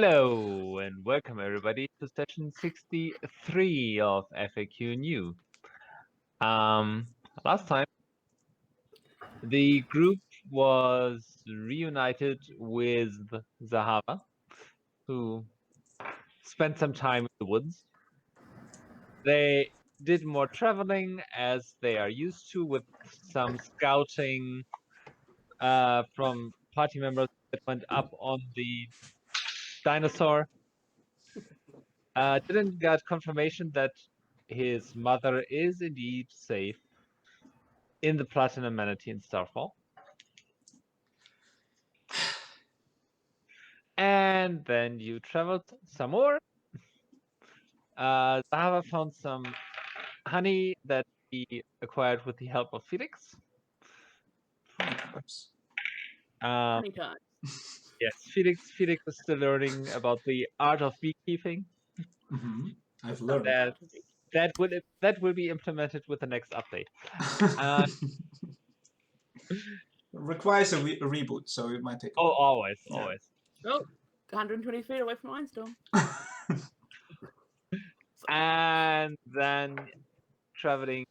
Hello and welcome everybody to session 63 of FAQNew. Last time the group was reunited with Zahavah, who spent some time in the woods. They did more traveling as they are used to, with some scouting from party members that went up on the dinosaur. Didn't get confirmation that his mother is indeed safe in the Platinum Manatee in Starfall. And then you traveled some more. Zahavah found some honey that he acquired with the help of Felix. Many times. Yes, Felix is still learning about the art of beekeeping. I've learned That will be implemented with the next update. Requires a reboot, so it might take. Always. Oh, 120 feet away from Einstein. And then traveling,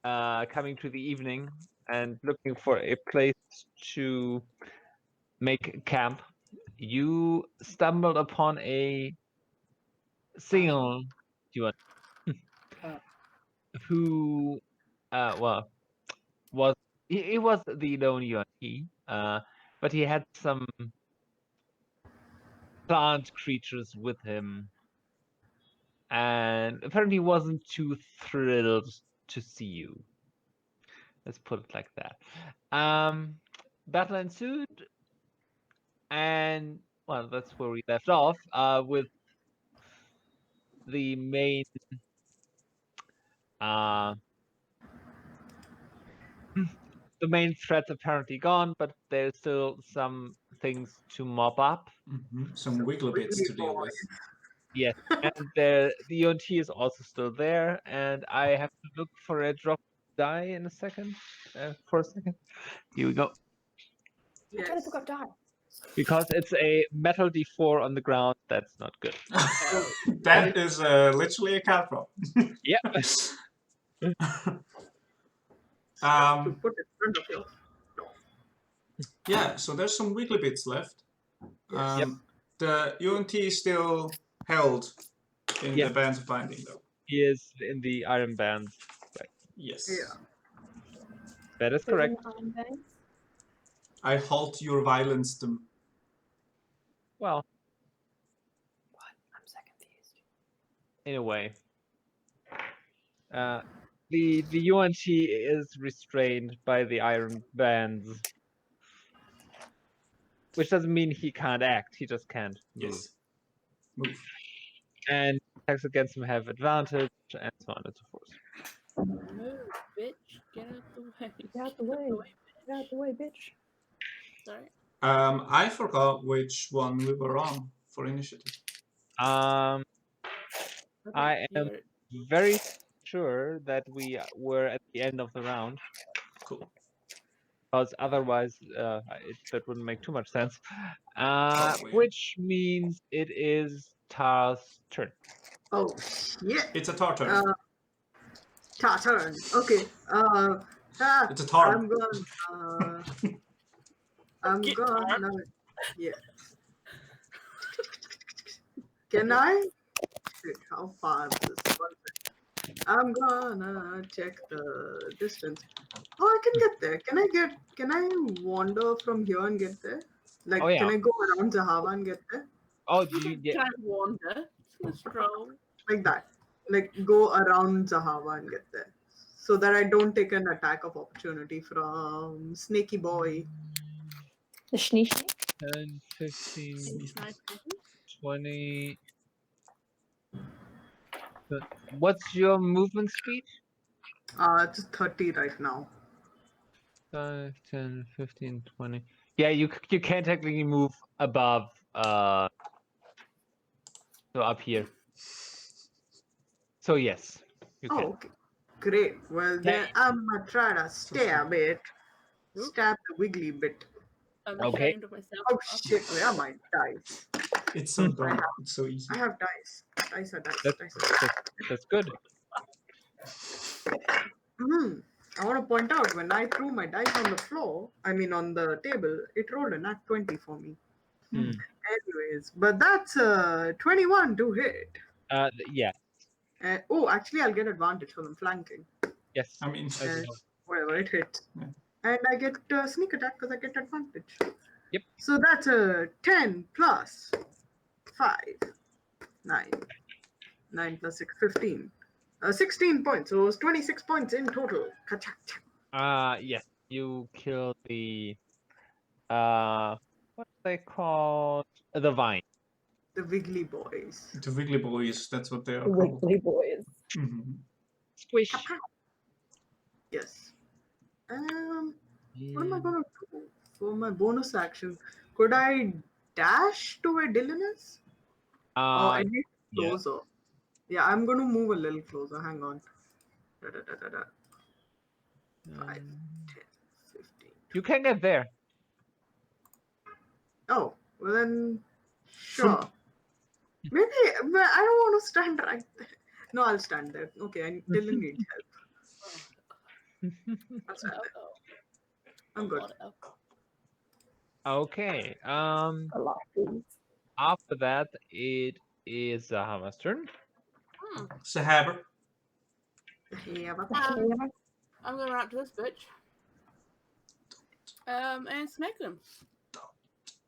coming to the evening and looking for a place to make camp, you stumbled upon a single Yuan who, was he was the lone Yuan, but he had some plant creatures with him, and apparently wasn't too thrilled to see you. Let's put it like that. Battle ensued, and well, that's where we left off, with the main the main threats apparently gone, but there's still some things to mop up. Some wiggle bits to deal with. Yes, and the UNT is also still there, and I have to look for a drop die in a second. For a second. Here we go. I totally forgot die. Because it's a metal D4 on the ground, that's not good. That is literally a cat prop. Yep. To put it in front of you. Yeah, so there's some wiggly bits left. Yep. The UNT is still held in the bands of binding, though. He is in the iron bands. Right. Yes. Yeah. That is correct. I halt your violence them. Well, What? I'm so confused. in a way. The UNT is restrained by the iron bands. Which doesn't mean he can't act, he just can't move. Yes. Move. And attacks against him have advantage, and so on and so forth. Move, bitch. Get out the way. Get out the way. Get out the way, bitch. Sorry. I forgot which one we were on for initiative. I am very sure that we were at the end of the round. Cool. Because otherwise, that wouldn't make too much sense. Which means it is Tar's turn. Oh, yeah. It's a tar turn. Tar turn. Okay. It's a tar. I'm gonna. Yeah. Can I? Shit, how far is this? I'm gonna check the distance. Oh, I can get there. Can I wander from here and get there? Like, can I go around Zahavah and get there? Oh, do you get? Can't wander. Stroll. Like that. Like, go around Zahavah and get there. So that I don't take an attack of opportunity from Snaky Boy. The Schnee. 10, 15, 20. What's your movement speed? It's 30 right now. 5, 10, 15, 20. Yeah, you can't technically move above, so up here. So yes, you can. Okay. Great. Well, then I'm gonna try to stab it. Stab the wiggly bit. I'm Okay. ashamed of myself. Oh shit, where are my dice? It's so dumb. It's so easy. I have dice. Dice are dice. That's, Dice are dice. that's good. I want to point out when I threw my dice on the floor, I mean on the table, it rolled a nat 20 for me. Hmm. Anyways, but that's 21 to hit. Yeah. Oh, actually, I'll get advantage because I'm flanking. Yes. I mean, Whatever, it hits. Yeah. And I get sneak attack because I get advantage. Yep. So that's a 10 plus 5. 9. 9 plus 6, 15. 16 points. So it was 26 points in total. Ka-chak-chak. Yes. You kill the what they called the vine. The Wiggly Boys. the Wiggly Boys, that's what they are The called. Wiggly Boys. Mhm. Squish. Yes. What am I going to do for my bonus action? Could I dash to where Dyllan is? Or at least yeah. closer. Yeah, I'm going to move a little closer. Hang on. 5, 10, 15. You can get there. Oh, well then, sure. Maybe, but I don't want to stand right there. No, I'll stand there. Okay, Dyllan needs help. I'll stand there. I'm good. Okay. A lot of things. After that, it is Zahavah's turn. Zahavah. Yeah, but I'm gonna run up to this bitch. And smack them.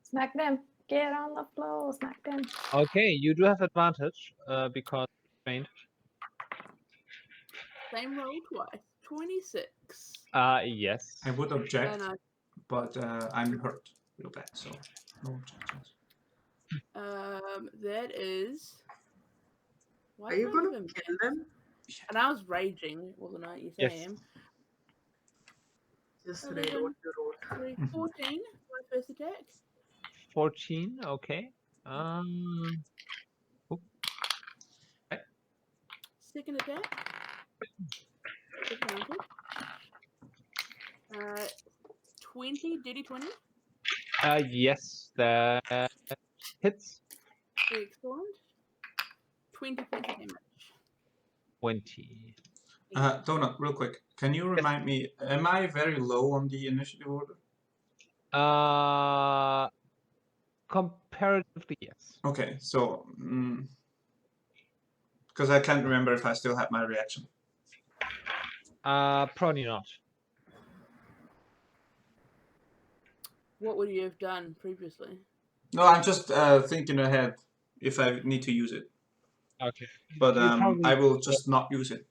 Smack them. Get on the floor. Smack them. Okay, you do have advantage because trained. Same roll twice. 26. Yes. I would object, And but I'm hurt real bad, so no objections. that is. Why are did you I going give to him kill that? them? And I was raging, wasn't I? Yes, Yes. I am. Just 11, read what you wrote. 3, 14 for my first attack. 14. Okay. Second attack. Advantage. 20, dirty 20. Yes, that hits. Excellent. 20 points of damage. 20. Donut, real quick, can you remind me, am I very low on the initiative order? Comparatively, yes. Okay, so because I can't remember if I still had my reaction. Probably not. What would you have done previously? No, I'm just thinking ahead if I need to use it. Okay. But You probably- I will just not use it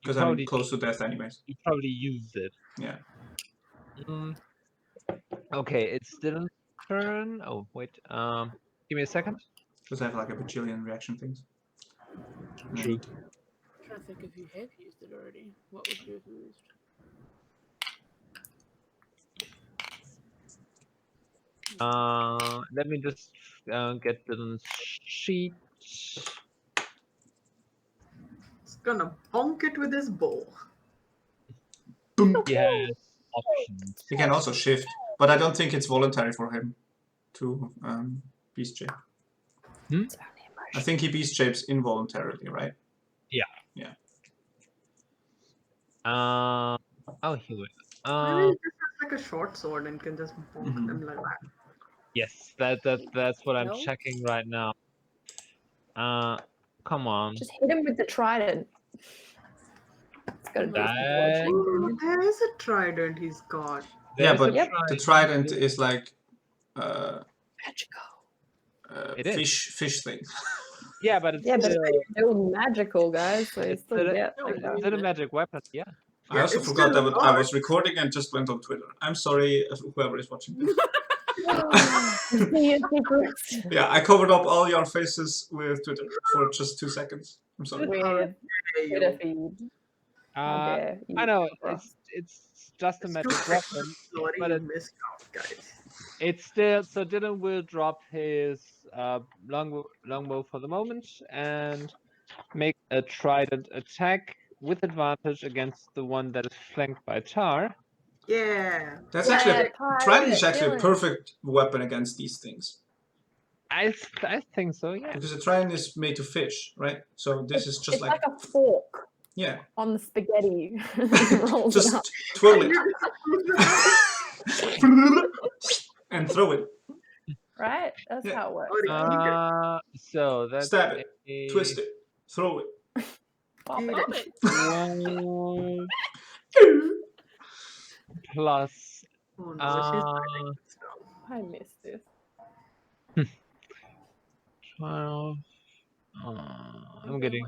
because I'm probably- close to death anyways. You probably used it. Yeah. Okay, it's Dylan's turn. Oh, wait. Give me a second. Because I have like a bajillion reaction things. True. I'm trying to think if you have used it already. What would you have used? Let me just get Dylan's sheet. It's gonna bonk it with his bow. He has options. He can also shift, but I don't think it's voluntary for him to beast shape. I think he beast shapes involuntarily, right? Yeah. Yeah. Oh, he would. Maybe he just has like a short sword and can just bonk them like that. Yes, that's what I'm No? checking right now. Come on. Just hit him with the trident. It's gotta do That- Oh, there is a trident he's got. Yeah, There's but a the trident is like magical. It is. fish thing. Yeah, but it's Yeah, but still, it's still magical, guys. So you it's still still, get No, like it that. it's still a magic weapon. Yeah. I also it's forgot still that I was recording and just went on Twitter. I'm sorry, whoever is watching this. See your secrets. Yeah, I covered up all your faces with Twitter for just 2 seconds. I'm sorry. With There Twitter you feed. How dare you I know cover us. it's just a magic weapon. Sorry, But you it- missed out, guys. It's still so Dylan will drop his longbow for the moment and make a trident attack with advantage against the one that is flanked by Tar. Yeah. That's Yeah, actually pirate trident is actually a Dylan. perfect weapon against these things. I think so. Yeah. Because a trident is made to fish, right? So this is just It's like a fork yeah, on the spaghetti. Rolls it up. just twirl it and throw it, Right? That's Yeah. how it works. Or eat it. So that's stab it, a twist it, throw it. Pop Eat it. Stop it. 12 plus Oh no, she's uh, hiding stuff. I missed this. 12. I'm getting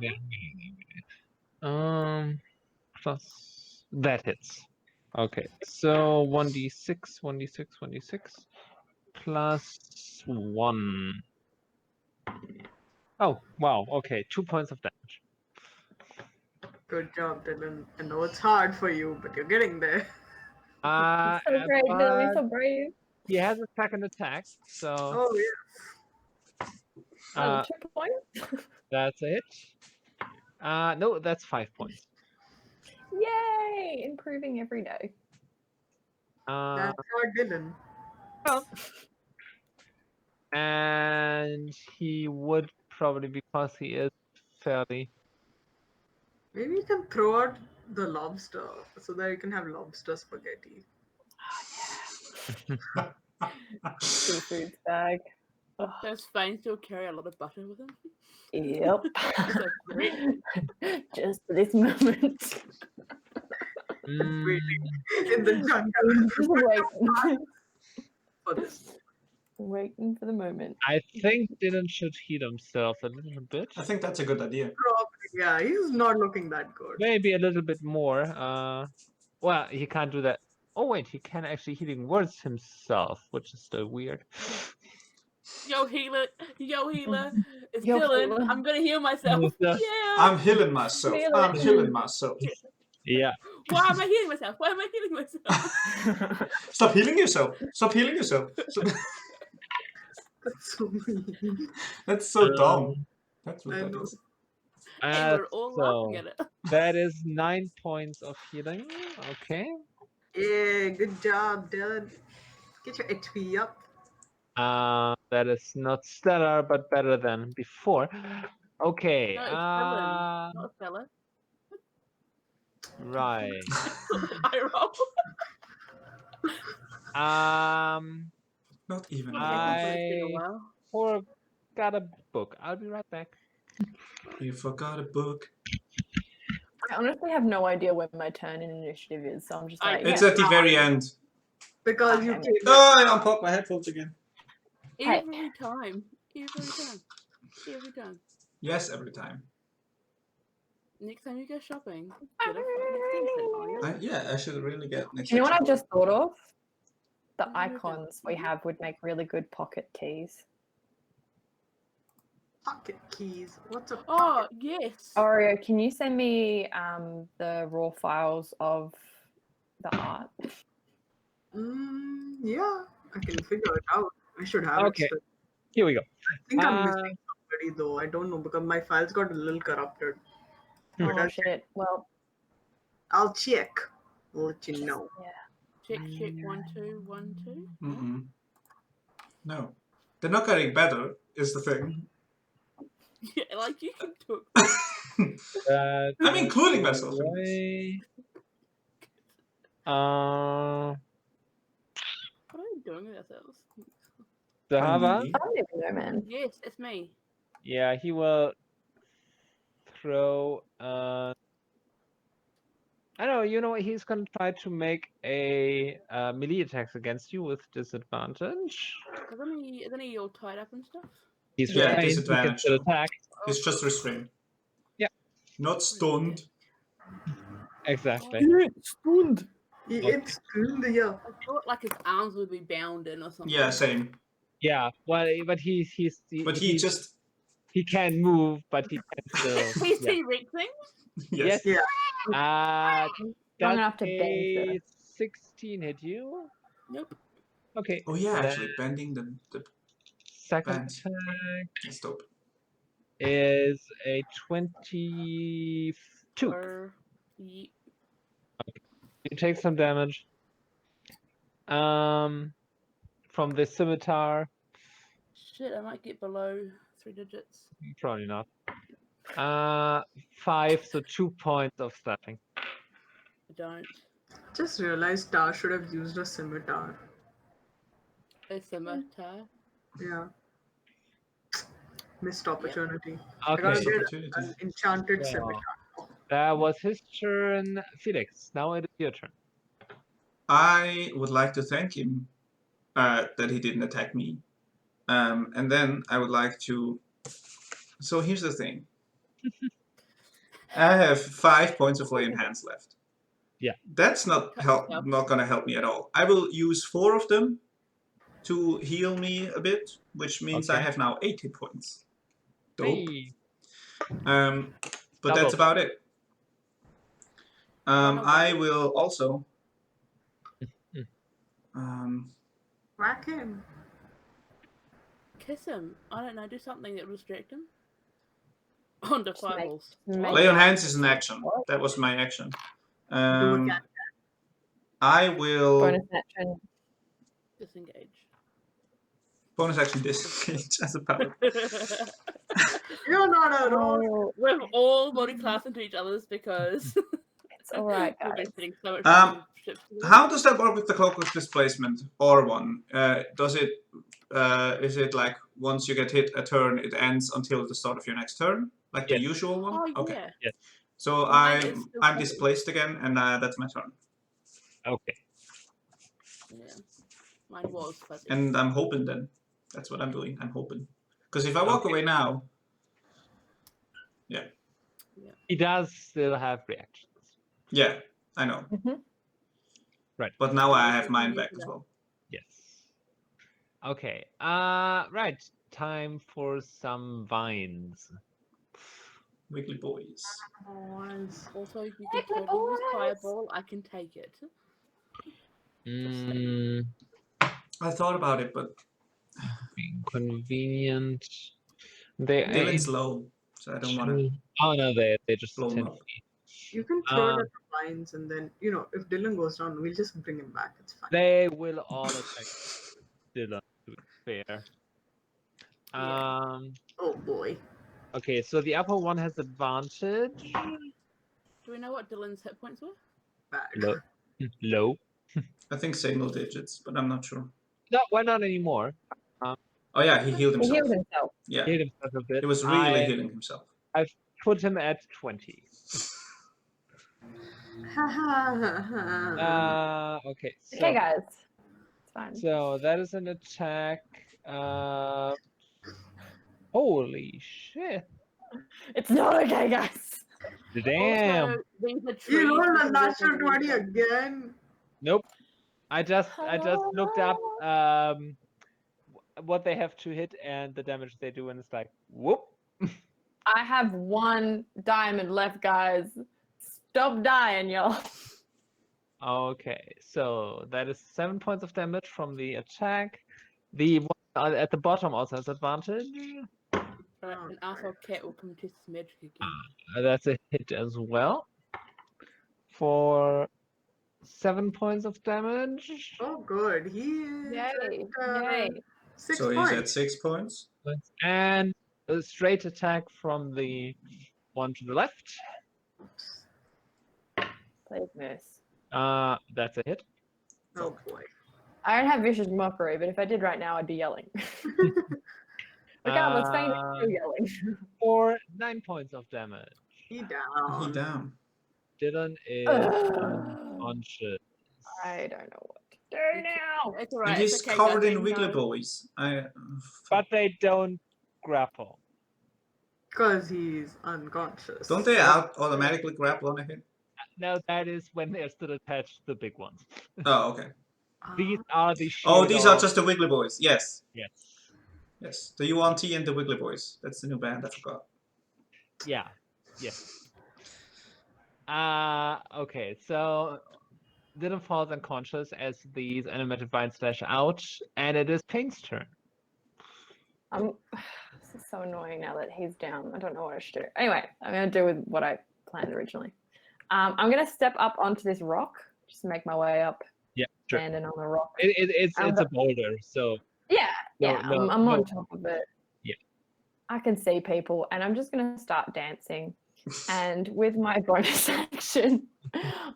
there. Plus that hits. Okay, so 1d6, 1d6, 1d6 plus 1. Oh, wow. Okay, 2 points of damage. Good job, Dyllan. I know it's hard for you, but you're getting there. So great, Dylan. You're But so brave. he has a second attack, so Oh yeah. uh, 2 points. that's a hit. No, that's 5 points. Yay! Improving every day. That's our Dyllan. And he would probably, because he is fairly. Maybe you can throw out the lobster so that you can have lobster spaghetti. Seafood bag. Ugh. Does Phane still carry a lot of butter with him? Yep. So great. Just for this moment. Mm, In the jungle Just waiting. for this. Waiting for the moment. I think Dylan should heal himself a little bit. I think that's a good idea. Probably, yeah, he's not looking that good. Maybe a little bit more. Well, he can't do that. Oh wait, he can actually healing words himself, which is still weird. Yo healer, it's Yo, Dyllan. healer. I'm gonna heal myself. Yeah. Yeah. I'm healing myself. Heal I'm it. healing myself. Yeah. Why am I healing myself? Why am I healing myself? Stop healing yourself. Stop healing yourself. That's so mean. That's so dumb. That's what I that know. is. Hey, we're all laughing at it. That is 9 points of healing. Okay. Yeah, good job, Dylan. Get your HP up. That is not stellar, but better than before. Okay. No, it's Dyllan, not a fella. Right. I roll. Not even. It's been a while. Forgot a book. I'll be right back. You forgot a book. I honestly have no idea when my turn in initiative is, so I'm just like, It's yeah. at the very end. Because you Okay. came Oh, I unplugged my headphones again. Hey. Every time. Every time. Yes, every time. Next time you go shopping, get a fucking extension. Yeah, I should really get next. You know what I section. just thought of? The What have you done? icons we have would make really good pocket keys. pocket keys. What's a Oh, yes. Oreo, can you send me the raw files of the art? Yeah, I can figure it out. I should have Okay. it still. Here we go. I think I'm missing somebody though. I don't know because my files got a little corrupted. But Oh shit. Well, I'll check. I'll let you know. Check 1 2 1 2. Mm-mm. No, they're not getting better. Is the thing. Yeah, like you can talk. I'm including myself in this. Way. What are we doing with ourselves? Zahavah? Needy. I don't even know, man. Yes, it's me. Yeah, he will throw. I don't know. You know what? He's gonna try to make a melee attacks against you with disadvantage. Isn't he all tied up and stuff? He's Yeah, restrained. He can disadvantage, still though. attack. It's just restrained. Yeah. Not stunned. Exactly. Stunned. It's good, yeah. I thought like his arms would be bound in or something. Yeah, same. Yeah. Well, but he can move, but he can still. He's Yeah. T-Rexing. Yes. Yeah. Strong Does enough to bend a 16 hit you? Nope. Okay. Oh yeah, then actually bending the second bands. attack That's dope. is a 22. Ye- You take some damage. From the scimitar. Shit, I might get below 3 digits. Probably not. 5, so 2 points of slapping. I don't. Just realized Tar should have used a scimitar. A scimitar. Yeah. Missed opportunity. I Okay, gotta get Opportunity. an enchanted Yeah. scimitar. that was his turn. Felix, now it is your turn. I would like to thank him that he didn't attack me. And then I would like to. So here's the thing. I have 5 points of lay in hands left. Yeah. That's not gonna help me at all. I will use 4 of them to heal me a bit, which means I Okay. have now 8 hit points. Dope. Hey. But that's Double. about it. I will also. Whack him. Kiss him. I don't know. Do something that will distract him. On the fireballs. Lay on hands is an action. That was my action. Do a cat. I will. Bonus action. Disengage. Bonus action disengage as a power. You're not a roll. We're all body class into each other's because It's all right, we've been guys. spending so much Um, time ships together. How does that work with the cloak of displacement or one? Does it? Is it like once you get hit a turn, it ends until the start of your next turn, like the Yes. usual one? Oh, Okay. yeah. Yes. So Mine is I'm still I'm covered. displaced again, and that's my turn. Okay. Yeah. Mine was fuzzy. And I'm hoping then. That's what I'm doing. I'm hoping. Because if I walk away now, He does still have reactions. yeah, I know. Right. But now I Yeah, have mine you back do as that. well. Yes. Okay. Right. Time for some vines. Wiggly boys. Boys. Also, you can totally use fireball. I can take it. Mm, I thought about it, but inconvenient. They. Dylan's low, so I don't want to Oh no, they just blow him 10 up. feet. You can throw it at the vines, and then if Dyllan goes down, we'll just bring him back. It's fine. They will all attack Dyllan, to be fair. Yeah. Oh boy. Okay, so the upper one has advantage. Do we know what Dylan's hit points were? Bad. Low. Low. I think single digits, but I'm not sure. No, why not anymore? Oh yeah, he healed He himself. healed himself. Yeah, Hit himself a bit. he was really healing himself. I've put him at 20. Ha ha ha ha. Okay, so, Okay, guys. It's fine. so that is an attack. Holy shit. It's not okay, guys. Damn. Also, these are trees. You rolled we a can walk natural underneath 20 them. again. Nope. I just looked up what they have to hit and the damage they do, and it's like, whoop. I have 1 diamond left, guys. Stop dying, y'all. Okay, so that is 7 points of damage from the attack. The one at the bottom also has advantage. Right, an asshole cat will come test his magic again. That's a hit as well. For 7 points of damage. Oh, good. He is Yay. at, Yay. 6 So points. he's at 6 points. And a straight attack from the one to the left. Please miss. That's a hit. Oh boy. I don't have vicious mockery, but if I did right now, I'd be yelling. Regardless, Phane is still yelling. For 9 points of damage. He down. He down. Dyllan is unconscious. I don't know what to do now. It's alright. And he's it's okay, covered guys, in I wiggly know. boys. But they don't grapple. Because he's unconscious. Don't they automatically grapple on a hit? No, that is when they're still attached to the big ones. Oh, okay. These are the Oh, these are Shield- just the wiggly boys. Yes. Yes. Yes. The UNT and the wiggly boys. That's the new band. I forgot. Yeah. Yes. Okay, so Dyllan falls unconscious as these animated vines slash out, and it is Phane's turn. This is so annoying now that he's down. I don't know what I should do. Anyway, I'm going to do with what I planned originally. I'm going to step up onto this rock, just make my way up, Yeah, sure. standing on the rock. It's a boulder, so Yeah, Yeah, no, I'm no. on top of it. Yeah. I can see people, and I'm just going to start dancing. And with my bonus action,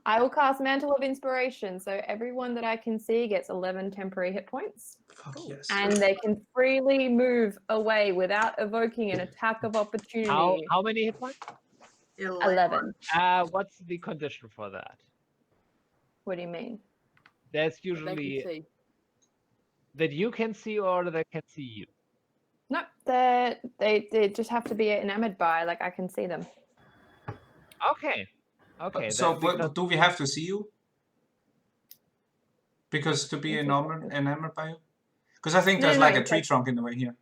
I will cast Mantle of Inspiration. So everyone that I can see gets 11 temporary hit points. Fuck yes. And they can freely move away without evoking an attack of opportunity. How many hit points? 11. What's the condition for that? What do you mean? There's They can usually see. that you can see or that can see you. No, they just have to be enamored by, like, I can see them. Okay. Okay. So, then, because but do we have to see you? Because to be enamored by you? Because I think No, there's no, like a it's tree like- trunk in the way here.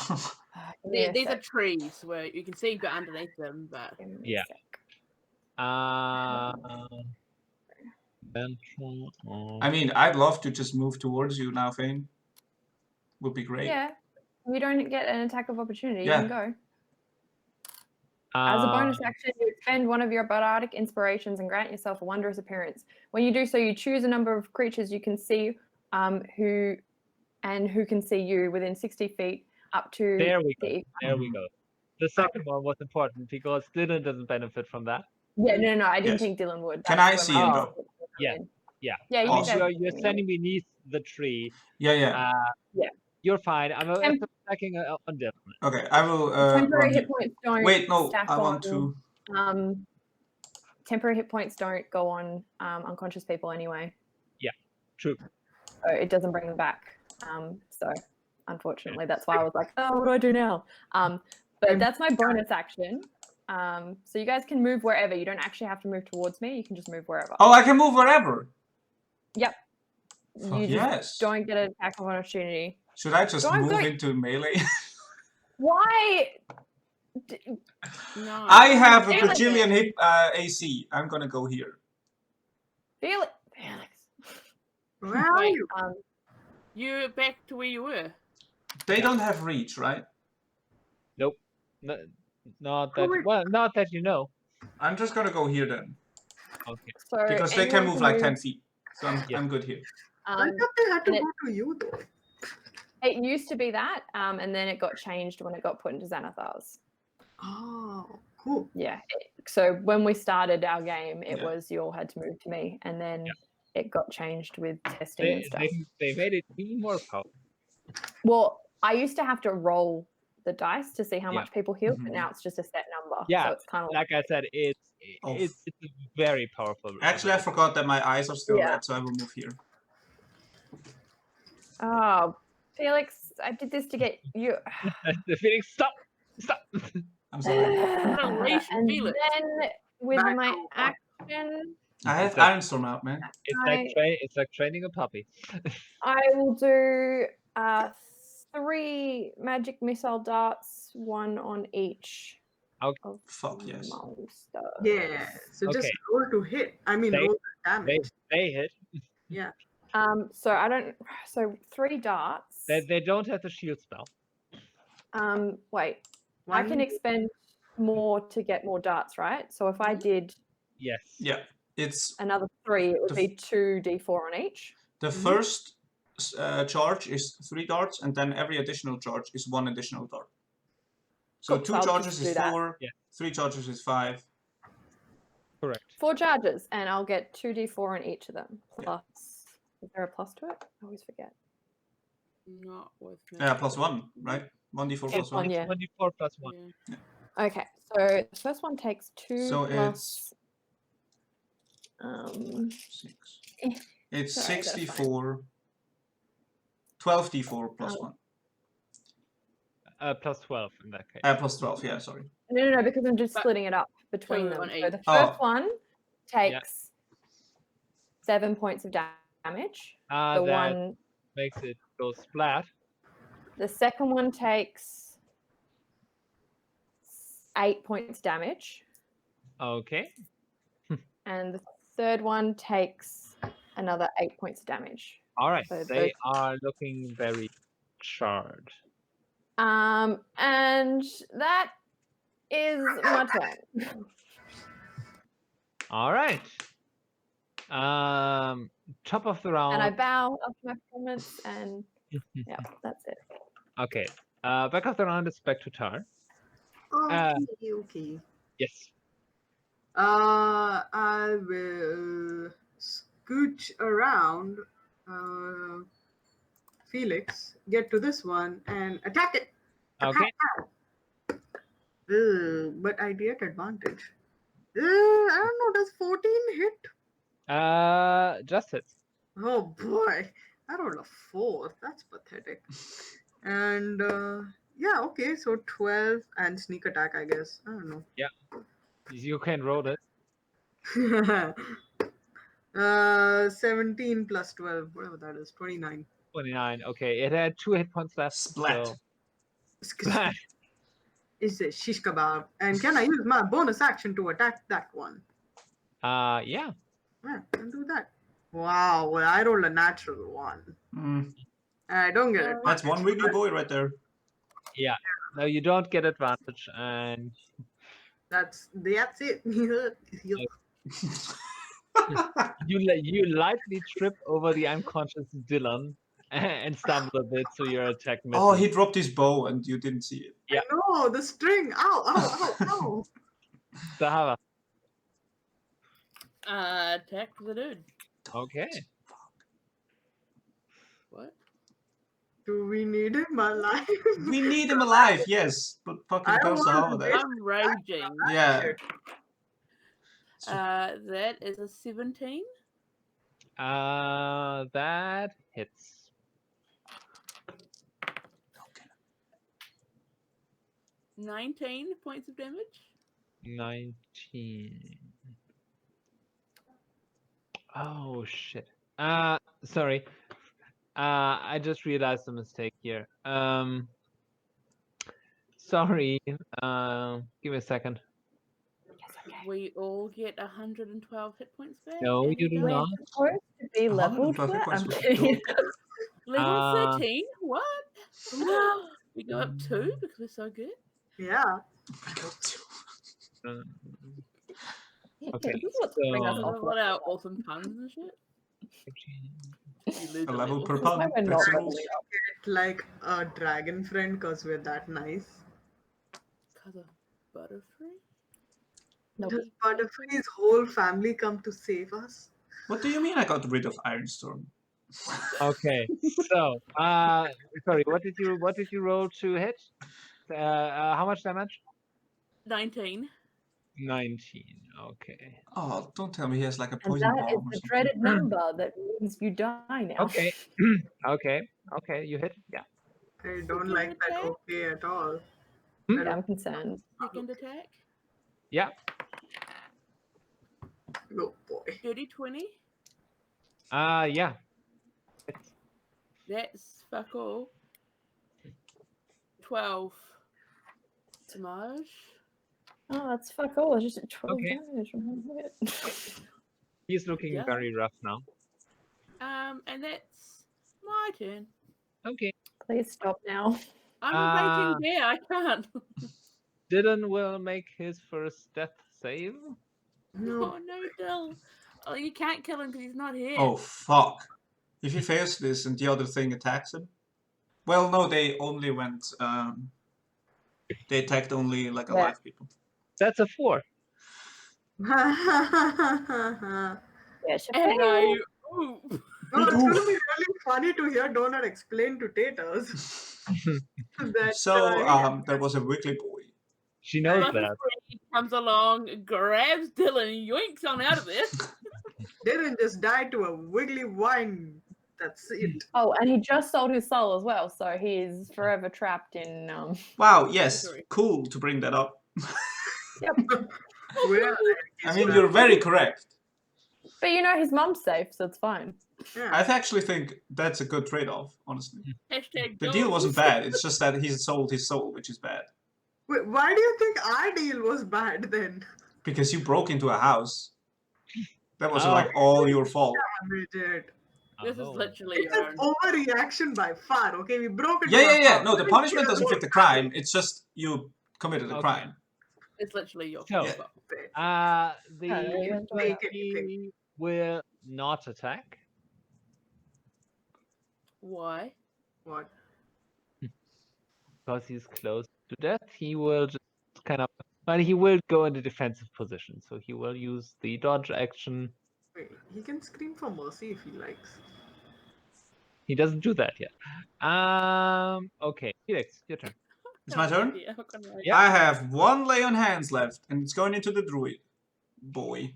Give me a These are sec. trees where you can see but underneath them, but Give me a Yeah. sec. Ventral, I mean, I'd love to just move towards you now, Phane. Would be great. Yeah, you don't get an attack of opportunity. Yeah. You can go. As a bonus Uh, action, you expend one of your bardic inspirations and grant yourself a wondrous appearance. When you do so, you choose a number of creatures you can see who can see you within 60 feet up to there we go. the... There we go. The second one was important because Dyllan doesn't benefit from that. Yeah, no, I didn't Yes. think Dyllan would. Can That's I where see my him, bonus though? would come Yeah. in. Yeah. Yeah, you I mean, Awesome. you're standing beneath the tree. Yeah. You're fine. I'm Tem- attacking on Dyllan. Okay, I will temporary run hit here. points don't Wait, no, stack I want on. to. Temporary hit points don't go on unconscious people anyway. Yeah, true. So it doesn't bring them back. So unfortunately, that's why I was like, oh, what do I do now? But that's my bonus action. So you guys can move wherever. You don't actually have to move towards me. You can just move wherever. Oh, I can move wherever. Yep. Fuck You just yes. don't get an attack of opportunity. Should I just Don't move go- into melee? Why? no. I have a Felix. bajillion hit AC. I'm gonna go here. Felix. Where are Wait. you? You're back to where you were. They don't have reach, right? Nope. Not that you know. I'm just gonna go here then. Okay. So Because they can anyone move like 10 feet. So Yeah. I'm good here. I thought they had to and go to you though. It used to be that, and then it got changed when it got put into Xanathar's. Oh, cool. Yeah. So when we started our game, it Yeah. was you all had to move to me, and then it got changed with testing and stuff. They made it even more powerful. Well, I used to have to roll the dice to see how Yeah. much people healed, Mhm. but now it's just a set number. Yeah, So it's kind of like I said, it's Oh. it's very powerful. Actually, I forgot that my eyes are still Yeah. red, so I will move here. oh, Felix, I did this to get you. The Felix, stop. I'm sorry. Unleash And Felix. then with Back my over. action, I have So- Ironstorm out, man. It's like training a puppy. I will do 3 magic missile darts, 1 on each. Okay. Of Fuck yes. monsters. Yeah. So just Okay. roll to hit. I mean, They- roll the damage. They hit. Yeah. So I don't. So 3 darts. They don't have the shield spell. Wait. I can One- expend more to get more darts, right? So if I did Yes. Yeah, it's another 3, it would The be 2d4 on each. the first charge is 3 darts, and then every additional charge is 1 additional dart. So Cool, 2 so I'll charges just is do that. 4, Yeah. 3 charges is 5. Correct. 4 charges, and I'll get 2d4 on each of them. Yeah. Plus, is there a plus to it? I always forget. Not with me. Yeah, plus 1, right? 1d4 plus 1. one, yeah. 24 plus 1. Yeah. Okay, so the first one takes 2 So plus. 6. Eh, It's sorry, I gotta find it. 64. 12d4 plus Oh. 1. Plus 12 in that case. Plus 12, yeah, sorry. No, because I'm just But- splitting it up between So them. on So each. the Oh. first one takes 7 points of damage. The That one, makes it go splat. the second one takes 8 points damage, Okay. and the third one takes another 8 points of damage. All right. So They are looking very charred. And that is my turn. All right. Top of the round. And I bow after my performance, and Yeah, that's it. Okay. Back of the round is back to Tar. Okay. Yes. I will scooch around Felix, get to this one, and attack it. Okay. But I get advantage. I don't know, does 14 hit? Just hits. Oh boy, I rolled a 4. That's pathetic. And yeah, okay, so 12 and sneak attack, I guess. I don't know. You can roll it. 17 plus 12, whatever that is, 29. 29. Okay. It had 2 hit points left. Splat. So splat. It's a shish kebab. And can I use my bonus action to attack that one? Yeah. Yeah, I'll do that. Wow, well, I rolled a natural 1. Mm, I don't get it. that's one wiggly boy right there. Yeah. No, you don't get advantage, and That's it. you lightly trip over the unconscious Dyllan and stumble a bit, so your attack misses. Oh, he dropped his bow and you didn't see it. Yeah. No, the string. Ow, ow, ow, ow. Zahavah. Attack the dude. Okay. What? Do we need him alive? We need him alive, yes, but fucking I tell want Zahavah that. I'm raging. Yeah. That is a 17. That hits. 19 points of damage. 19. Oh shit. Sorry. I just realized a mistake here. Sorry. Give me a second. We all get 112 hit points back. No, and you do don't- not. It's supposed to be leveled 112 hit for points I'm was kidding. Level Uh, 13? What? We go up 2 because we're so good. Yeah. Um, Okay, This is what's putting us so- off. What our awesome puns and shit? You lose A level per This is why pun. we're not That's the leveling rules. up. Get like a dragon friend because we're that nice. Because of Butterfree? Nope. Does Butterfree's whole family come to save us? What do you mean I got rid of Ironstorm? Okay, so sorry, what did you roll to hit? How much damage? 19. 19. Okay. Oh, don't tell me he has like a And poison that is bomb or the something. dreaded number that means you die now. Okay. Okay. You hit. Yeah. I don't like that okay at all. Hmm? Yeah, I'm concerned. Second attack. Yeah. Oh boy. Dirty 20. Yeah. That's fuck all. 12. Damage. Oh, that's fuck all. It's just at 12 Okay. damage from one hit. He's looking Yeah. very rough now. And that's my turn. Okay. Please stop now. I'm a raging bear. I can't. Dyllan will make his first death save. No. Oh no, Dill. Oh, you can't kill him because he's not here. Oh, fuck. If he fails this and the other thing attacks him. Well, no, they only went. They attacked only like alive people. That's a 4. Yeah, she And I. Ooh. No, it's gonna be really funny to hear Donut explain to Taters that So there was a wiggly boy. She knows that. Butterfree comes along, grabs Dylan, yoinks on out of there. Dylan just died to a wiggly wine. That's it. Oh, and he just sold his soul as well, so he's forever trapped in. Wow, yes, Sorry. cool to bring that up. Where I mean, you're very correct. But you know, his mom's safe, so it's fine. Yeah. I actually think that's a good trade-off, honestly. Hashtag The deal wasn't goals. bad. It's just that he sold his soul, which is bad. Wait, why do you think our deal was bad then? Because you broke into a house. That was Oh. like all your fault. We did. This is Oh. literally It's your an own. overreaction by far. Okay, we broke into Yeah. a house. No, the punishment doesn't fit the crime. It's just you committed a Okay. crime. It's literally your So, fault. The you enjoy Make that. anything. will not attack. Why? What? Because he's close to death, he will just kind of. Well, he will go into defensive position, so he will use the dodge action. Wait, he can scream for mercy if he likes. He doesn't do that yet. Okay, Felix, your turn. It's my turn? Yeah, I've got no idea. Yep. I have 1 lay on hands left, and it's going into the druid boy.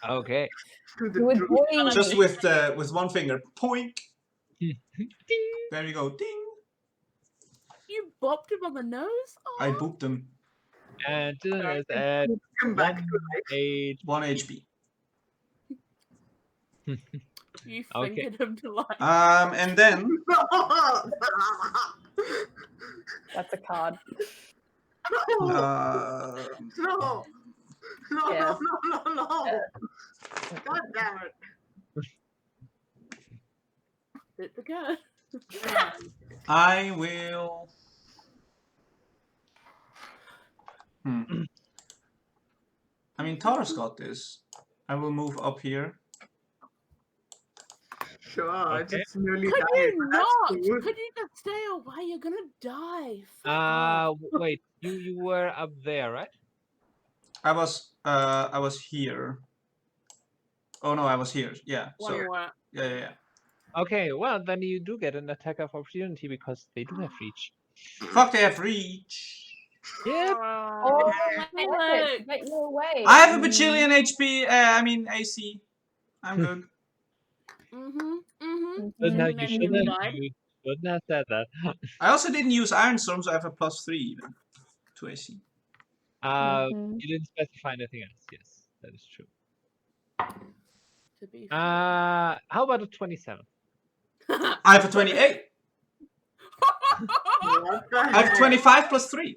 Okay. To the You would druid. boing Just me. with one finger. Poink. Ding. There you go. Ding. You bopped him on the nose? I Oh, booped him. And Dyllan is at Come back 1 to life. age. 1 HP. you Okay. fingered him to life. And then That's a card. No, uh, no, no, Yeah. no. God damn it. It's the cat. I will. I mean, Tara's got this. I will move up here. Sure, I Okay. just nearly Could died. you but that's not? cool. Could you just stay away? You're gonna die. Fuck off. Wait, you were up there, right? I was here. Oh no, I was here. Yeah. One So more. yeah. Okay, well then you do get an attack of opportunity because they do have reach. Fuck, they have reach. Yep. Oh, Felix. get your way. I have a bajillion HP. I mean AC. I'm good. But now And you then you shouldn't. died? You shouldn't have said that. I also didn't use Iron Storm, so I have a +3 even to AC. Mhm. You didn't specify anything else. Yes, that is true. To be How about a 27? I have a 28. What the I have heck? 25 +3.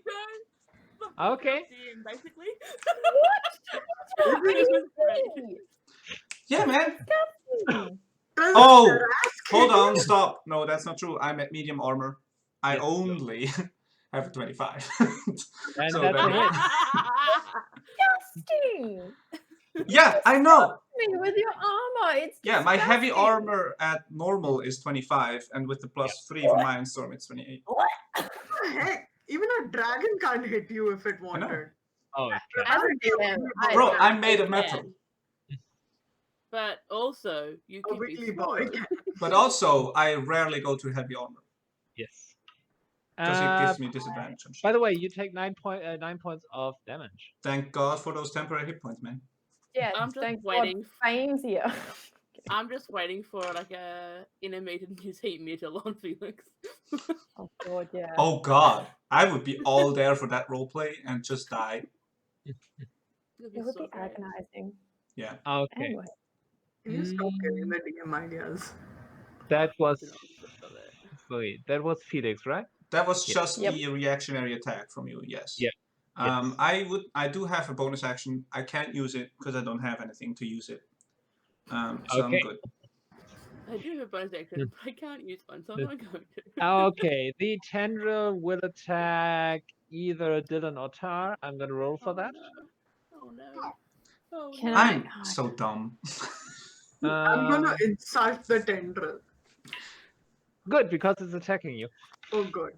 Okay. Basically. Yeah, man. Disgusting. Oh, Rask. hold on, stop. No, that's not true. I'm at medium armor. I Yes. only have a 25. And So that's a that- hit. Disgusting. Yeah, I know. Me with your armor. It's Yeah, my heavy disgusting. armor at normal is 25, and with the +3 from Iron Storm, it's 28. What the heck? Even a dragon can't hit you if it know. wanted. Oh, okay. As a DM, Bro, I I'm made of can. metal. But also, you A could be wiggly boy. sword. But also, I rarely go to heavy armor Yes. because it gives me disadvantage on shit. By the way, you take 9 points of damage. Thank God for those temporary hit points, man. Yeah, I'm just thank waiting. God Fane's here. I'm just waiting for like a animated use heat metal on Felix. Oh God, yeah. Oh God, I would be all there for that roleplay and just die. It'd It would so be great. agonizing. Yeah. Okay. Anyway, Can you stop giving the DM ideas? That was. You know, just love it. Wait, that was Felix, right? That was Yeah. just Yep. the reactionary attack from you, yes. Yeah. Yes. I do have a bonus action. I can't use it because I don't have anything to use it. So I'm Okay. good. I do have a bonus action, but I can't use one, so I'm not going to. Okay, the tendril will attack either Dyllan or Tar. I'm gonna roll for that. Oh no. Oh Can no. I'm so dumb. I'm gonna Um, insult the tendril. Good, because it's attacking you. Oh, good.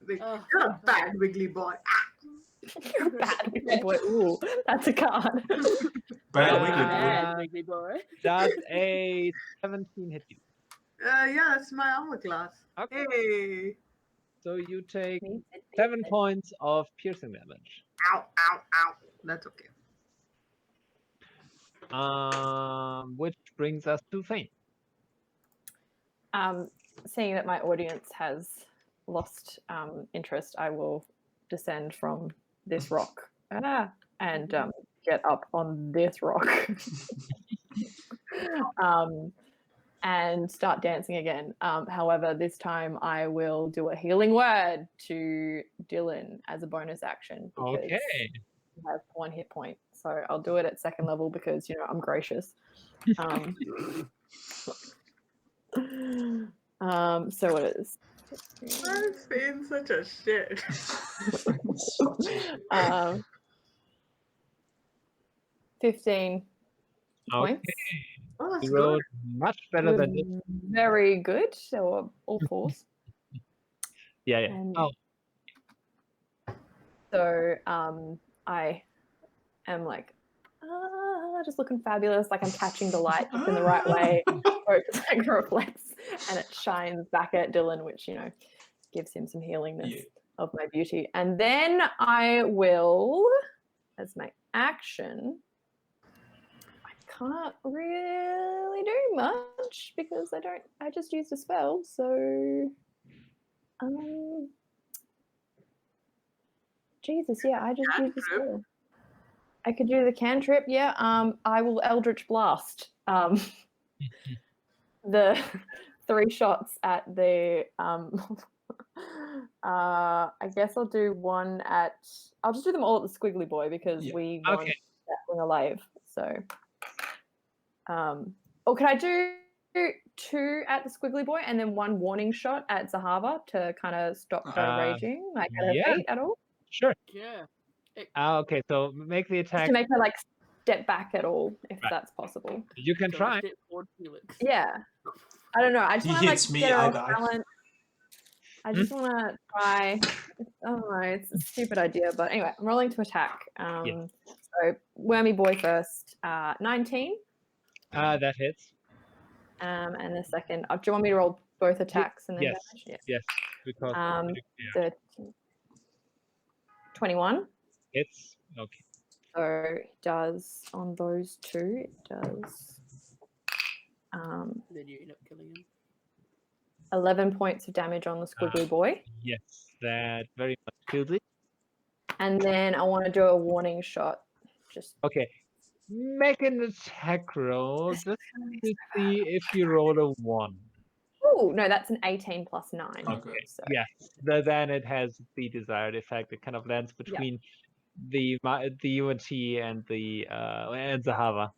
Like, Oh, you're a bad wiggly boy. you're a bad wiggly boy. Ooh, that's a card. Bad wiggly boy. Bad wiggly boy. Does a 17 hit you? Yeah, that's my armor class. Okay. Hey. So you take Means it 7 beats it. points of piercing damage. Ow, ow, ow. That's okay. Which brings us to Phane. Seeing that my audience has lost interest, I will descend from this rock and get up on this rock and start dancing again. However, this time I will do a healing word to Dyllan as a bonus action because Okay. I have 1 hit point. So I'll do it at 2nd level because, you know, I'm gracious. So it is. Why is Fane such a shit? 15 points. Oh, that's You good. rolled much better than this. Very good. So all fours. Yeah. And Oh, so I am like, just looking fabulous, like I'm catching the light just in the right way, or it just like reflects and it shines back at Dyllan, which gives him some healingness of my beauty. And then I will, as my action, I can't really do much because I just used a spell, so Jesus, yeah, I just used the spell. I could do the cantrip, yeah. I will Eldritch Blast. The 3 shots at the I guess I'll do one at I'll just do them all at the squiggly boy because we want that thing alive. So or can I do 2 at the squiggly boy and then 1 warning shot at Zahavah to kind of stop her raging, like at her feet at all? Sure. Yeah. Okay, so make the Just attack. to make her like step back at all, if that's possible. You can try. Step forward, Felix. Yeah. I don't know. I just He want to like hits me, get her I off die. balance. I just want to try. I don't know. It's a stupid idea, but anyway, I'm rolling to attack. So wormy boy first. 19. That hits. And the second. Do you want me to roll both attacks and then damage? Yes. Because 21. hits. Okay. So it does on those 2. It does. Then you end up killing him. 11 points of damage on the squiggly boy. Yes, that very much kills it. And then I want to do a warning shot. Just okay. Make an attack roll just to see if you roll a 1. Oh no, that's an 18 plus 9. Okay. So. Yes, then it has the desired effect. It kind of lands between the UNT and the and Zahavah.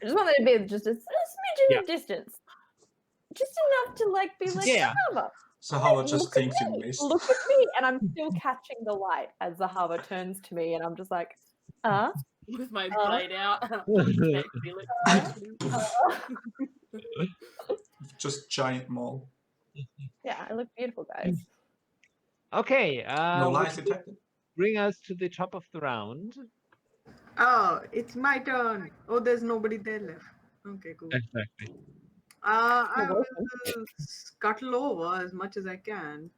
I just wanted to be just a smidgen of distance, just enough to like be like Zahavah. Zahavah just thinks you missed. Look at me, and I'm still catching the light as Zahavah turns to me, and I'm just like, with my blade out. Just giant mole. Yeah, I look beautiful, guys. Okay. No lies detected. Bring us to the top of the round. Oh, it's my turn. Oh, there's nobody there left. Okay, cool. Exactly. I will scuttle over as much as I can.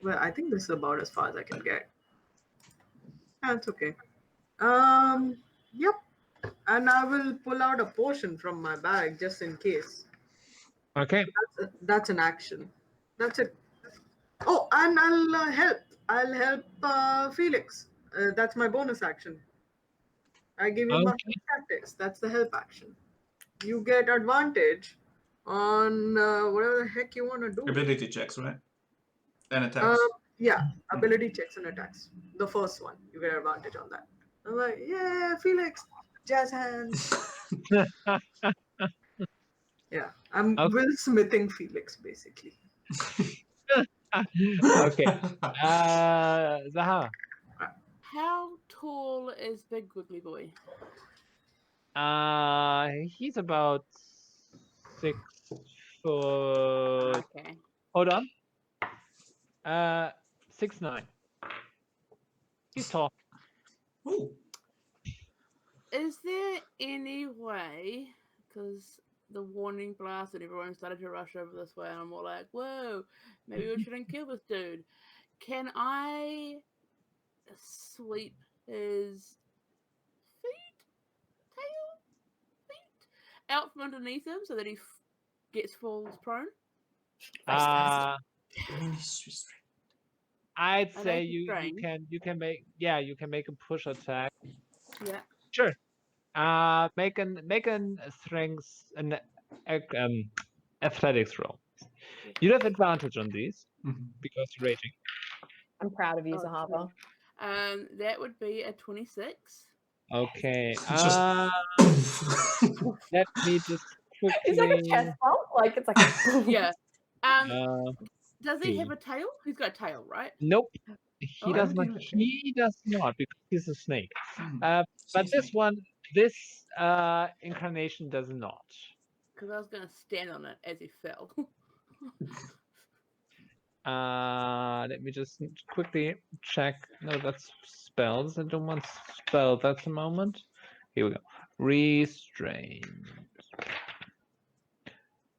Well, I think this is about as far as I can get. That's okay. Yep. And I will pull out a potion from my bag just in case. Okay. That's an action. That's it. Oh, and I'll help. I'll help Felix. That's my bonus action. I give you martial tactics. That's the help action. You get advantage on whatever the heck you want to do. Ability checks, right? And attacks. Yeah, ability checks and attacks. The first one, you get advantage on that. I'm like, yeah, Felix, jazz hands. Yeah, I'm Will Smithing Felix, basically. Okay. Zaha. How tall is Big Wiggly Boy? He's about 6 foot. Okay. Hold on. 6'9". He's tall. Ooh. Is there any way, because the warning blast and everyone started to rush over this way, and I'm all like, whoa, maybe we shouldn't kill this dude. Can I sweep his feet out from underneath him so that he falls prone? I'd say you can make a push attack. Yeah. Sure. Make an strength and athletics roll. You have advantage on these because you're raging. I'm proud of you, Zahavah. That would be a 26. Okay. Just Let me just quickly. It's like a chest bump, like it's like yeah. Does he have a tail? He's got a tail, right? Nope. He Oh, does not. okay. He does not because he's a snake. Hmm. But Sea this one, this incarnation does not. because I was gonna stand on it as he fell. Let me just quickly check. No, that's spells. I don't want spells at the moment. Here we go. Restrain.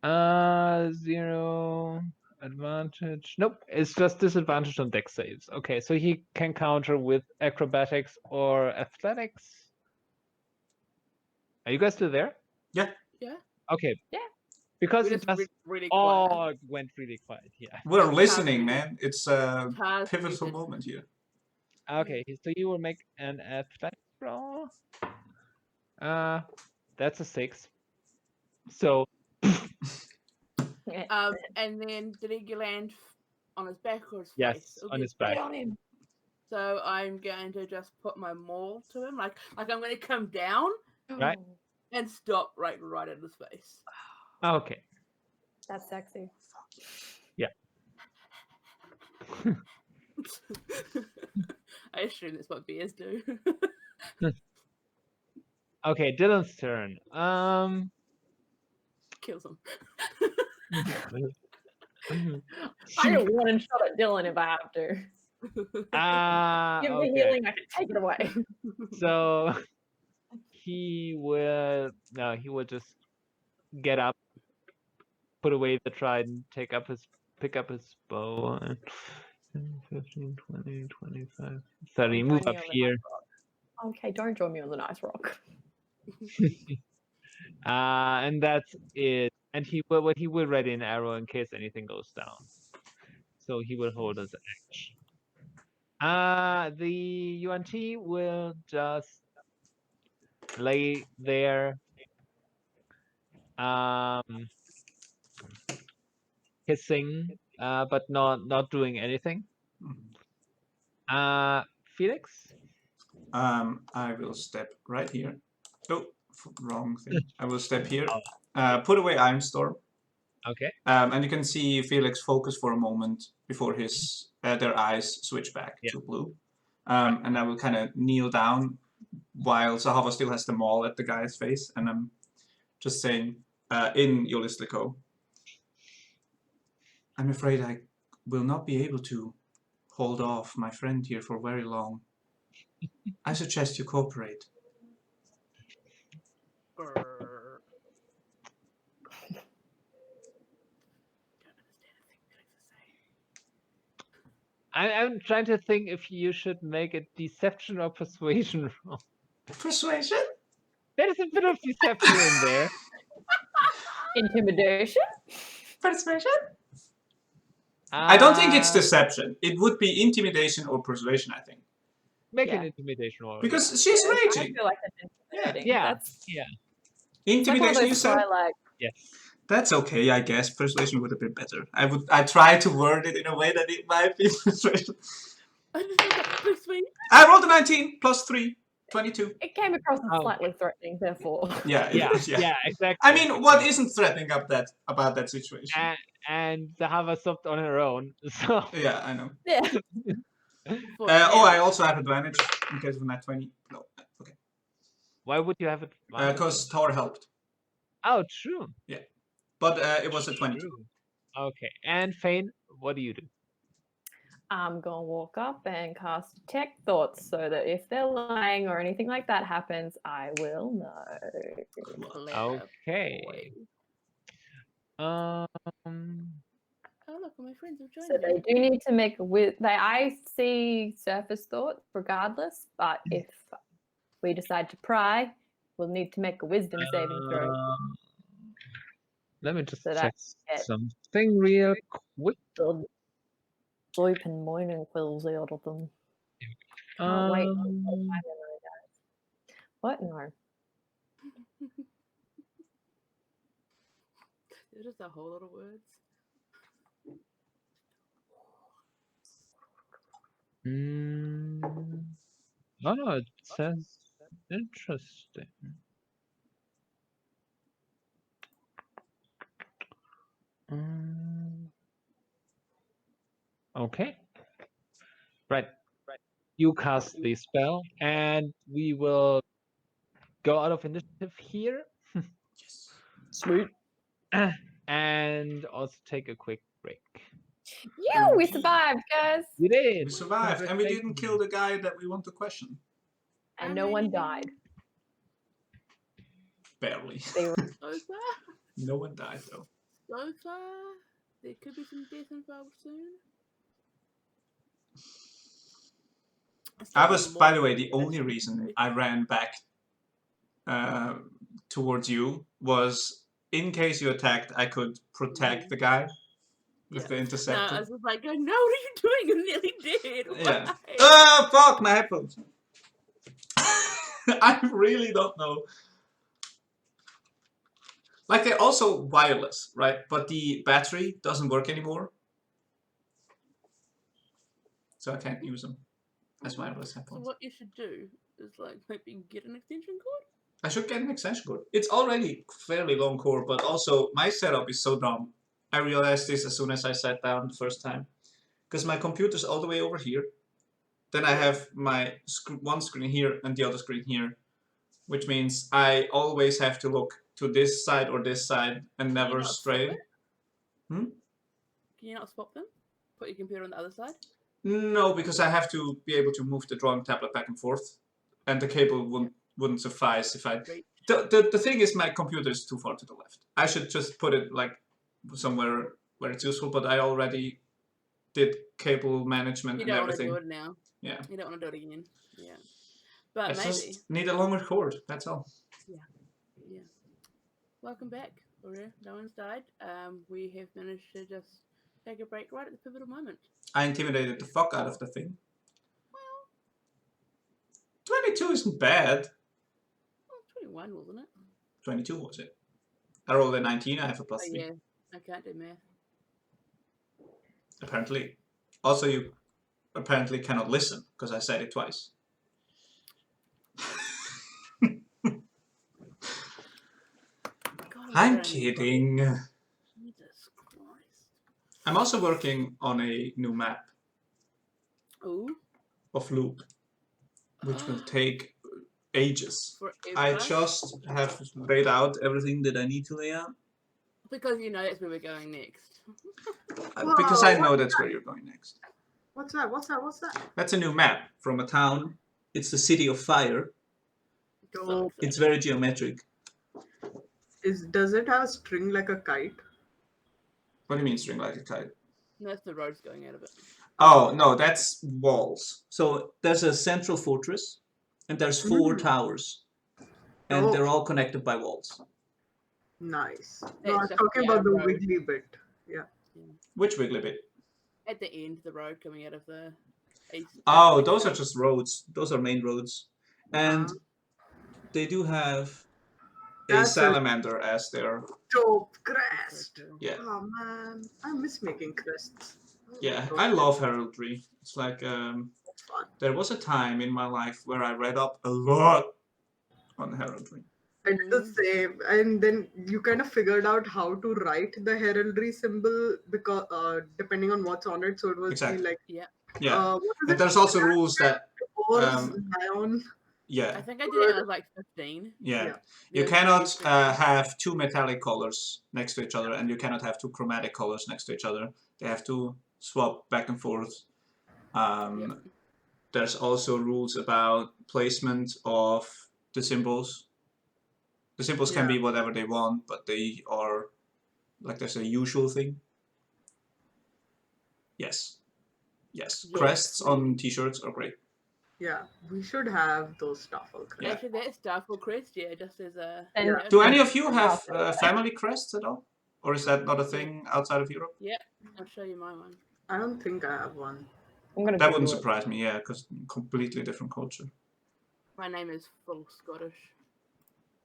0 advantage. Nope, it's just disadvantage on dex saves. Okay, so he can counter with acrobatics or athletics. Are you guys still there? Yeah. Yeah. Okay. Yeah. Because We it just does. really quiet. Oh, it went really quiet. Yeah. We're It's listening, muted. man. It's a Taz pivotal muted. moment here. Okay, so you will make an athletics roll. That's a 6. So And then did he land on his back or his yes, face? on his Get back. on him. So I'm going to just put my maul to him, like I'm going to come down Right. and stop right at his face. Okay. That's sexy. I assume that's what bears do. Okay, Dylan's turn. Kills him. I do one shot at Dylan if I have to. Give me Okay. healing, I can take it away. So he will just get up, put away the trident, pick up his bow. 10, 15, 20, 25, 30. Move Join up me on the here. nice rock. Okay, don't join me on the nice rock. And that's it. And he will ready an arrow in case anything goes down. So he will hold his action. The UNT will just lay there, hissing, but not doing anything. Felix? I will step right here. Oh, wrong thing. I will step here. Put away Ironstorm. Okay. And you can see Felix focus for a moment before his their eyes switch back to blue. And I will kind of kneel down while Zahavah still has the maul at the guy's face, and I'm just saying, in Yolisliko, I'm afraid I will not be able to hold off my friend here for very long. I suggest you cooperate. I'm trying to think if you should make a deception or persuasion roll. Persuasion? There's a bit of deception in there. Intimidation? Persuasion? I don't think it's deception. It would be intimidation or persuasion, I think. Make an intimidation roll. Because she's I raging. feel like that's intimidating. Yeah. That's Intimidation, you said? like, Yes. That's okay, I guess. Persuasion would have been better. I try to word it in a way that it might be persuasion. I rolled a 19 plus 3, 22. it came across as slightly threatening, therefore. Yeah, Yeah, yeah, exactly. I mean, what isn't threatening about that situation? And Zahavah stopped on her own. So Yeah, I know. Yeah. I also have advantage in case of nat 20. No, okay. Why would you have it? Because Thor helped. Oh, true. Yeah, but it was a 22. True. Okay, and Phane, what do you do? I'm going to walk up and cast Detect Thoughts so that if they're lying or anything like that happens, I will know. Okay. Oh look, my friends have joined So they do need to make I see surface thoughts regardless, but if we decide to pry, we'll need to make a wisdom saving throw. Let me just So check that's something real quick. Sleep and morning quills out of them. Can't wait. What? No. There's just a whole lot of words. Oh, it says interesting. Okay. Right. You cast the spell, and we will go out of initiative here. Yes. Sweet. And also take a quick break. Yeah, we survived, guys. You did. We survived, and we didn't kill the guy that we want to question. And no one died. Barely. They were So far, No one died though. so far, there could be some death involved soon. I was, by the way, the only reason I ran back towards you was in case you attacked, I could protect the guy with the No, interceptor. I was just like, no, what are you doing? I'm nearly dead. Yeah. Why? Oh, fuck, my headphones. I really don't know. Like, they're also wireless, right? But the battery doesn't work anymore. So I can't use them as wireless So headphones. what you should do is like maybe get an extension cord. I should get an extension cord. It's already fairly long cord, but also my setup is so dumb. I realized this as soon as I sat down the first time. Because my computer's all the way over here. Then I have my one screen here and the other screen here. Which means I always have to look to this side or this side and never stray. Can you not swap them? Put your computer on the other side? No, because I have to be able to move the drawing tablet back and forth. And the cable wouldn't suffice if I... The thing is, my computer is too far to the left. I should just put it like somewhere where it's useful, but I already did cable management and everything. You don't want to do it now. Yeah. You don't want to do it again. Yeah. But I maybe. just need a longer cord, that's all. Yeah. Welcome back. No one's died. We have managed to just take a break right at the pivotal moment. I intimidated the fuck out of the thing. Well, 22 isn't bad. well 21, wasn't it? 22 was it? I rolled a 19, I have a plus 3. Yeah. I can't do math. Apparently. Also, you apparently cannot listen, because I said it twice. God, I'm kidding. Jesus Christ. I'm also working on a new map Ooh. of Loop, which will take ages. Forever. I just have laid out everything that I need to lay out. Because you know that's where we're going next. Because I know that's where you're going next. What's that? What's that? What's that? That's a new map from a town. It's the City of Fire. Dope. It's very geometric. Does it have a string like a kite? What do you mean string like a kite? No, that's the roads going out of it. Oh, no, that's walls. So there's a central fortress, and there's 4 towers. And Oh. they're all connected by walls. Nice. It's No, I was just talking the about the road. wiggly bit. Yeah. Which wiggly bit? At the end, the road coming out of the east. Oh, those are just roads. Those are main roads. And they do have a That's a- salamander as their... Dope crest. Yeah. Oh man, I miss making crests. Yeah, I love heraldry. It's like, It's fun. there was a time in my life where I read up a lot on heraldry. I did the same, and then you kind of figured out how to write the heraldry symbol because depending on what's on it. So it was Exactly. like Yeah. Yeah. what is And it? there's also rules that, Horse, um, lion. I yeah, think I did it when I was like 15. yeah. Yeah. You Yeah, cannot yeah. have 2 metallic colors next to each other, and you cannot have 2 chromatic colors next to each other. They have to swap back and forth. There's also rules about placement of the symbols. The symbols can be whatever they want, but they are, like, there's a usual thing. Yes. Yes. Yes. Crests on t-shirts are great. Yeah, we should have those Staffel crests. Yeah. Actually, that Starfall crest, just as a. And Do any of you have family crests at all? Or is that not a thing outside of Europe? I'll show you my one. I don't think I have one. I'm gonna That wouldn't Google it. surprise me, yeah, because completely different culture. My name is full Scottish.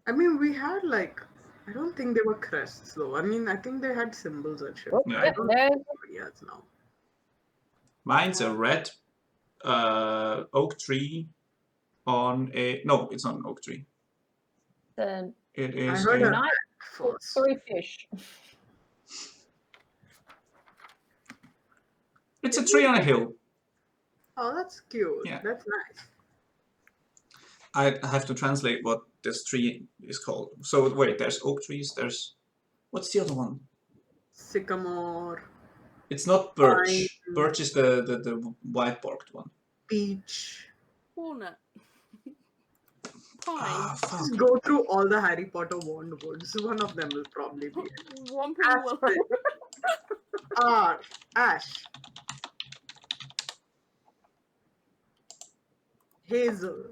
I mean, we had like, I don't think they were crests though. I mean, I think they had symbols and shit. Oh, Yeah. yep, there's Yeah, it's now. Mine's a red oak tree on a... No, it's not an oak tree. the It I is heard a... a night first. 3 fish. It's a tree on a hill. Oh, that's cute. Yeah. That's nice. I have to translate what this tree is called. So wait, there's oak trees. There's what's the other one? Sycamore, It's not birch. Pine. Birch is the white barked one. peach. Walnut. Pine. Ah, fuck. Just go through all the Harry Potter wand woods. One of them will probably be it. Whomping willow. Aspen. Ash. Hazel.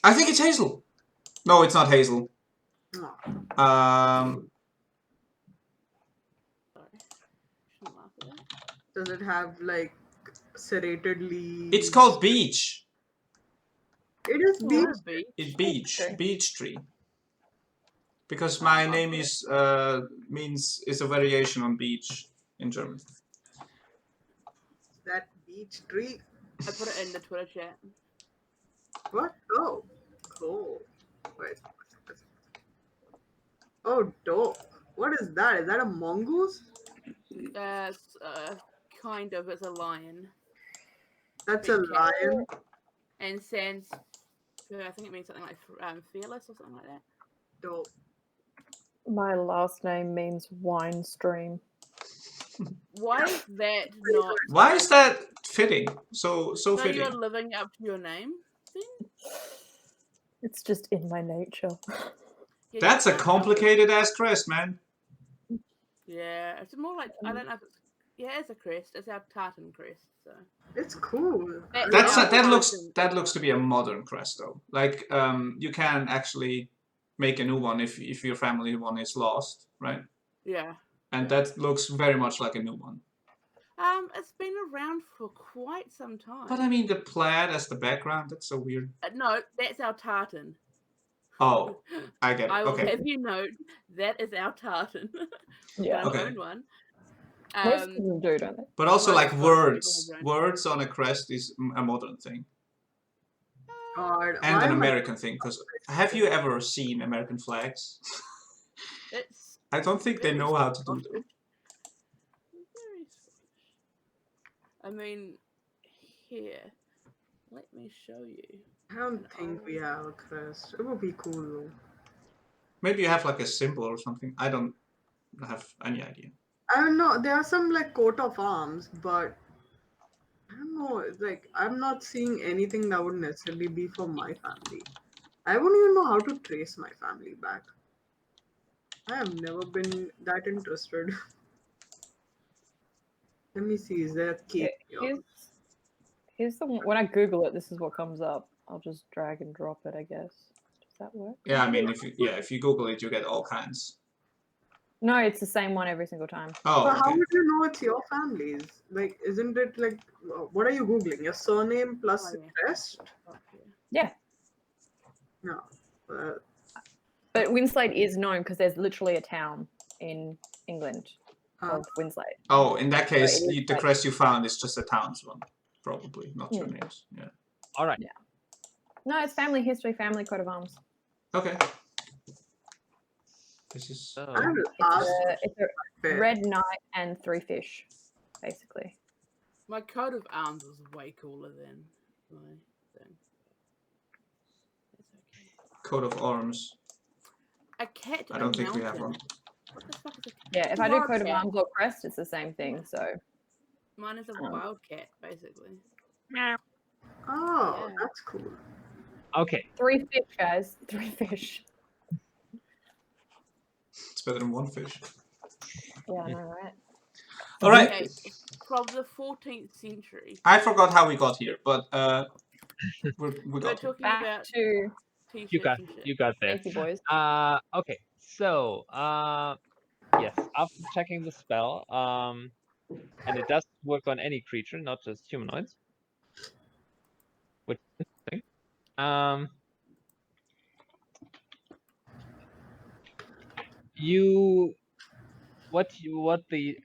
I think it's hazel. No, it's not hazel. Oh, Sorry. Shouldn't laugh at that. does it have like serrated leaves? it's called beech. It is Oh, beach. beach. It's beech. Okay. Beech tree. Because my name is is a variation on beach in German. That beach tree. I put it in the Twitter chat. What? Oh, cool. Wait. Oh, dope. What is that? Is that a mongoose? That's kind of, it's a lion. That's a Big cat. lion. And since I think it means something like Felix or something like that. Dope. My last name means wine stream. Why is that not? Why is that fitting? So So fitting. you're living up to your name thing? It's just in my nature. Yeah, That's you a can't help it. complicated ass crest, man. Yeah, it's more like I don't know if it's it's a crest. It's our tartan crest. So It's cool. That- That's Yeah. that looks to be a modern crest though. Like you can actually make a new one if your family one is lost, right? yeah. And that looks very much like a new one. It's been around for quite some time. But I mean the plaid as the background, that's so weird. No, that's our tartan. Oh, I get it. I will Okay. have you note that is our tartan. Yeah. I don't Okay. own one. Most people do, don't they? But also Most like people words. have their own. Words on a crest is a modern thing. God, And why an am I- American thing. Because have you ever seen American flags? It's I don't think they very know how to do them. Scottish. Very Scottish. I mean, here, let me show you. I don't think we have a crest. It would be cool though. Maybe you have like a symbol or something. I don't have any idea. I don't know. There are some like coat of arms, but I don't know. It's like I'm not seeing anything that would necessarily be for my family. I wouldn't even know how to trace my family back. I have never been that interested. Let me see. Is there a cake? Here's the one. When I Google it, this is what comes up. I'll just drag and drop it, I guess. Does that work? Yeah, I mean, if you Google it, you get all kinds. No, it's the same one every single time. Oh, But how okay. would you know it's your family's? Like, isn't it like, what are you Googling? Your surname plus Oh, yeah. crest? Up here. Yeah. No. But Winslade is known because there's literally a town in England Uh, of Winslade. Oh, in that case, it is the like- crest you found is just a town's one, probably not your Hmm. names. Yeah. All right. No, it's family history, family coat of arms. Okay. This is. So, I will It's ask. a Fair. red knight and 3 fish, basically. My coat of arms is way cooler than my thing. That's okay. Coat of arms. A cat. I don't a think we have mountain. one. What the fuck is a cat? Yeah, if I do Wild coat of cat. arms or crest, it's the same thing. So Mine is a Oh. wild cat, basically. Oh, Yeah. that's cool. okay. 3 fish, guys. 3 fish. It's better than one fish. Yeah, I know, right? All right. Okay, from the 14th century. I forgot how we got here, but we We're got here. talking Back about to t-shirts You got and shit. you got there. thank you, boys. Okay. So, yes, after checking the spell, and it does work on any creature, not just humanoids. Which is interesting. What the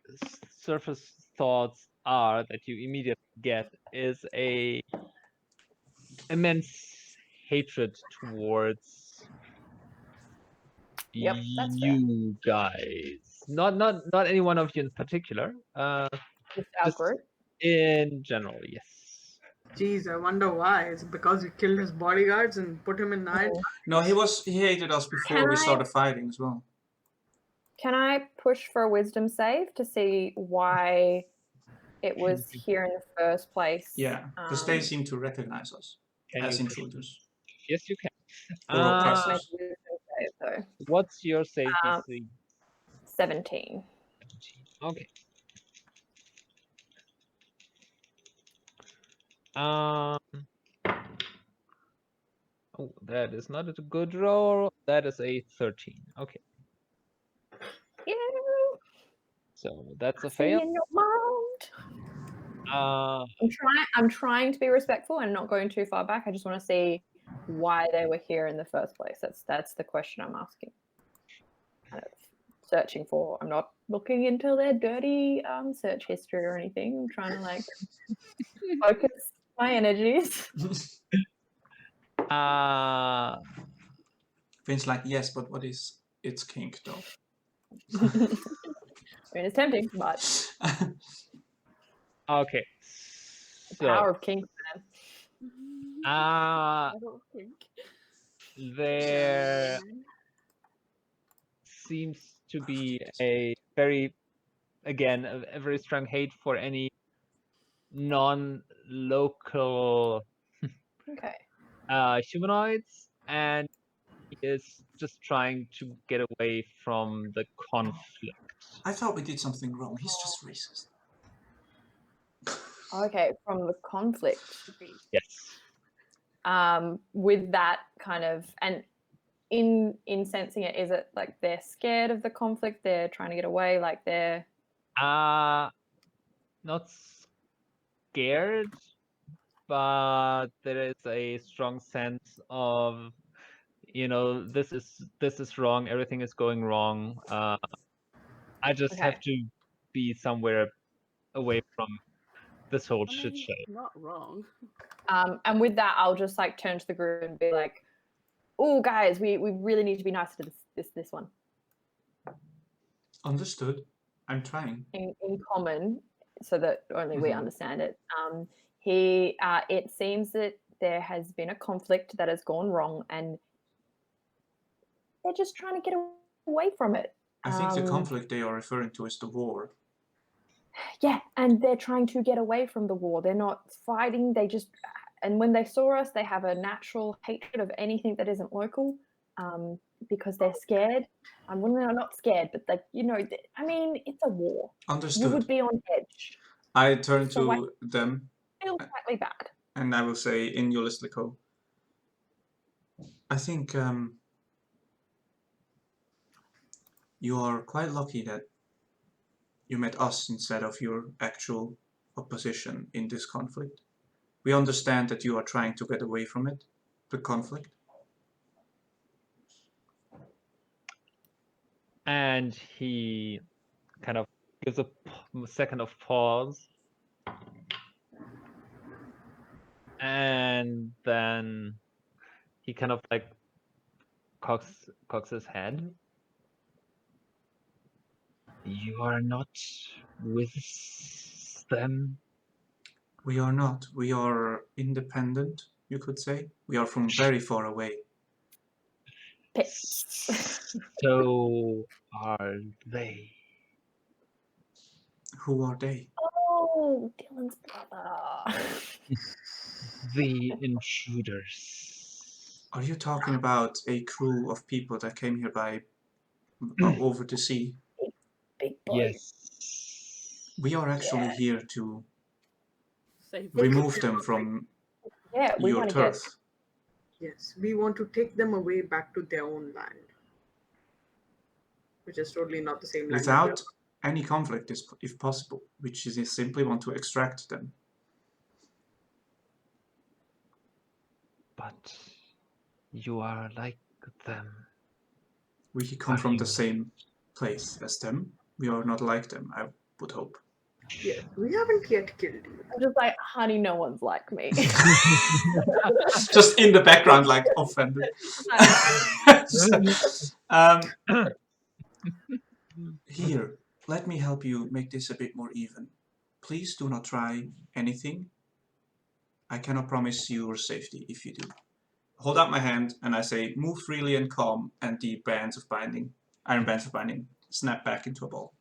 surface thoughts are that you immediately get is a immense hatred towards Yep, that's fair. you guys. Not any one of you in particular. Just our just group. in general, yes. Jeez, I wonder why. Is it because we killed his bodyguards and put him in iron? No, he hated us before we started fighting as well. Can I push for a wisdom save to see why it was here in the first place? Yeah, because they seem to recognize us Can as you push? intruders Yes, you can. or Make oppressors. a wisdom save, though. What's your save Um, DC? 17. Okay. Oh, that is not a good roll. That is a 13. Okay. Yeah. So that's a See fail. in your mind. Uh, I'm trying to be respectful and not going too far back. I just want to see why they were here in the first place. That's the question I'm asking. Kind of searching for. I'm not looking into their dirty search history or anything. I'm trying to like focus my energies. Finn's like, yes, but what is its kink though? I mean, it's tempting, but okay. the So, power of kink, man. I don't think. there seems to be a very, again, a very strong hate for any non-local Okay. humanoids, and he is just trying to get away from the conflict. I thought we did something wrong. He's just racist. Okay, from the conflict. Yes. With that kind of, and in sensing it, is it like they're scared of the conflict, they're trying to get away, like they're Not scared, but there is a strong sense of, this is wrong, everything is going wrong. I just Okay. have to be somewhere away from this whole shit show. Not wrong. And with that, I'll just like turn to the group and be like, "Oh, guys, we really need to be nice to this one." Understood. I'm trying. In common, so that only we understand it. It seems that there has been a conflict that has gone wrong, and they're just trying to get away from it. I think the conflict they are referring to is the war. Yeah, and they're trying to get away from the war. They're not fighting. They just, and when they saw us, they have a natural hatred of anything that isn't local, because they're scared. Well, they're not scared, but like, I mean, it's a war. Understood. You would be on edge. I turn So to them. Feel slightly bad. And I will say in Ulislico, I think you are quite lucky that you met us instead of your actual opposition in this conflict. We understand that you are trying to get away from it, the conflict. And he kind of gives a second of pause. And then he kind of like cocks his head. You are not with them? We are not. We are independent, you could say. We are from very far away. So are they. Who are they? Oh, Dyllan's brother. The intruders. Are you talking about a crew of people that came here by over the sea? Big boy. Yes. We are actually here to Save remove them from we your want to turf. Yes, we want to take them away back to their own land, which is totally not the same land. Without any conflict, if possible, which is simply want to extract them. But you are like them. We come from the same place as them. We are not like them, I would hope. Yes, we haven't yet killed you. I'm just like, honey, no one's like me. Just in the background, like offended. Here, let me help you make this a bit more even. Please do not try anything. I cannot promise your safety if you do. Hold out my hand, and I say, move freely and calm, and the iron bands of binding, snap back into a ball.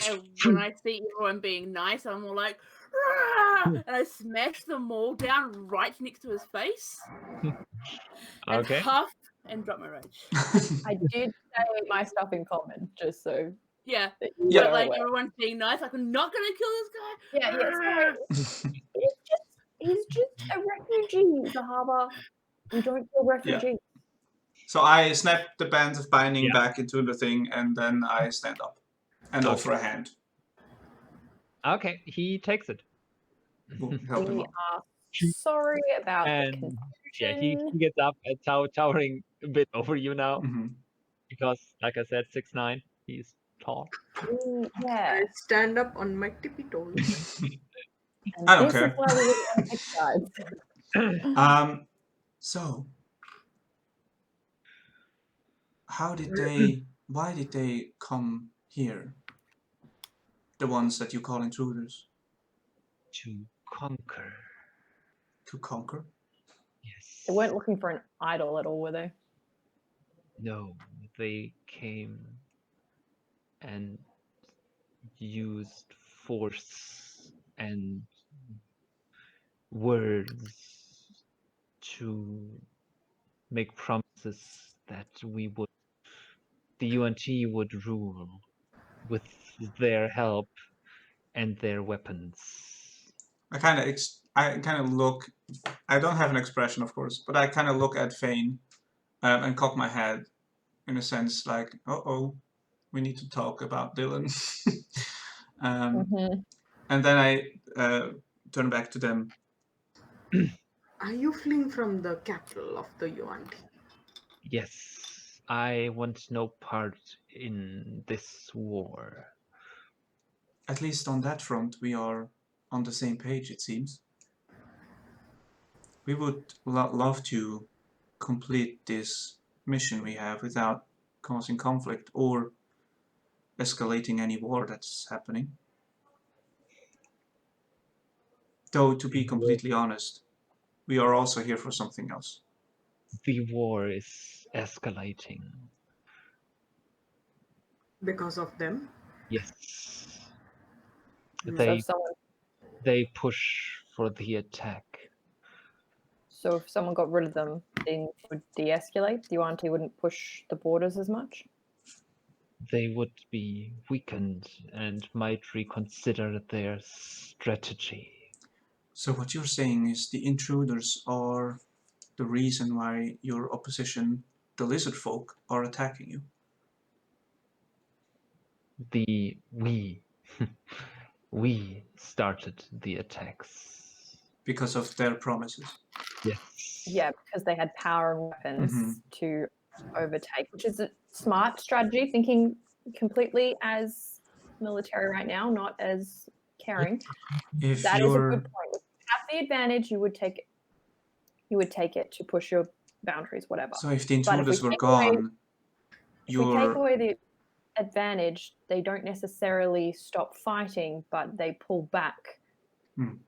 And when I see everyone being nice, I'm all like, "Rah!" and I smash them all down right next to his face. And Okay. huff and drop my rage. I did say my stuff in common, just so Yeah. that you Yeah. But were like aware. everyone's being nice, like I'm not gonna kill this guy. Yeah, sorry. He's just a refugee, Zahavah. We don't kill refugees. So I snap the bands of binding Yeah. back into the thing, and then I stand up and offer a hand. Okay, he takes it. We'll help him We up. are sorry about the And confusion. yeah, he gets up and towering a bit over you now Mm-hmm. because, like I said, 6'9", he's tall. Yeah. I stand up on my tippy toes. And I don't this care. is why we didn't want to pick sides. So, why did they come here? The ones that you call intruders? To conquer. To conquer? Yes. They weren't looking for an idol at all, were they? No, they came and used force and words to make promises that the UNT would rule with their help and their weapons. I kind of look. I don't have an expression, of course, but I kind of look at Phane and cock my head, in a sense, like, "Uh-oh, we need to talk about Dyllan." And then I turn back to them. Are you fleeing from the capital of the UNT? Yes, I want no part in this war. At least on that front, we are on the same page, it seems. We would love to complete this mission we have without causing conflict or escalating any war that's happening. Though, to be completely honest, we are also here for something else. The war is escalating. Because of them? Yes. Hmm. They push for the attack. So if someone got rid of them, things would de-escalate? The UNT wouldn't push the borders as much? They would be weakened and might reconsider their strategy. So what you're saying is the intruders are the reason why your opposition, the lizard folk, are attacking you. We started the attacks. Because of their promises. Yes. Yeah, because they had power and weapons to overtake, which is a smart strategy, thinking completely as military right now, not as caring. If That is a you're good point. If you have the advantage, you would take it to push your boundaries, whatever. so if the But if we intruders were take away- gone, If we take you're away the advantage, they don't necessarily stop fighting, but they pull back on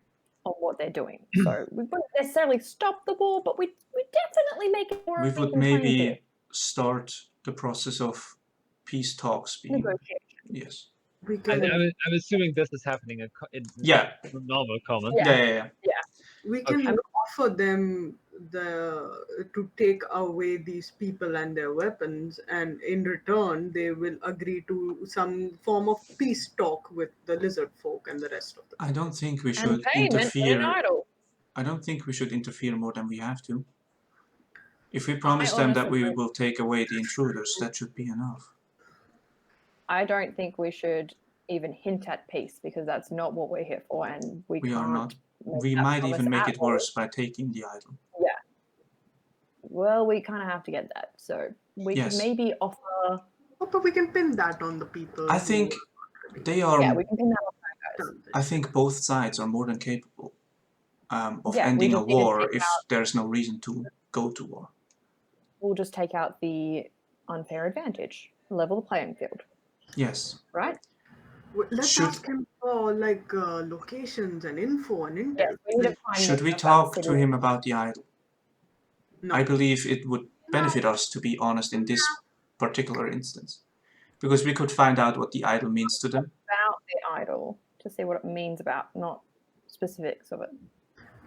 what they're doing. So we wouldn't necessarily stop the war, but we definitely make it more we of would even maybe playing field. start the process of peace talks being Negotiation. yes. We can I'm assuming this is happening in Yeah. normal common. Yeah. we can Okay. offer them to take away these people and their weapons, and in return they will agree to some form of peace talk with the lizard folk and the rest of them. I don't think we And should payment and an interfere. idol. I don't think we should interfere more than we have to. If we promise them that we will take away the intruders, that should be enough. I don't think we should even hint at peace, because that's not what we're here for, and we We can't. are not. make We that might promise even make at it all. worse by taking the idol. Well, we kind of have to get that, so we could Yes. maybe offer. Oh, but we can pin that on the people. I think they are. Yeah, we can pin that on that, guys. I think both sides are more than capable of Yeah, we ending a just need to war take if out- there's no reason to go to war. We'll just take out the unfair advantage, level the playing field, Yes. right? Let's Should- ask him for like locations and info and intel. Yes, we need to find Should we about talk the to city. him about the idol? No. I believe it would benefit us to be honest in this particular instance, because we could find out what the idol means to them. About the idol to see what it means about, not specifics of it.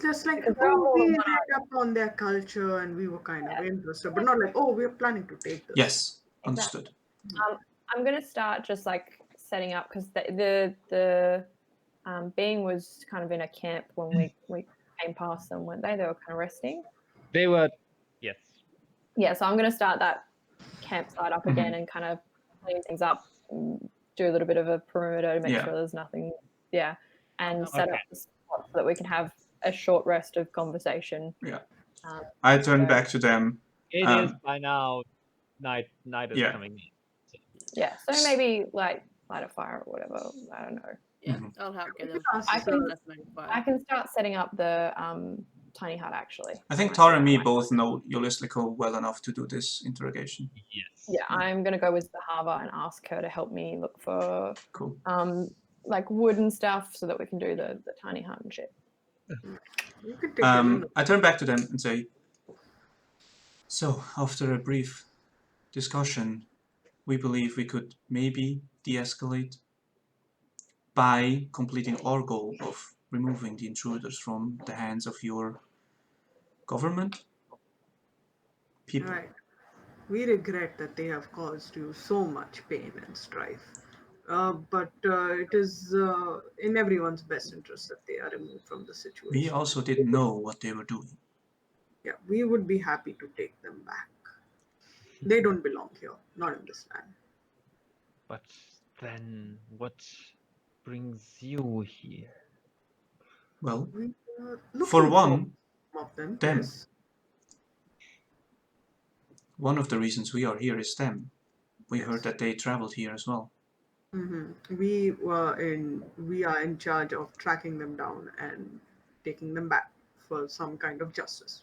Just like, Because they're oh, all we in read one up on their culture and we were kind of interested, but not like, oh, we're planning to take this. Yes, understood. I'm gonna start just like setting up because the being was kind of in a camp when we came past them, weren't they? They were kind of resting. They were, yes. Yeah, so I'm gonna start that campsite up Mhm. again and kind of clean things up, do a little bit of a perimeter to make Yeah. sure there's nothing. Yeah, and set Okay. up the spot so that we can have a short rest of conversation. I turn back to them. It is by now. Night is Yeah. coming in. Yeah, so maybe like light a fire or whatever. I don't know. Yeah, Mhm. I'll help get We them. could ask I can- Let's make a fire. I can start setting up the tiny hut actually. I think Tar and me both know Ulislico well enough to do this interrogation. Yes. Yeah, I'm gonna go with Zahavah and ask her to help me look for Cool. like wood and stuff so that we can do the tiny hut and shit. You could take them in. I turn back to them and say, so after a brief discussion, we believe we could maybe de-escalate by completing our goal of removing the intruders from the hands of your government people. Right. We regret that they have caused you so much pain and strife. But it is in everyone's best interest that they are removed from the situation. We also didn't know what they were doing. Yeah, we would be happy to take them back. They don't belong here, not in this land. But then what brings you here? Well, We looking for one, some of them. them. Yes. one of the reasons we are here is them. We heard that they traveled here as well. We are in charge of tracking them down and taking them back for some kind of justice.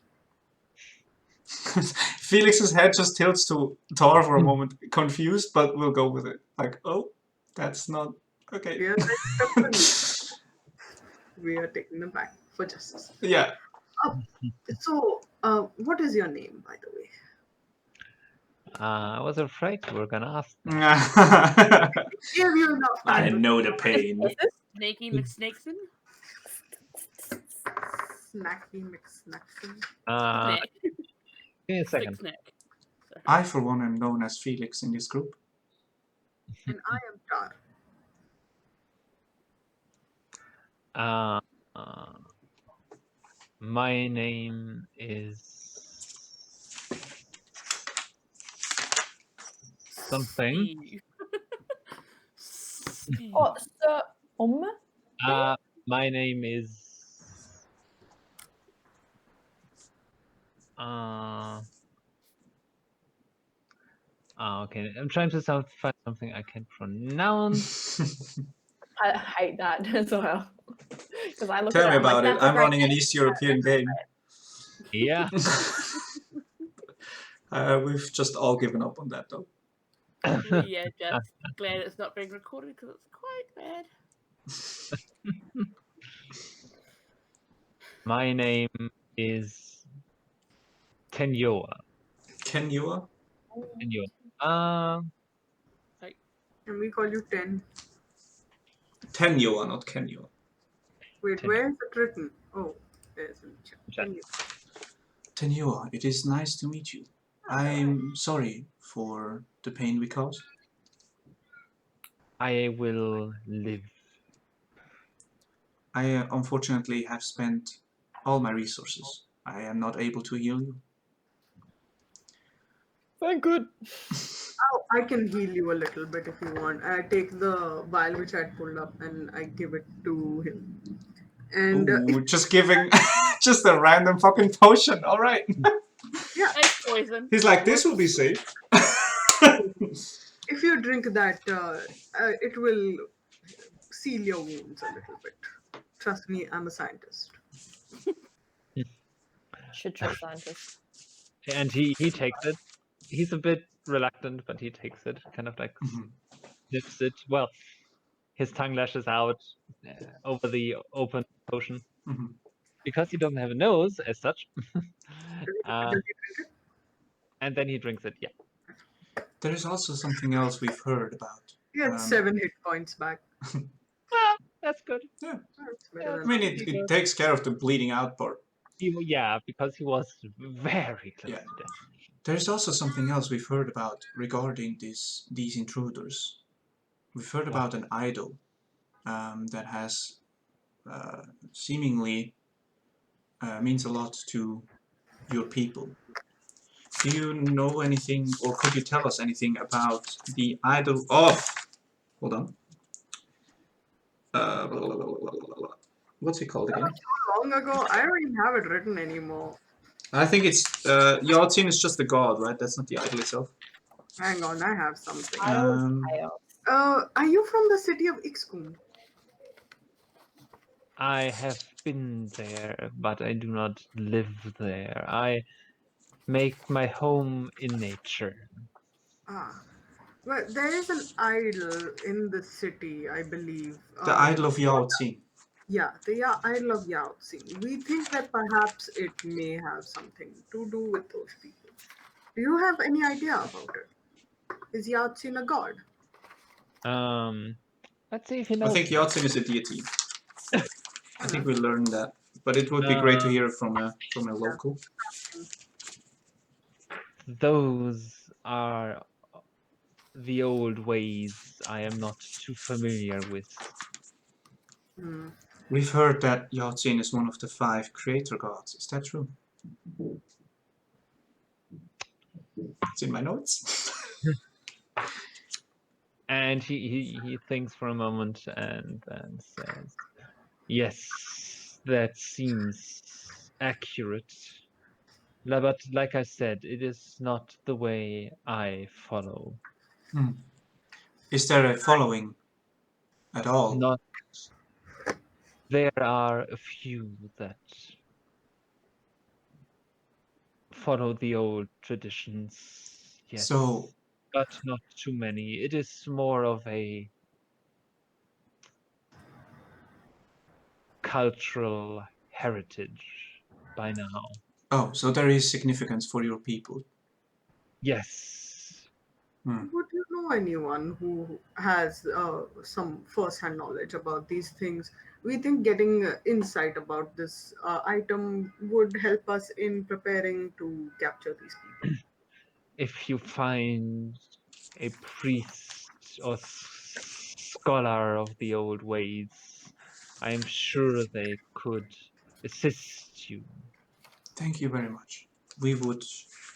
Felix's head just tilts to Tar for a moment, confused, but we'll go with it. Like, oh, that's not okay. We are definitely we are taking them back for justice. Yeah. So, what is your name, by the way? I was afraid you were gonna ask. Give you enough time. I to know the pain. Snakey McSnakeson? Snacky McSnackson. Snack. Give me a Slick second. snack. Sorry. I, for one, am known as Felix in this group. And I am Tar. My name is something. Steve. Oh, Sir My name is. Okay. I'm trying to find something I can pronounce. I hate that as well. Because I look Tell at me it, I'm like, about it. "That's a I'm great running an name." East European game. Yeah. We've just all given up on that, though. We are just glad it's not being recorded because it's quite bad. My name is Tenyoa. Kenua? Tenyoa. And we call you 10. Tenua, not Kenua. Wait, Ten. where is it written? Oh, there's in the chat. Chat. Tenua, it is nice to meet you. I'm sorry for the pain we caused. I will live. I unfortunately have spent all my resources. I am not able to heal you. Thank good. Oh, I can heal you a little bit if you want. I take the vial which I pulled up and I give it to him. And Ooh, just giving just a random fucking potion. All right. It's poison. He's like, this will be safe. if you drink that, it will seal your wounds a little bit. Trust me, I'm a scientist. Should trust scientists. And he takes it. He's a bit reluctant, but he takes it. Kind of like Mhm. sniffs it. Well, his tongue lashes out over the open potion. Mhm. Because he doesn't have a nose as such. Does he drink it? And then he drinks it, yeah. There is also something else we've heard about. He had 7 hit points back. Well, that's good. Yeah. That's Yeah, better I than mean, pretty it good. takes care of the bleeding out part. Yeah, because he was very close Yeah. to death. There's also something else we've heard about regarding these intruders. We've heard about an idol that has seemingly means a lot to your people. Do you know anything, or could you tell us anything about the idol of? Hold on. What's it called that again? was so long ago. I don't even have it written anymore. I think it's Yaltsin is just the god, right? That's not the idol itself. Hang on, I have something. Chaos. Are you from the city of Ixkum? I have been there, but I do not live there. I make my home in nature. Ah. Well, there is an idol in the city, I believe. The idol of Yaltsin. Yeah, the idol of Yao Tsing. We think that perhaps it may have something to do with those people. Do you have any idea about it? Is Yao Tsing a god? Let's see if he knows. I think Yaltsin is a deity. I think we learned that, but it would be great to hear from a local. Those are the old ways I am not too familiar with. Hmm. We've heard that Yaltsin is one of the 5 creator gods. Is that true? It's in my notes. And he thinks for a moment and then says, yes, that seems accurate. But like I said, it is not the way I follow. Is there a following at all? Not. There are a few that follow the old traditions, yes. So, but not too many. It is more of a cultural heritage by now. oh, so there is significance for your people. Yes. Would you know anyone who has some first-hand knowledge about these things? We think getting insight about this item would help us in preparing to capture these people. If you find a priest or scholar of the old ways, I am sure they could assist you. Thank you very much. We would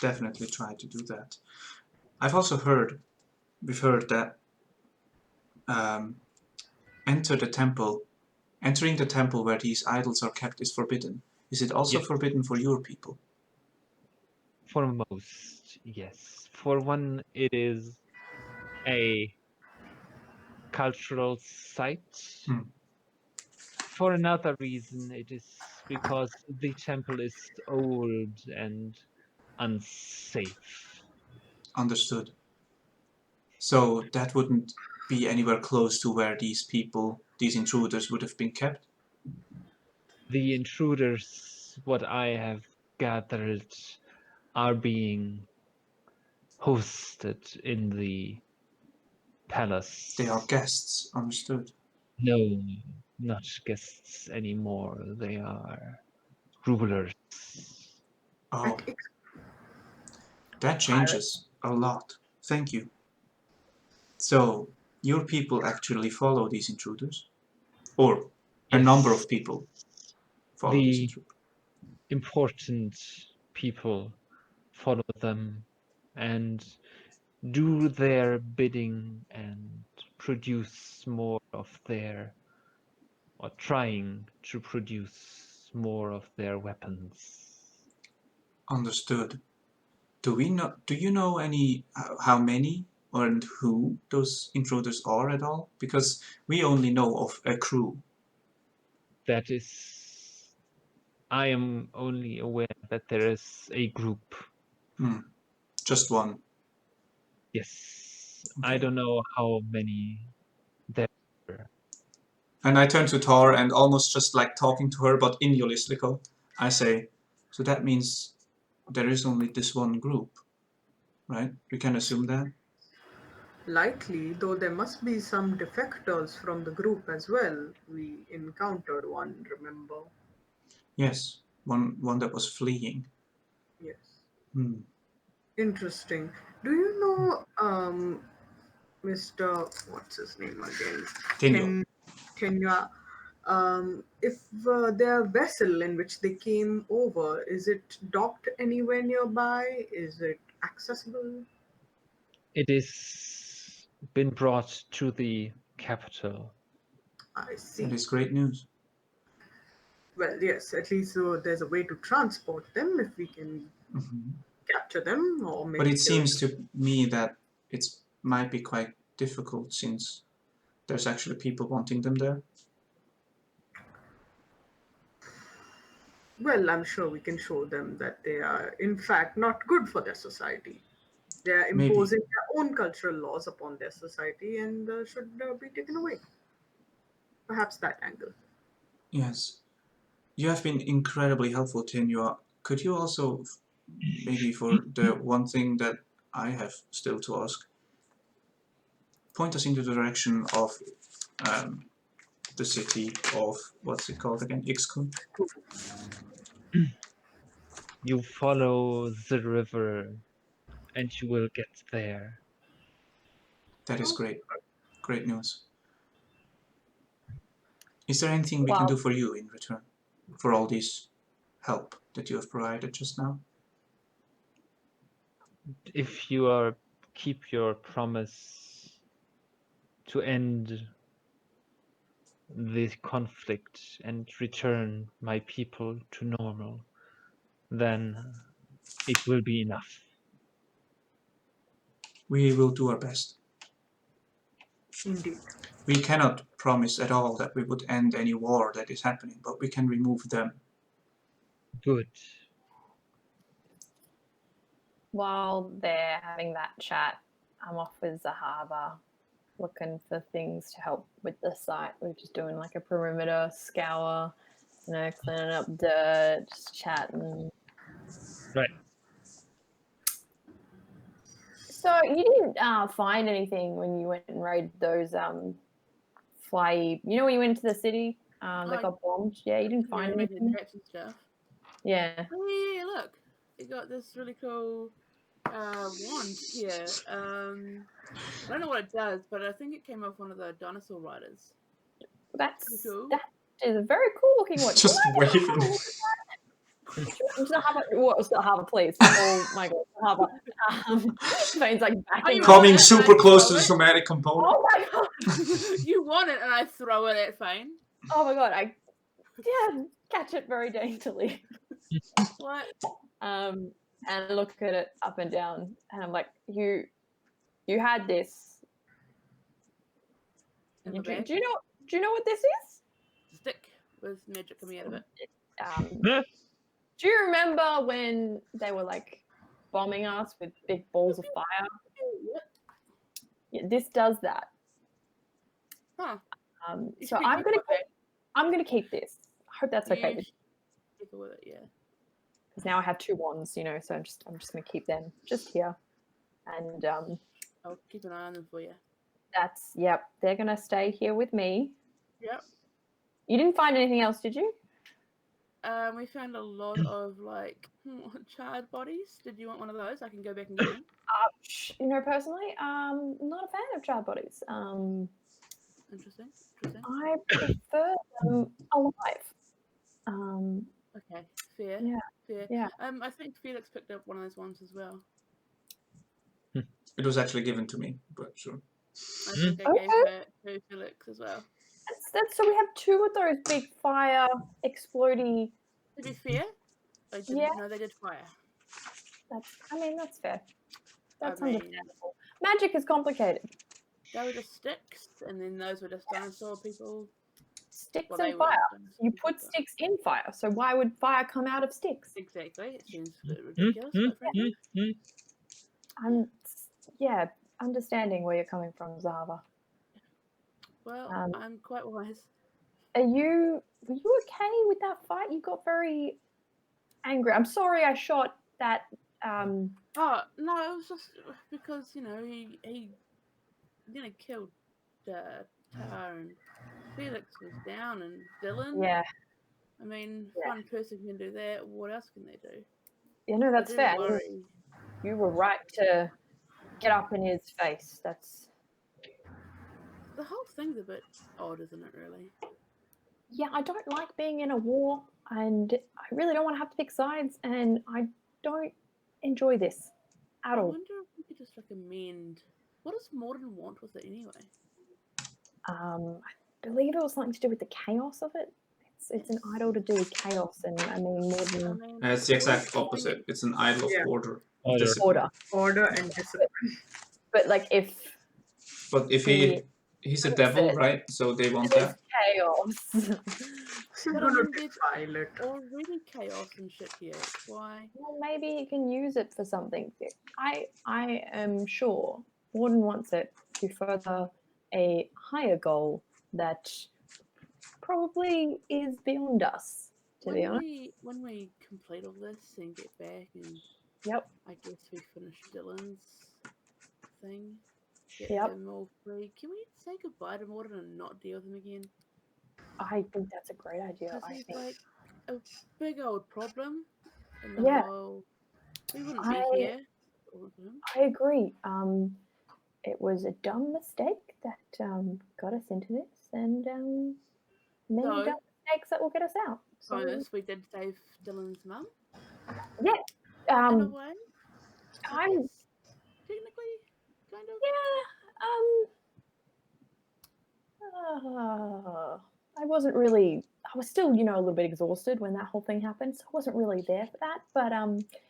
definitely try to do that. I've also heard, we've heard that entering the temple where these idols are kept is forbidden. Is it also Yes. forbidden for your people? For most, yes. For one, it is a cultural site. For another reason, it is because the temple is old and unsafe. Understood. So that wouldn't be anywhere close to where these people, these intruders, would have been kept? The intruders, what I have gathered, are being hosted in the palace. They are guests, understood. No, not guests anymore. They are rulers. Oh, that changes a lot. Thank you. So, your people actually follow these intruders? Or a number of people follow these The intruders? important people follow them and do their bidding and produce more of their, or trying to produce more of their weapons. Understood. Do you know any how many or who those intruders are at all? Because we only know of a crew. That is, I am only aware that there is a group. Just one. Yes, okay. I don't know how many there river. And I turn to Tor and almost just like talking to her, but in Yolistlico, I say, so that means there is only this one group, right? We can assume that? Likely, though there must be some defectors from the group as well. We encountered one, remember? Yes, one that was fleeing. Yes. Interesting. Do you know, Mr. What's his name again? Tenyo. Kenya. If their vessel in which they came over, is it docked anywhere nearby? Is it accessible? It is been brought to the capital. I see. That is great news. Well, yes, at least there's a way to transport them if we can capture them, or maybe. But it seems to me that it might be quite difficult since there's actually people wanting them there. Well, I'm sure we can show them that they are, in fact, not good for their society. They are Maybe. imposing their own cultural laws upon their society and should be taken away. Perhaps that angle. Yes. You have been incredibly helpful, Tenyo. Could you also, maybe for the one thing that I have still to ask, point us in the direction of the city of, what's it called again? Ixkun? You follow the river and you will get there. That is great. Great news. Is there anything we can do for you in return for all this help that you have provided just now? If you keep your promise to end the conflict and return my people to normal, then it will be enough. We will do our best. Indeed. We cannot promise at all that we would end any war that is happening, but we can remove them. Good. While they're having that chat, I'm off with Zahavah, looking for things to help with the site. We're just doing like a perimeter scour, cleaning up dirt, just chatting. Right. So you didn't find anything when you went and raided those fly. You know when you went to the city that got bombed? Yeah, you didn't find anything. Traps and stuff. Yeah. Oh yeah, look, they got this really cool wand here. I don't know what it does, but I think it came off one of the dinosaur riders. That's cool. That is a very cool looking one. Just waving. Zahavah, please. Oh my god, Zahavah. Phane's like backing Coming it, super I close throw to the it. somatic component. Oh my god. You want it, and I throw it at Phane. Oh my god, I catch it very daintily. What? And look at it up and down, and I'm like, you had this. In Do the bag? you know what this is? Stick with magic coming out of it. Do you remember when they were like bombing us with big balls of fire? Yeah, this does that. Huh. So I'm gonna keep this. I hope that's okay. With it, yeah. Because now I have two wands, so I'm just gonna keep them just here, and I'll keep an eye on them for you. they're gonna stay here with me. Yep. You didn't find anything else, did you? We found a lot of charred bodies. Did you want one of those? I can go back and get them. Personally, not a fan of charred bodies. Interesting. I prefer them alive. Okay, fair. Yeah. Fair. Yeah. I think Felix picked up one of those ones as well. It was actually given to me, but sure. I think I gave her to Felix as well. That's so we have two of those big fire exploding. To be fair, I didn't know they did fire. That's fair. That's I mean, understandable. Magic is complicated. they were just sticks, and then those were just dinosaur people. Sticks and fire. You put sticks in fire, so why would fire come out of sticks? Exactly. It seems a bit ridiculous, quite frankly. I'm understanding where you're coming from, Zahavah. Well, I'm quite wise. Were you okay with that fight? You got very angry. I'm sorry I shot that. Oh no, it was just because he killed Tar and Felix was down and Dyllan. Yeah. I mean, if Yeah. one person can do that, what else can they do? You know, that's I do fair. worry. You were right to get up in his face. That's The whole thing's a bit odd, isn't it? Really. yeah. I don't like being in a war, and I really don't want to have to pick sides, and I don't enjoy this at I all. wonder if we could just amend. What does Morden want with it anyway? I believe it was something to do with the chaos of it. It's an idol to do with chaos, and I mean more than It's the exact opposite. It's an idol of order. order. Order and discipline. But like if But if he's a devil, right? So they want there's that. chaos. She's But I gonna mean, there's defile it. already chaos and shit here. Why? Well, maybe you can use it for something. I am sure Warden wants it to further a higher goal that probably is beyond us, to be honest. When we complete all this and get back, and Yep. I guess we finish Dylan's thing, get Yep. him all free. Can we say goodbye to Morden and not deal with him again? I think that's a great idea. Because I he's think. like a big old problem. In the Yeah. whole, we wouldn't be here. With him. I agree. It was a dumb mistake that got us into this, and many So- dumb mistakes that will get us out. So Bonus, we did save Dylan's mum. yeah, In a way. I I'm guess, technically, kind of. I wasn't really. I was still, a little bit exhausted when that whole thing happened, so I wasn't really there for that. But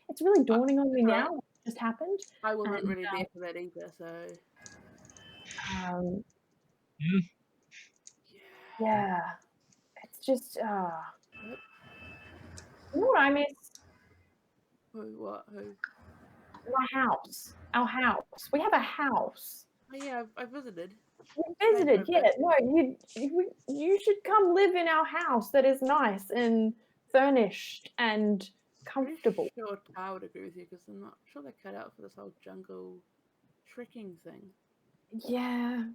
it's really dawning on me Right. now what just happened. I wasn't And, really there for that either, so yeah, it's just. You know what I miss? Who? My house. Our house. We have a house. Oh yeah, I visited. You visited, yeah. No, you should come live in our house that is nice and furnished and comfortable. Pretty sure I would agree with you because I'm not sure they're cut out for this whole jungle trekking thing. Yeah,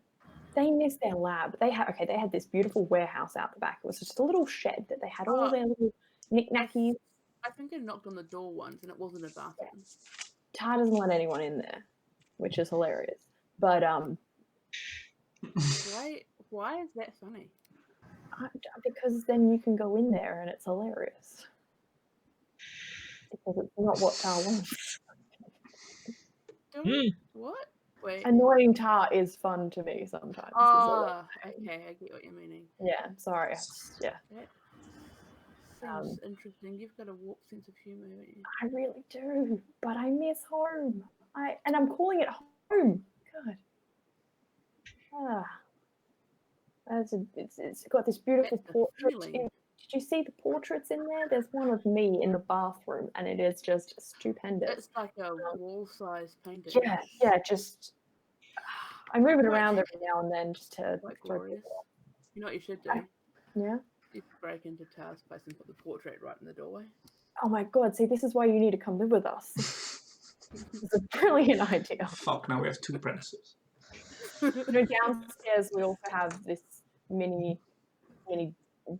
they missed their lab. They had this beautiful warehouse out the back. It was just a little shed that they had all their little knickknackies. I think I knocked on the door once and it wasn't a bathroom. Tar doesn't let anyone in there, which is hilarious. But Why is that funny? because then you can go in there and it's hilarious. Because it's not what Tar wants. What? Wait. Annoying Tar is fun to me sometimes. Oh, okay, I get what you're meaning. Yeah, sorry. Yeah. That seems interesting. You've got a warped sense of humor, haven't you? I really do, but I miss home. And I'm calling it home. God. It's got this beautiful portrait. Did you see the portraits in there? There's one of me in the bathroom, and it is just stupendous. It's like a wall-sized painting. Yeah. Just I move it around every now and then just to. Quite glorious. You know what you should do? Yeah. You could break into Tar's place and put the portrait right in the doorway. Oh my god! See, this is why you need to come live with us. It's a brilliant idea. Fuck! Now we have 2 premises. Downstairs we also have this mini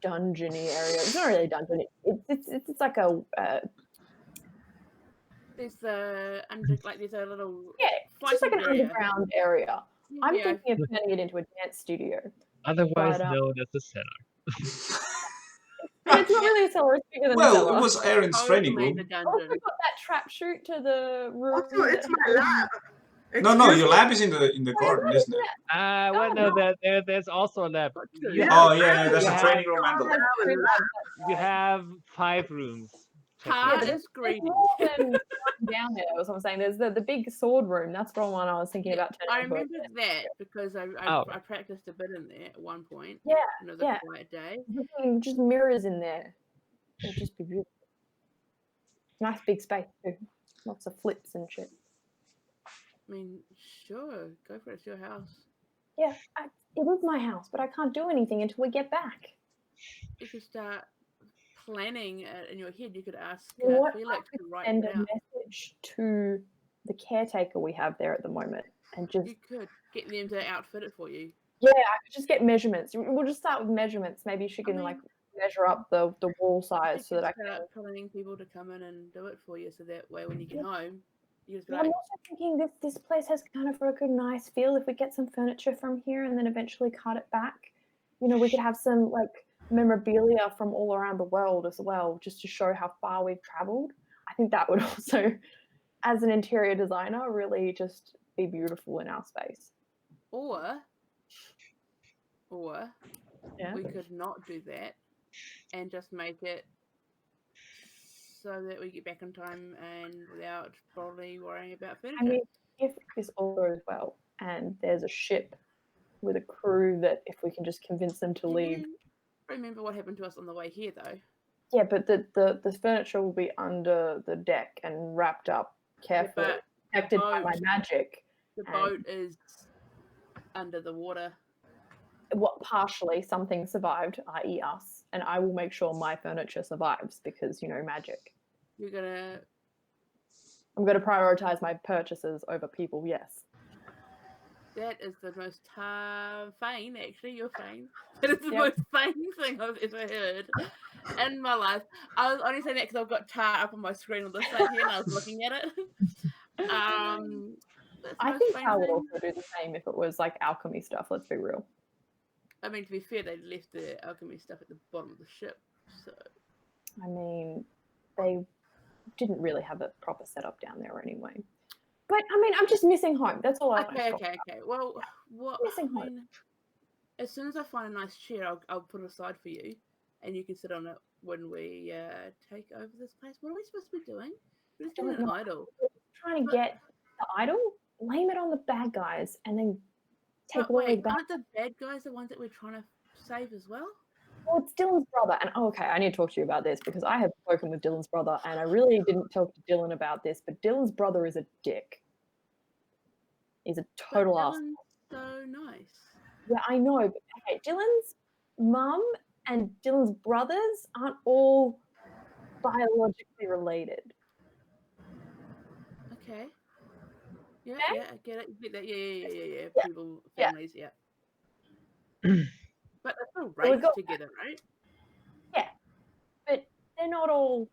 dungeony area. It's not really a dungeon. It's like a. There's there's a little it's just like an underground area. I'm thinking of turning it into a dance studio. Otherwise known as the cellar. It's not really a cellar. It's bigger than a cellar. Well, it was Aaron's training room. I've also got that trap chute to the room. Also, it's my lab. No, your lab is in the garden, isn't it? Well, no, there's also a lab. Yeah, there's a training room and a lab. You have 5 rooms. Tar is greedy. More than down there. That's what I'm saying. There's the big sword room. That's the one I was thinking about. I remember that because I practiced a bit in there at one point. Yeah, it was a quiet day. Just mirrors in there. It'll just be beautiful. Nice big space too. Lots of flips and shit. I mean, sure, go for it. It's your house. Yeah, it is my house, but I can't do anything until we get back. You could start planning it in your head. You could ask Well, what Felix I to could write send it a out. message to the caretaker we have there at the moment, and just You could get them to outfit it for you. I could just get measurements. We'll just start with measurements. Maybe she can mean, like measure up the wall You size so that I could can. start telling people to come in and do it for you, so that way when you get home, you just be Well, I'm like, also thinking this place has kind of like a nice feel. If we get some furniture from here and then eventually cut it back, we could have some like memorabilia from all around the world as well, just to show how far we've traveled. I think that would also, as an interior designer, really just be beautiful in our space. or Yeah. we could not do that and just make it so that we get back in time and without probably worrying about furniture. I mean, if this all goes well and there's a ship with a crew that if we can just convince them to leave. Remember what happened to us on the way here, though. Yeah, but the furniture will be under the deck and wrapped up carefully, protected by my magic. The boat is under the water. What partially something survived, i.e. us, and I will make sure my furniture survives because magic. I'm gonna prioritize my purchases over people. Yes. That is the most Phane, actually. You're Phane. That is the most Phane thing I've ever heard in my life. I was only saying that because I've got tar up on my screen on this side here, and I was looking at it. I think I would also do the same if it was like alchemy stuff. Let's be real. I mean, to be fair, they left the alchemy stuff at the bottom of the ship, so. I mean, they didn't really have a proper setup down there anyway. But I mean, I'm just missing home. That's all I want to talk about. Okay. Well, what? Missing home. As soon as I find a nice chair, I'll put it aside for you, and you can sit on it when we take over this place. What are we supposed to be doing? We're just doing an idol. We're trying to get the idol, blame it on the bad guys, and then take away the bad. Aren't the bad guys the ones that we're trying to save as well? Well, it's Dyllan's brother, and okay, I need to talk to you about this because I have spoken with Dyllan's brother, and I really didn't talk to Dyllan about this, but Dyllan's brother is a dick. He's a total ass. So nice. Yeah, I know, but okay, Dyllan's mum and Dyllan's brothers aren't all biologically related. Okay. Yeah, I get it. You get that. Yeah. People, families, yeah. But they're still raised together, right? Yeah, but they're not all.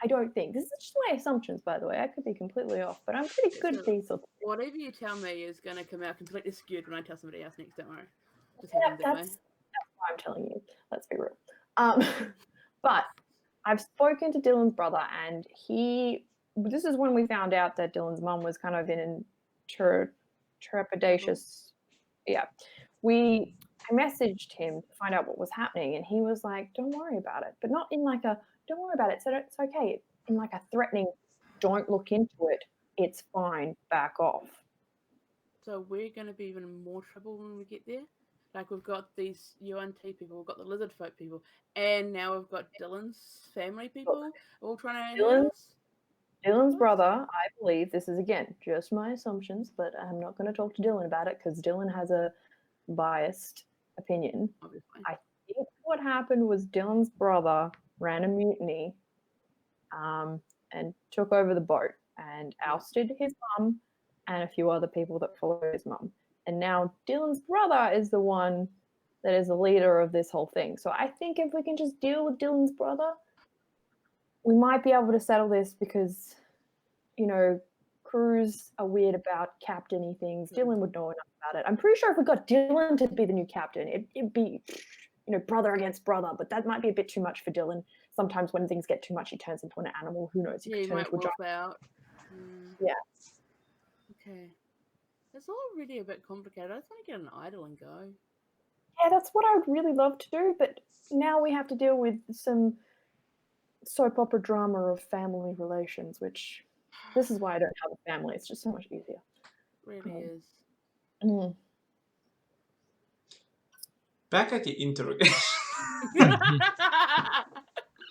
I don't think. This is just my assumptions, by the way. I could be completely off, but I'm pretty good at these sorts of things. Whatever you tell me is going to come out completely skewed when I tell somebody else next. Don't worry. Just that's why I'm telling you. Let's be real. But I've spoken to Dyllan's brother, and this is when we found out that Dyllan's mum was kind of in trepidatious. Yeah. I messaged him to find out what was happening, and he was like, don't worry about it. But not in like a, don't worry about it, so it's okay. In like a threatening, don't look into it. It's fine, back off. So we're going to be even more trouble when we get there? Like we've got these UNT people, we've got the lizard folk people, and now we've got Dyllan's family people all trying to hurt us? Dyllan's brother, I believe, this is again just my assumptions, but I'm not going to talk to Dyllan about it because Dyllan has a biased opinion. Obviously. I think what happened was Dyllan's brother ran a mutiny and took over the boat and ousted his mum and a few other people that followed his mum. And now Dyllan's brother is the one that is the leader of this whole thing. So I think if we can just deal with Dyllan's brother, we might be able to settle this because, crews are weird about captain-y things. Dyllan would know enough about it. I'm pretty sure if we got Dyllan to be the new captain, it'd be, brother against brother, but that might be a bit too much for Dyllan. Sometimes when things get too much, he turns into an animal. Who knows? He might wolf out. Yeah. Okay. It's all really a bit complicated. I just want to get an idol and go. Yeah, that's what I would really love to do, but now we have to deal with some soap opera drama of family relations, which this is why I don't have a family. It's just so much easier. Really is. Back at the interrogation.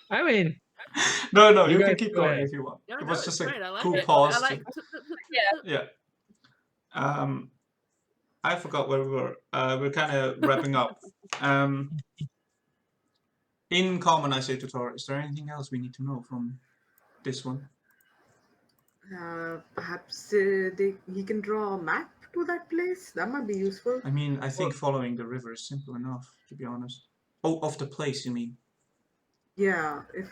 I mean, no, you can keep going if you want. It was just a cool pause. I like Yeah. I forgot where we were. We're kind of wrapping up. In common, I say to Tor, is there anything else we need to know from this one? Perhaps he can draw a map to that place. That might be useful. I mean, I think following the river is simple enough, to be honest. Oh, of the place, you mean? Yeah, if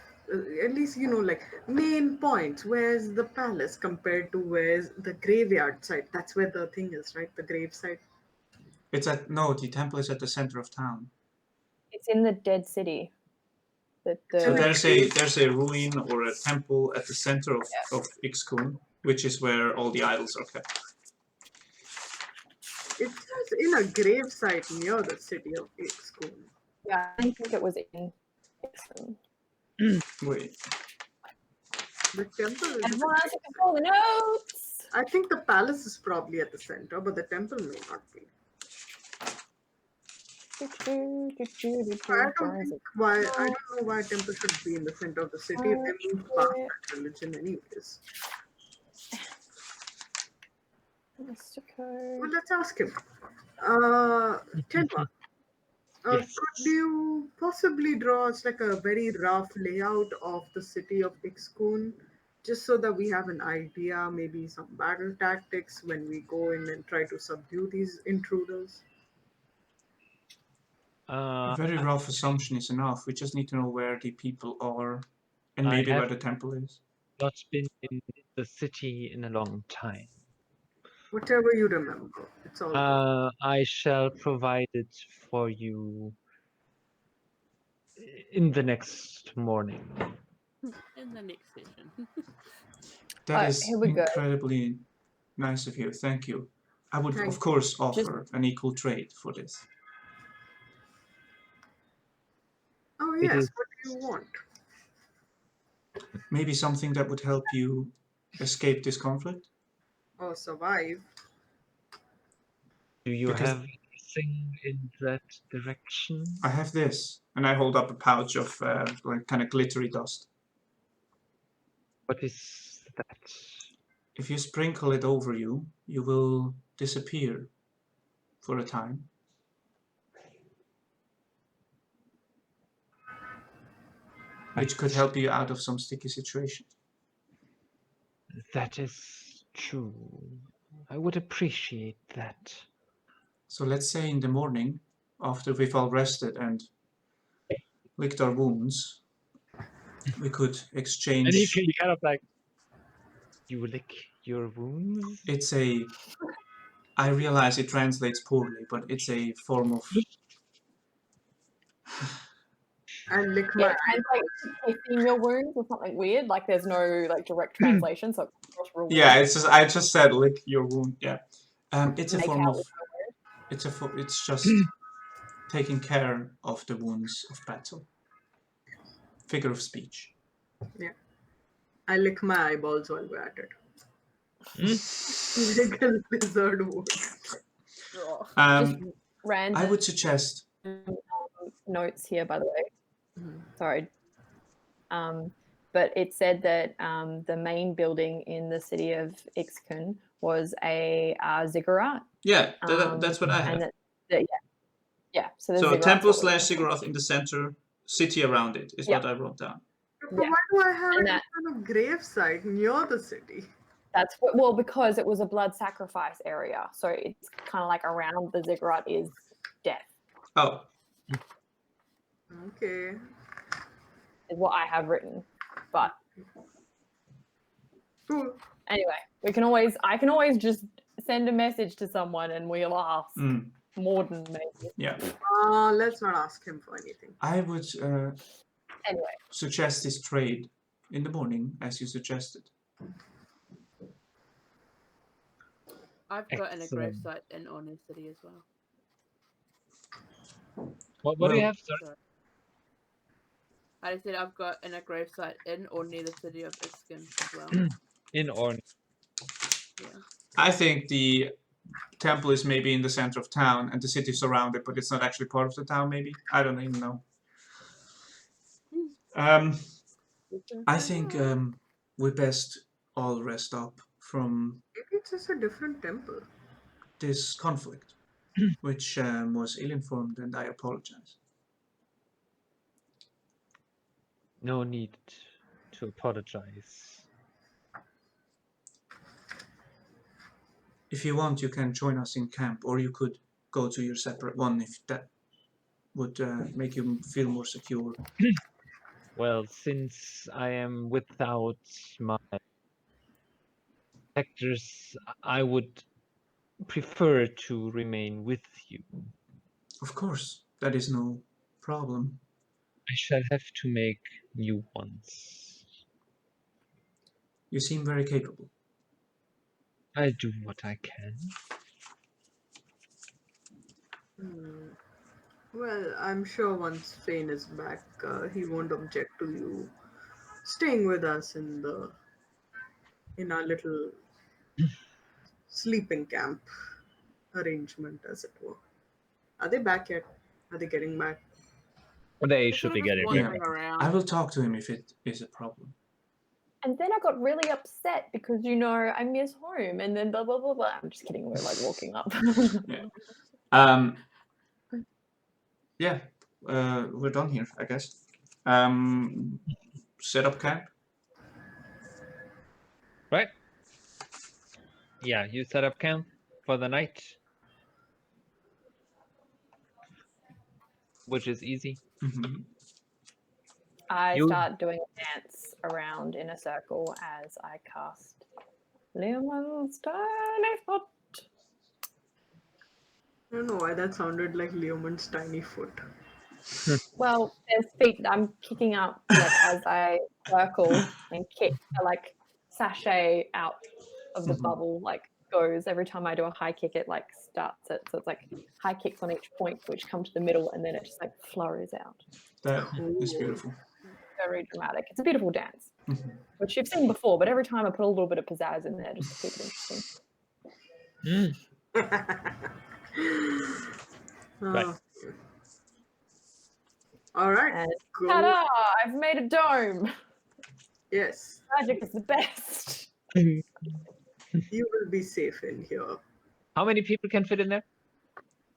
at least like main points. Where's the palace compared to where's the graveyard site? That's where the thing is, right? The grave site. It's at no. The temple is at the center of town. It's in the dead city. So there's a ruin or a temple at the center of Ixkun, which is where all the idols are kept. It says in a grave site near the city of Ixkun. Yeah, I think it was in. Wait. The temple is. Everyone else can control the notes. I think the palace is probably at the center, but the temple may not be. I don't know why temple should be in the center of the city. They mean past that religion anyways. Well, let's ask him. Tenma, Yes. could you possibly draw us like a very rough layout of the city of Ixkun, just so that we have an idea, maybe some battle tactics when we go in and try to subdue these intruders? A very rough assumption is enough. We just need to know where the people are, and maybe where the temple is. Not been in the city in a long time. Whatever you remember, it's all good. I shall provide it for you in the next morning. In the next session. That is here we go. incredibly nice of you. Thank you. I would, of course, offer an equal trade for this. Oh yes, what do you want? Maybe something that would help you escape this conflict? Or survive? Do you have anything in that direction? I have this, and I hold up a pouch of like kind of glittery dust. What is that? If you sprinkle it over you, you will disappear for a time. Which could help you out of some sticky situations. That is true. I would appreciate that. So let's say in the morning, after we've all rested and licked our wounds, we could exchange. And you kind of like, you lick your wounds? It's a. I realize it translates poorly, but it's a form of. And lick Yeah, my it translates to your wounds or something weird. Like there's no like direct translation, so it's real Yeah, weird. it's just I just said lick your wound. Yeah, it's a Make form out of. with It's just taking care of the wounds of battle. Figure of speech. Yeah. I lick my eyeballs while we're at it. Lick a lizard wood. Just random I would suggest. notes here, by the way. Sorry. But it said that the main building in the city of Ixkun was a ziggurat. Yeah, that's what I have. And So, so temple / ziggurat in the center, city around it is what I wrote down. But why do I have it kind of grave site near the city? That's because it was a blood sacrifice area, so it's kind of like around the ziggurat is death. Oh. Okay. Is what I have written, but cool. Anyway, I can always just send a message to someone and we'll ask. Morden, maybe. Yeah. Let's not ask him for anything. I would anyway suggest this trade in the morning, as you suggested. I've got an grave site in Orne City as well. What do you have, sir? I said I've got an grave site in or near the city of Ixkun as well. In Orne. Yeah. I think the temple is maybe in the center of town and the city is surrounded, but it's not actually part of the town, maybe? I don't even know. I think we best all rest up from Maybe it's just a different temple. this conflict. which was ill-informed, and I apologize. No need to apologize. If you want, you can join us in camp, or you could go to your separate one if that would make you feel more secure. Well, since I am without my protectors, I would prefer to remain with you. Of course, that is no problem. I shall have to make new ones. You seem very capable. I do what I can. Well, I'm sure once Phane is back, he won't object to you staying with us in our little sleeping camp arrangement, as it were. Are they back yet? Are they getting back? They They're should sort be of just getting wandering back. around. I will talk to him if it is a problem. And then I got really upset because, you know, I miss home and then blah, blah, blah, blah. I'm just kidding. We're like walking up. Yeah, we're done here, I guess. Set up camp. Right? Yeah, you set up camp for the night. Which is easy. Mm-hmm. I start doing a dance around in a circle as I cast Leoman's Tiny Foot. I don't know why that sounded like Leoman's tiny foot. Well, there's feet I'm kicking up like as I circle and kick, like sashay out of the bubble, like goes every time I do a high kick. It like starts it, so it's like high kicks on each point, which come to the middle, and then it just like flurries out. That is beautiful. Very dramatic. It's a beautiful dance, which you've seen before, but every time I put a little bit of pizzazz in there just to keep it interesting. Right. All right. And Go. ta-da! I've made a dome. Yes, Magic is the best. you will be safe in here. How many people can fit in there?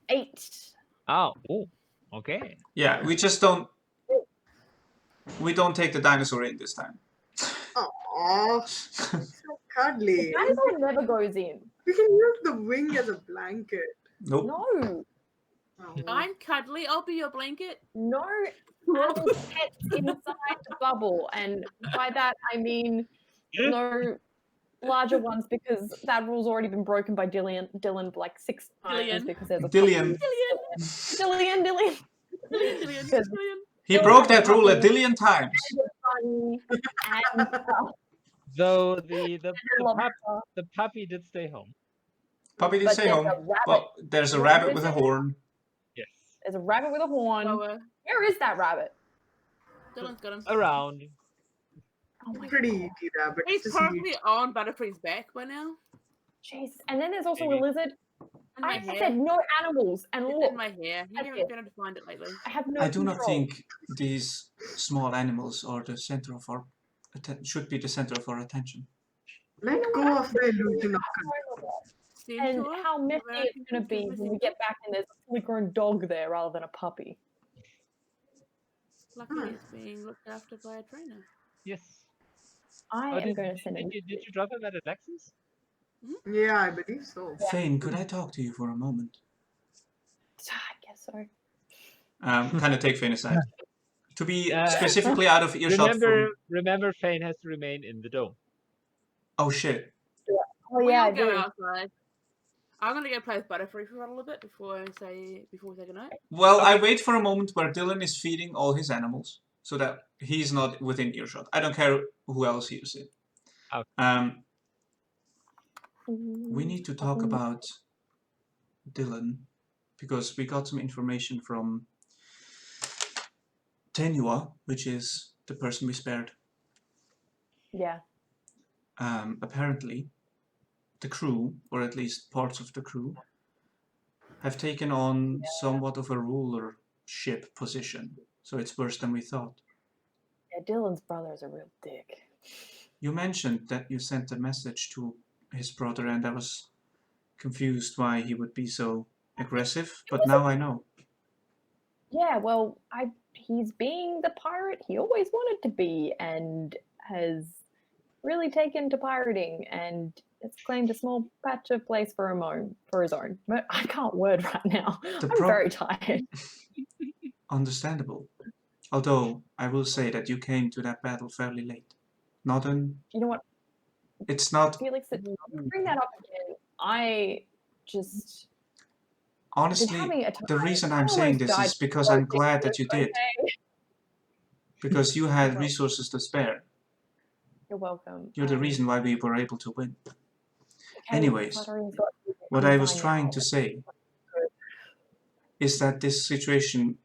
8. Oh, okay. Yeah, we just don't. We don't take the dinosaur in this time. Aww, so cuddly. Dinosaur never goes in. We can use the wing as a blanket. Nope. No. Oh. I'm cuddly. I'll be your blanket. No animal pets inside the bubble. And by that, I mean no larger ones, because that rule's already been broken by Dyllan like 6 times Dyllan. because there's a Dyllan. Because He broke that rule a dillion times. funny and Though the lobster. puppy did stay home. Puppy did But stay there's home. a rabbit. Well, there's a What rabbit is with a it? horn. Yes. There's a rabbit with a horn. So, Where is that rabbit? Dylan's got him. Around. Oh my Pretty God. easy rabbit. He's Just probably on Butterfree's back by now. Jesus. And then there's also Maybe. a lizard. In my I hair. said no animals. And It's look, in my hair. You That's haven't it. been able to find it lately. I have no I do not control. think these small animals are the center of our should be the center of our attention. let go of the illusion of And Centaur? how messy Where I it's can going to be control when we get back and there's a fully grown dog there rather than a puppy. Luckily, it's being looked after by a trainer. Yes. I Oh, am going to send him. did you drop him at Alexis? Yeah, I believe so. Phane, could I talk to you for a moment? I guess so. Kind of take Phane aside. To be Uh, specifically out of earshot Remember, Phane has to remain in the dome. Oh shit. Oh We'll yeah, I go do. outside. I'm gonna go play with Butterfree for a little bit before we say goodnight. Well, I wait for a moment where Dyllan is feeding all his animals so that he's not within earshot. I don't care who else hears it. Okay. We need to talk about Dyllan because we got some information from Tenua, which is the person we spared. Yeah. Apparently, the crew, or at least parts of the crew, have taken on somewhat of a rulership position. So it's worse than we thought. Yeah, Dylan's brother is a real dick. You mentioned that you sent a message to his brother, and I was confused why he would be so aggressive, but now I know. Yeah, well, he's being the pirate he always wanted to be, and has really taken to pirating, and has claimed a small patch of place for his own. But I can't word right now. I'm very tired. Understandable. Although I will say that you came to that battle fairly late. Not an. You know what? It's not. Felix, bring that up again. I just. Honestly, the reason I'm saying this is because I'm glad that you did. Because you had resources to spare. You're welcome. You're the reason why we were able to win. Okay, Anyways, what I was trying to say is that this situation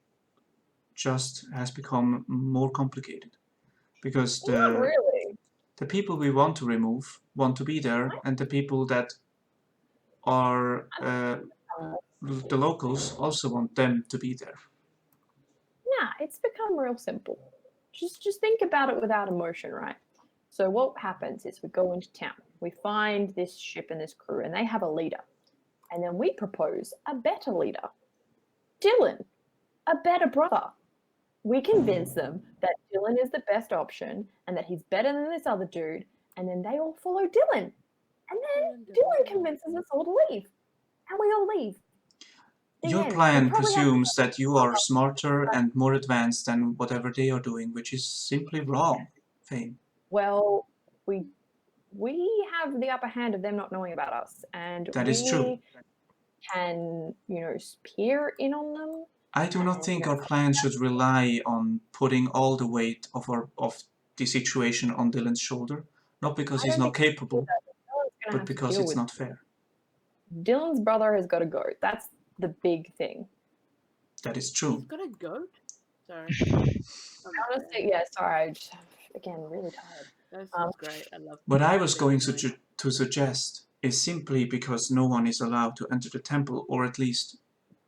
just has become more complicated. Because the people we want to remove want to be there, and the people that are the locals also want them to be there. Yeah, it's become real simple. Just think about it without emotion, right? So what happens is we go into town, we find this ship and this crew, and they have a leader. And then we propose a better leader. Dyllan, a better brother. We convince them that Dyllan is the best option and that he's better than this other dude, and then they all follow Dyllan. And then Dyllan convinces us all to leave. And we all leave. Your plan presumes that you are smarter and more advanced than whatever they are doing, which is simply wrong, Phane. Well, we have the upper hand of them not knowing about us, and that is true. Can, peer in on them. I do not think our plan should rely on putting all the weight of the situation on Dyllan's shoulder, not because he's not capable, but because it's not fair. Dyllan's brother has got to go. That's the big thing. That is true. He's got a goat? Sorry. Honestly, yeah, sorry. Again, really tired. That's great. I love what I was going to suggest is simply because no one is allowed to enter the temple, or at least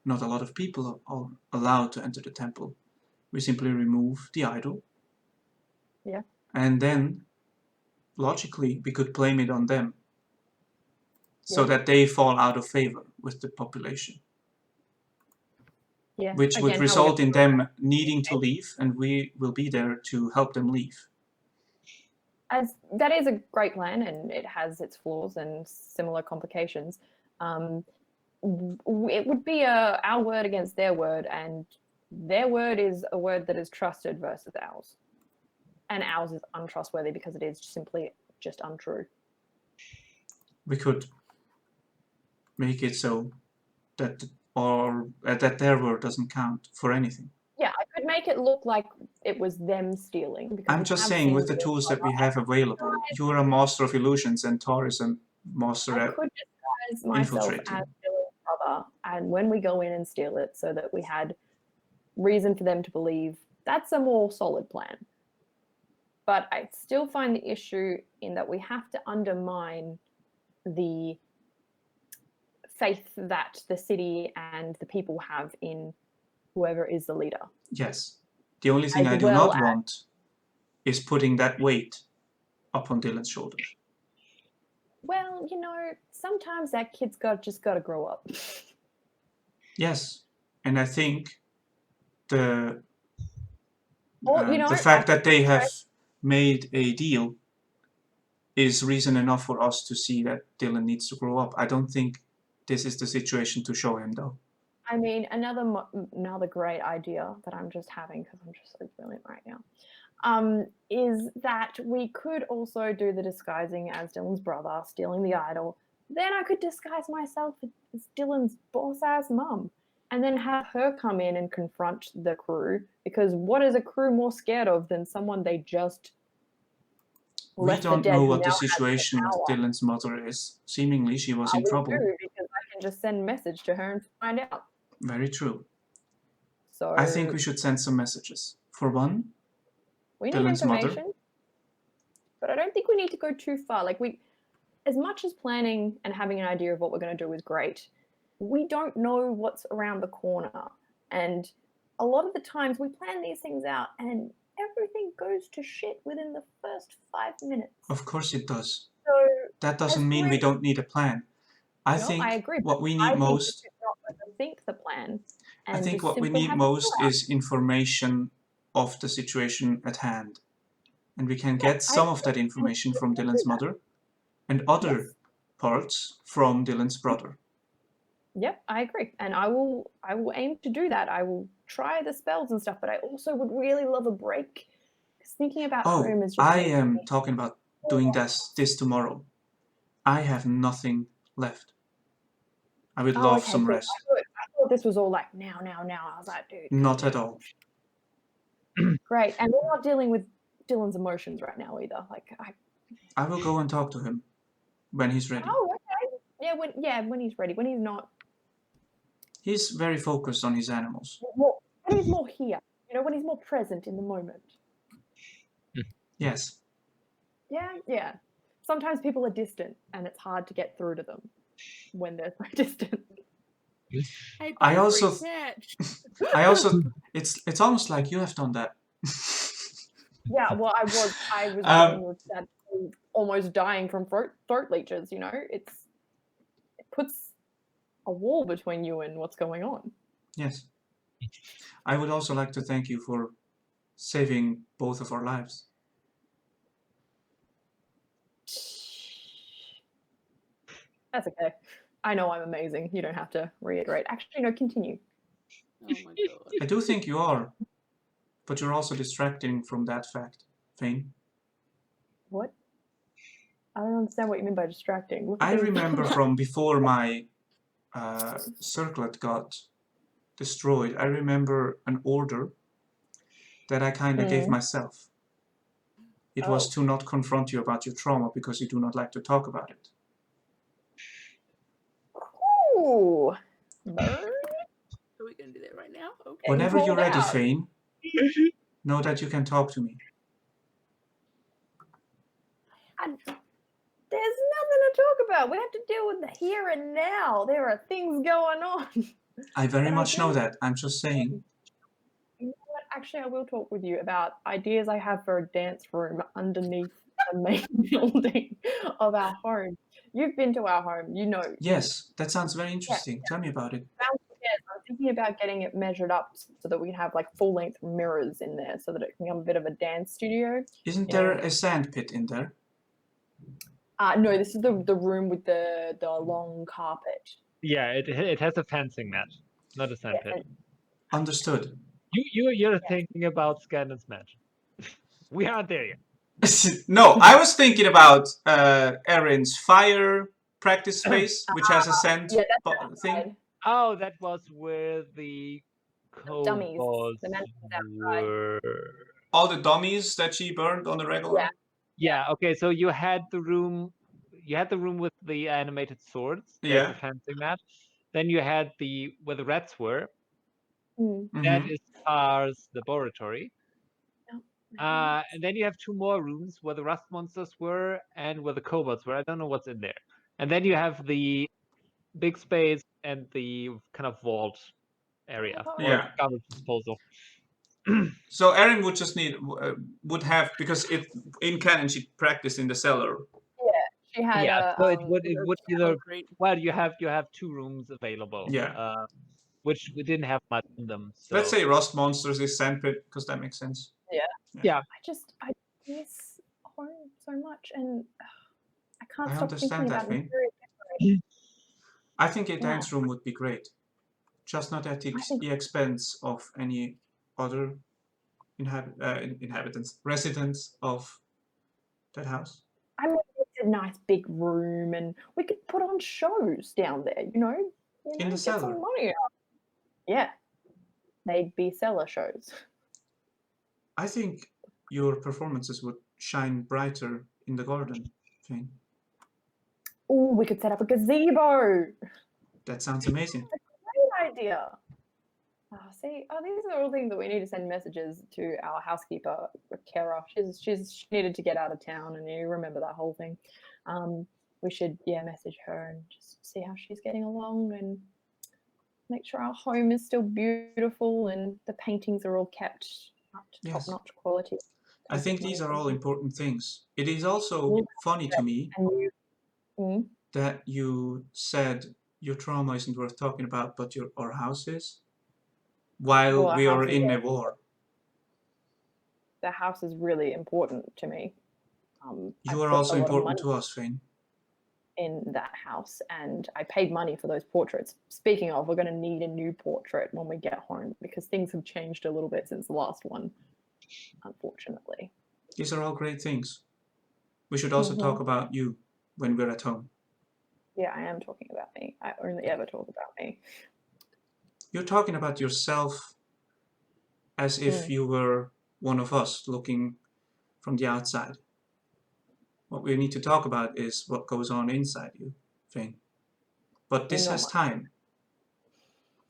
not a lot of people are allowed to enter the temple. We simply remove the idol. Yeah. And then, logically, we could blame it on them. So that they fall out of favor with the population. Yeah. Which would result in them needing to leave, and we will be there to help them leave. That is a great plan, and it has its flaws and similar complications. It would be our word against their word, and their word is a word that is trusted versus ours. And ours is untrustworthy because it is simply just untrue. We could make it so that that their word doesn't count for anything. Yeah, I could make it look like it was them stealing. I'm just saying, with the tools that we have available, you're a master of illusions and Tar is a master at could disguise myself as Dyllan's brother, and when we go in and steal it, so that we had reason for them to believe, that's a more solid plan. But I still find the issue in that we have to undermine the faith that the city and the people have in whoever is the leader. Yes. The only thing I do not want is putting that weight up on Dyllan's shoulders. Well, sometimes that kid's just got to grow up. Yes. And I think the the fact that they have made a deal is reason enough for us to see that Dyllan needs to grow up. I don't think this is the situation to show him, though. I mean, another great idea that I'm just having, because I'm just so brilliant right now, is that we could also do the disguising as Dyllan's brother, stealing the idol. Then I could disguise myself as Dyllan's boss-ass mum, and then have her come in and confront the crew, because what is a crew more scared of than someone they just left for dead? We don't know what the situation with Dyllan's mother is. Seemingly, she was in trouble. Because I can just send a message to her and find out. Very true. So I think we should send some messages. For one, we need Dyllan's information, mother. But I don't think we need to go too far. Like, as much as planning and having an idea of what we're going to do is great, we don't know what's around the corner. And a lot of the times we plan these things out and everything goes to shit within the first 5 minutes. Of course it does. So that doesn't mean we don't need a plan. I think I agree, what we need most... The plan. I And think just what we simply need have a most chill out. is information of the situation at hand. And we can get some of that information from Dyllan's mother and other parts from Dyllan's brother. Yep, I agree. And I will aim to do that. I will try the spells and stuff, but I also would really love a break. Because thinking about home is just I am talking about doing this tomorrow. I have nothing left. I would love some cool. rest. I thought this was all like now. I was like, dude. Not at all. Great. And we're not dealing with Dyllan's emotions right now either. Like I will go and talk to him when he's ready. Oh, okay. Yeah, when he's ready. When he's not. He's very focused on his animals. When he's more here. When he's more present in the moment. Yes. Yeah. Sometimes people are distant and it's hard to get through to them when they're so distant. I also it's almost like you have done that. Yeah, well, I was dealing with that, almost dying from throat leeches. It puts a wall between you and what's going on. Yes. I would also like to thank you for saving both of our lives. That's okay. I know I'm amazing. You don't have to reiterate. Actually, no, continue. Oh my god. I do think you are, but you're also distracting from that fact, Phane. What? I don't understand what you mean by distracting. I remember from before my circlet got destroyed, I remember an order that I kind of gave myself. It was to not confront you about your trauma because you do not like to talk about it. Ooh. Burn? Are we going to do that right now? Okay. Whenever you're ready, out. Phane, know that you can talk to me. There's nothing to talk about. We have to deal with the here and now. There are things going on. I very much know that. I'm just saying. You know what? Actually, I will talk with you about ideas I have for a dance room underneath the main building of our home. You've been to our home, Yes, that sounds very interesting. Tell me about it. Yes, I'm thinking about getting it measured up so that we can have like full-length mirrors in there so that it can become a bit of a dance studio. Isn't there a sand pit in there? No, this is the room with the long carpet. Yeah, it has a fencing mat, not a sandpit. Understood. You're thinking about Scandin's match. We aren't there yet. No, I was thinking about Erin's fire practice space, which has a sand thing. Oh, that was where the dummies, kobolds the mannequins outside. were. All the dummies that she burned on the regular. Yeah. Okay. So you had the room. You had the room with the animated swords. There's the fencing mat. Then you had where the rats were. That is Far's laboratory. And then you have two more rooms where the rust monsters were and where the kobolds were. I don't know what's in there. And then you have the big space and the kind of vault area or garbage disposal. So Erin would just would have, because in canon she practiced in the cellar. Yeah, she had. So it would either. Well, you have two rooms available. Yeah. Which we didn't have much in them. So. Let's say rust monsters is sandpit because that makes sense. Yeah. I miss home so much, and I can't I stop understand thinking that, about Phane. I think a dance room would be great, just not at the expense of any other residents of that house. I mean, it's a nice big room, and we could put on shows down there. In the get cellar. some money out. Yeah, they'd be cellar shows. I think your performances would shine brighter in the garden, Phane. Oh, we could set up a gazebo. That sounds amazing. That's a great idea. These are all things that we need to send messages to our housekeeper, Kara. She needed to get out of town, and you remember that whole thing. We should message her and just see how she's getting along and make sure our home is still beautiful and the paintings are all kept up to top-notch quality. I think these are all important things. It is also funny to me that you said your trauma isn't worth talking about, but our house is? While Well, our we are house is in very- a war. The house is really important to me. You I are put also a lot of important money to us, Phane. in that house, and I paid money for those portraits. Speaking of, we're going to need a new portrait when we get home because things have changed a little bit since the last one, unfortunately. These are all great things. We should also talk about you when we're at home. Yeah, I am talking about me. I only ever talk about me. You're talking about yourself as if you were one of us looking from the outside. What we need to talk about is what goes on inside you, Phane. But this has time.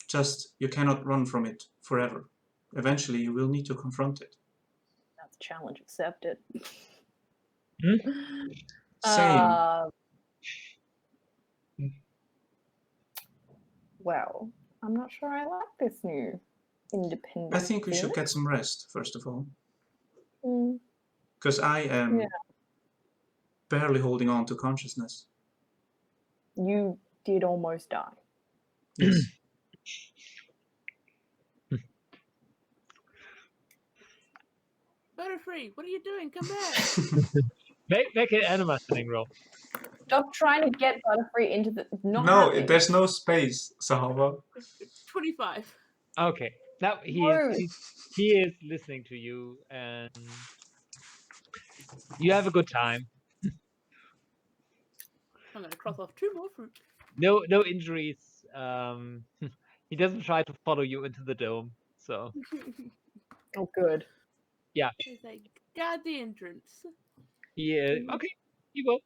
Just, you cannot run from it forever. Eventually, you will need to confront it. That's a challenge accepted. Same. Well, I'm not sure I like this new independent. I think we should get some rest, first of all. Mm. Because I am barely holding on to consciousness. You did almost die. Yes. Butterfree, what are you doing? Come back. Make an animating roll. Stop trying to get Butterfree into the. Not No, happening. there's no space, Zahavah. 25. Okay. Now he is listening to you, and you have a good time. I'm going to cross off 2 more fruit. No injuries. He doesn't try to follow you into the dome. So Oh, good. yeah. He's like, guard the entrance. Yeah. Okay. You go.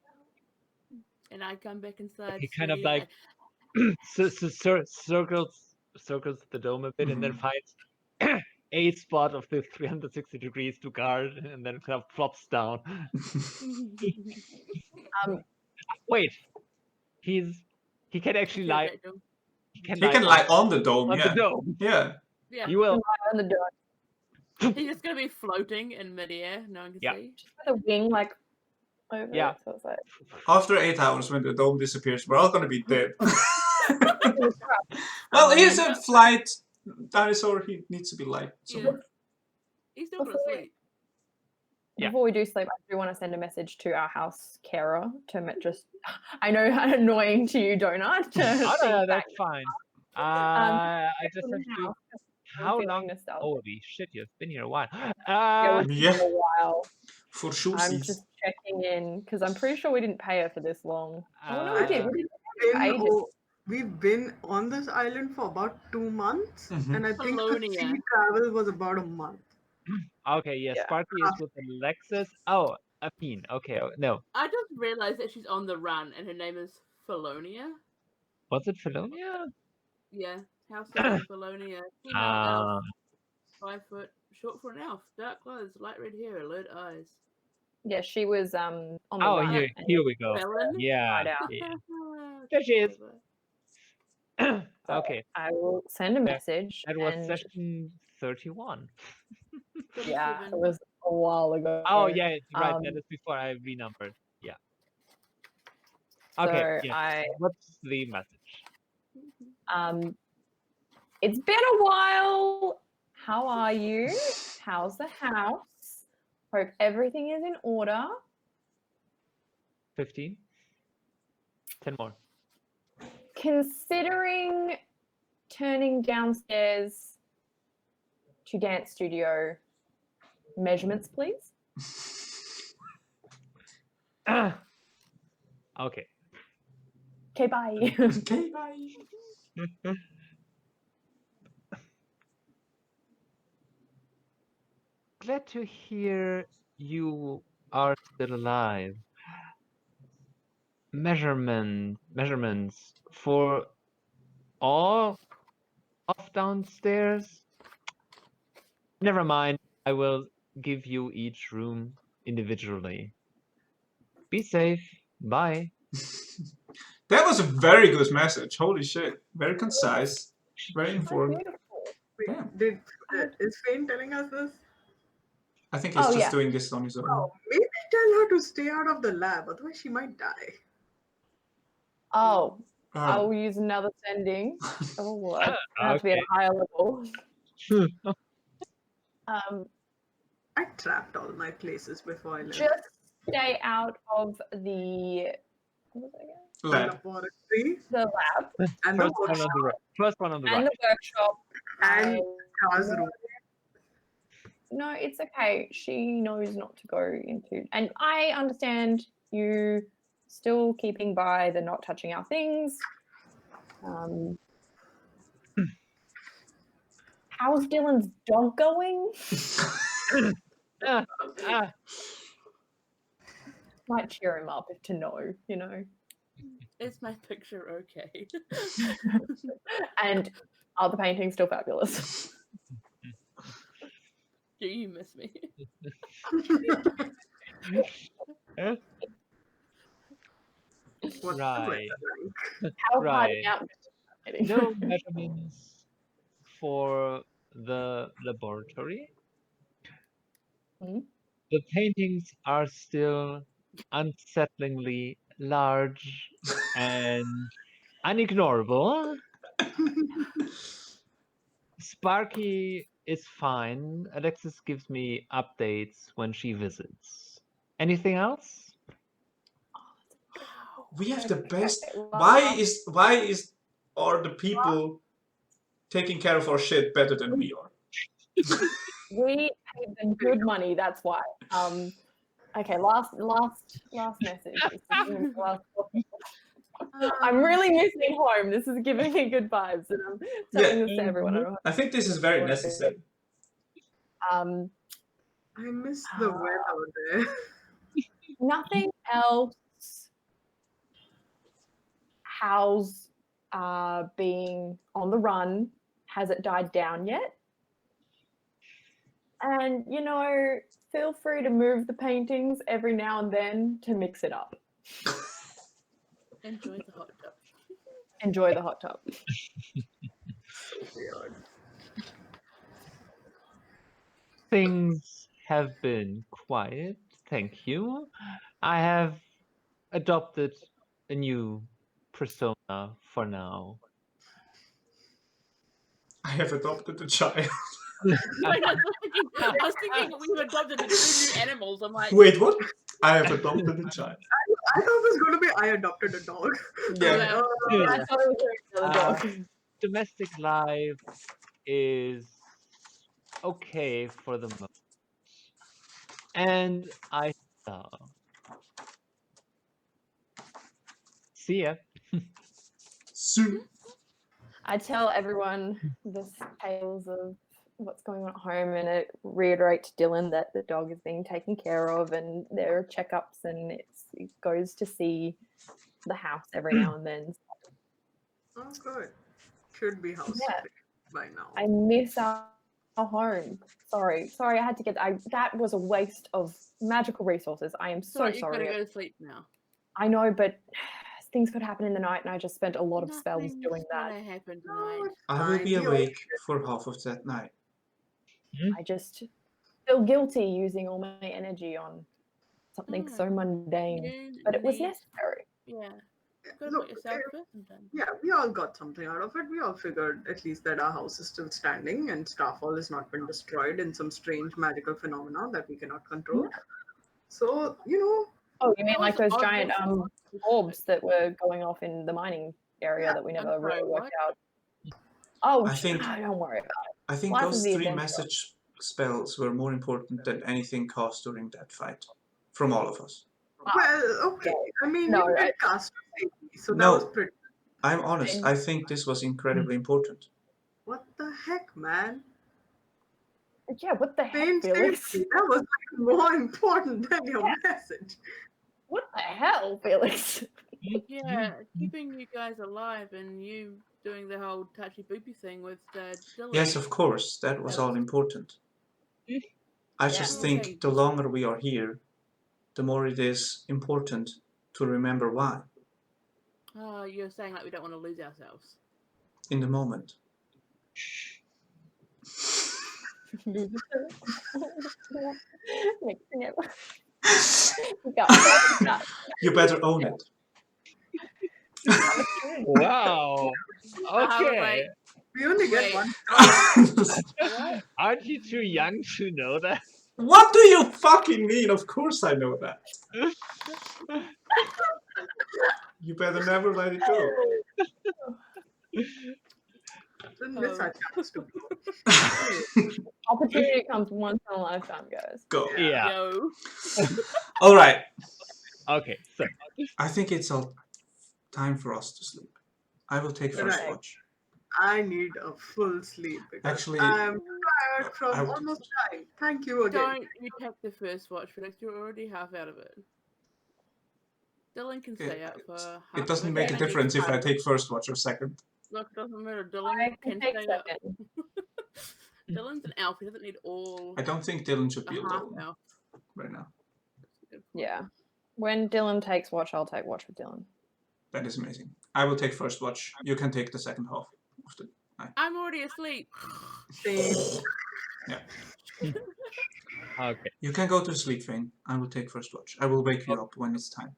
And I come back inside. He kind of slowly, like circles the dome a bit, and then finds a spot of the 360 degrees to guard, and then kind of flops down. Wait, he can actually lie. He can lie on the dome. On Yeah. the dome. Yeah. You will. On the dome. He's just going to be floating in midair. No one can see. Just with a wing, like over Yeah. it, so it's like. After 8 hours, when the dome disappears, we're all going to be dead. Well, he's a flight dinosaur. He needs to be light. Yeah. He's still going to sleep. Before we do sleep, I do want to send a message to our house carer to just. I know how annoying to you, Donut. No, that's fine. I just have to. How long? Nostalgic. Holy shit! You've been here a while. Yeah. A while. For sure. I'm just checking in because I'm pretty sure we didn't pay her for this long. Oh no, we did. We didn't pay her for ages. We've been on this island for about 2 months, and I think the sea travel was about a month. Okay, yeah, Sparky is with Alexis. Oh, Athene. Okay, no. I just realized that she's on the run, and her name is Felonia. Was it Felonia? Yeah, House of Felonia. Female elf. 5 foot, short for an elf. Dark clothes, light red hair, alert eyes. Yeah, she was on the run. Here we go. Felon? Yeah. There she is. Okay. I will send a message. That was session 31. Yeah, it was a while ago. Oh yeah, right. That is before I renumbered. Yeah. Okay. So yeah. What's the message? It's been a while. How are you? How's the house? Hope everything is in order. 15. 10 more. Considering turning downstairs to dance studio, measurements, please. Okay. Okay, bye. Okay, bye. Glad to hear you are still alive. Measurements for all of downstairs? Never mind, I will give you each room individually. Be safe. Bye. That was a very good message. Holy shit. Very concise. Very informed. Wait, is Phane telling us this? I think he's just doing this on his own. Oh, maybe tell her to stay out of the lab, otherwise she might die. Oh, I'll use another sending. Oh, well, I have to be at a Okay. higher level. I trapped all my places before I left. Just stay out of the what was it again? Lab. Laboratory The lab and the First one on workshop the right. First one on the and right. the workshop. and Tara's room. No, it's okay. She knows not to go into, and I understand you still keeping by the not touching our things. How's Dylan's dog going? Ah, ah. Might cheer him up if to know, you know. Is my picture okay? And are the paintings still fabulous? Do you miss me? What's the Right. weather like? How Right. hiding out? No measurements for the laboratory. Hmm? The paintings are still unsettlingly large and unignorable. Sparky is fine. Alexis gives me updates when she visits. Anything else? We have the best. Okay, Why are the people taking care of our shit better than we are? we paid them good money, that's why. Okay, last message. This is gonna be the last topic. I'm really missing home. This is giving me good vibes, and I'm telling this to everyone. I don't I think this is very necessary. know. I miss the weather there. Nothing else. How's being on the run? Has it died down yet? And you know, feel free to move the paintings every now and then to mix it up. Enjoy the hot tub. Enjoy the hot tub. So weird. Things have been quiet, thank you. I have adopted a new persona for now. I have adopted a child. I was thinking we have adopted 2 new animals. I'm like, Wait, what? I have adopted a child. I thought it was going to be I adopted a dog. Yeah. I thought it was another dog. Domestic life is okay for the moment. And I see ya. Soon. I tell everyone the tales of what's going on at home, and it reiterate to Dylan that the dog is being taken care of, and there are checkups, and it goes to see the house every now and then. Oh, good. Should be house Yeah. by now. I miss our home. Sorry, I had to get. That was a waste of magical resources. I am so you've got to sorry. go to sleep now. I know, but things could happen in the night, and I just spent a lot of spells Nothing's doing that. gonna happen No, tonight. it's I will fine. be We all awake for half of that night. I just feel guilty using all my energy on something so Mm. mundane, You but it was need- necessary. Yeah. You've got to Look, put yourself first sometimes. Yeah, we all got something out of it. We all figured at least that our house is still standing and Starfall has not been destroyed in some strange magical phenomena that we cannot control. So, Oh, you mean That like was those odd giant voices. orbs that were going off in the mining area Yeah, that we I'm never sorry, really worked what? out? Oh, I think- don't worry about it. I think Life is those the 3 adventure. message spells were more important than anything cast during that fight. From all of us. well, okay. I mean, No, you I- did cast safely, so that No. was pretty. I'm honest. I think this was incredibly important. What the heck, man? Yeah, what the heck, Pain Felix? safety. That was like more important than your message. What the hell, Felix? Yeah, keeping you guys alive and you doing the whole touchy boopy thing with Dyllan. Yes, of course. That was all important. I just Yeah. think Okay. the longer we are here, the more it is important to remember why Oh, you're saying like we don't want to lose ourselves. in the moment. Mixing it. You got it. You better own it. Wow. Okay. like, We only get Wait. one. what? Aren't you too young to know that? What do you fucking mean? Of course I know that. You better never let it go. Didn't miss our chance to blow. Opportunity comes once in a lifetime, guys. Go. Yeah. Yo. All right. Okay. So I think it's all time for us to sleep. I will take first Right. watch. I need a full sleep because Actually, I'm tired from I would- almost dying. Thank you again. Don't you take the first watch, Felix. You're already half out of it. Dyllan can stay out for half It doesn't of make a and difference if I time. take first watch or second. Look, it doesn't matter. I Dyllan can can take stay out. second. Dyllan's an elf. He doesn't need all I don't think Dyllan should a be half alone elf. right now. Yeah. When Dyllan takes watch, I'll take watch with Dyllan. That is amazing. I will take first watch. You can take the second half of the night. I'm already asleep. Same. okay. You can go to sleep, Phane. I will take first watch. I will wake you up when it's time.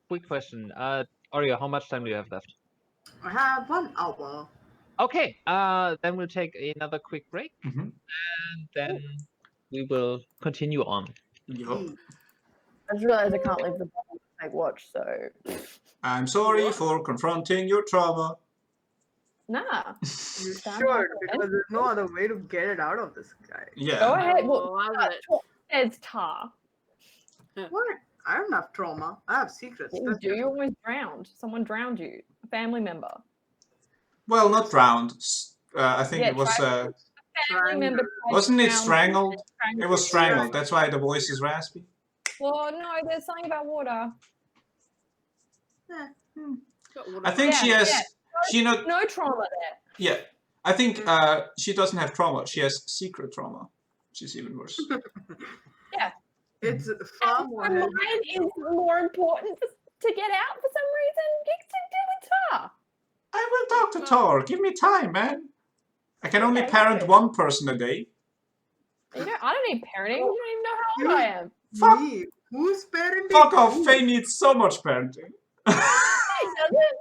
Quick question. Oreo, how much time do you have left? I have 1 hour. Okay. Then we'll take another quick break, Mm-hmm. and then we will continue on. Yup. I just realized I can't leave the bottle to take watch, so I'm sorry What? for confronting your trauma. nah. You Stand should, up because there's no other way to get it out of this guy. Go Yeah. ahead. I Well, love it. it's Tar. What? I don't have trauma. I have secrets. You That's do. You almost drowned. Someone drowned you. A family member. Well, not drowned. I think Yeah, it was. Family Strangled. member. tried Wasn't to it drown you strangled? and strangled It was you. strangled. That's why the voice is raspy. Well, no, there's something about water. Got water I think she Yeah, has. yeah. She not. No trauma there. Yeah. I think she doesn't have trauma. She has secret trauma, which is even worse. It's far more And heavy. mine is more important to get out for some reason. It's to do with Tar. I will talk to Tor. Give me time, man. I can only Okay, parent good. one person a day. I don't need parenting. You don't even know how old I am. Fuck. Me. Who's parenting? Fuck off. who? Faye needs so much parenting. He doesn't.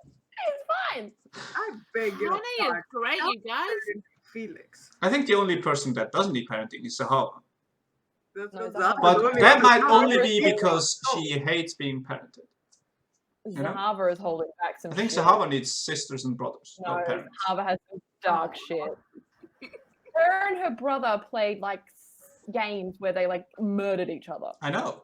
It's fine. I beg your Honey is pardon. great, Stop you guys. parenting Felix. I think the only person that doesn't need parenting is Zahavah. That's No, what Zahavah Zahavah But told me. that might Zahavah only is be holding- because she hates being parented. You know? Zahavah is holding back some I think shit. Zahavah needs sisters and brothers, No, not parents. Zahavah has some dark shit. Her and her brother played like games where they like murdered each other. I know.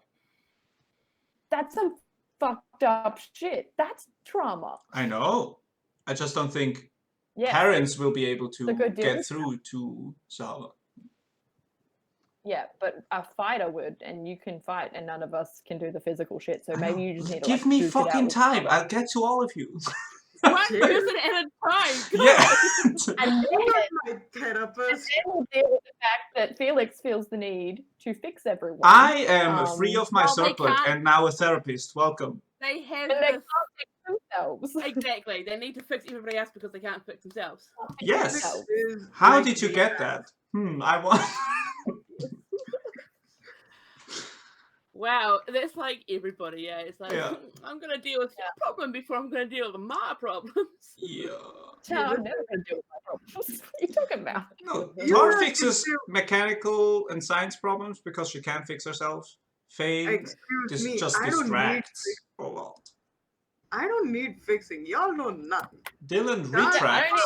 That's some fucked up shit. That's trauma. I know. I just don't think Yeah. parents will be able to The good deal. get through to Zahavah. Yeah, but a fighter would, and you can fight, and none of us can do the physical shit. So maybe you just need to Give like, me duke it out fucking with time. each other. I'll get to all of you. One Cheers. person at a time. God. Yeah. And You're then, not my and therapist. then we'll deal with the fact that Felix feels the need to fix everyone. I am free of my Well, they circlet can't- and now a therapist. Welcome. They have and they this. can't fix themselves. Exactly. They need to fix everybody else because they can't fix themselves. Yes. themselves. Is How like did you me. get that? I want. Wow, that's like everybody, yeah. It's like, Yeah. I'm going to deal with your problem before I'm going to deal with my problems. Yeah. No, I'm never going to deal with my problems. What are you talking about? No, You Tar have to fixes do- mechanical and science problems because she can't fix herself. Faye Excuse me. just I don't need. distracts a lot. I don't need fixing. Y'all know nothing. Dylan No, I retracts.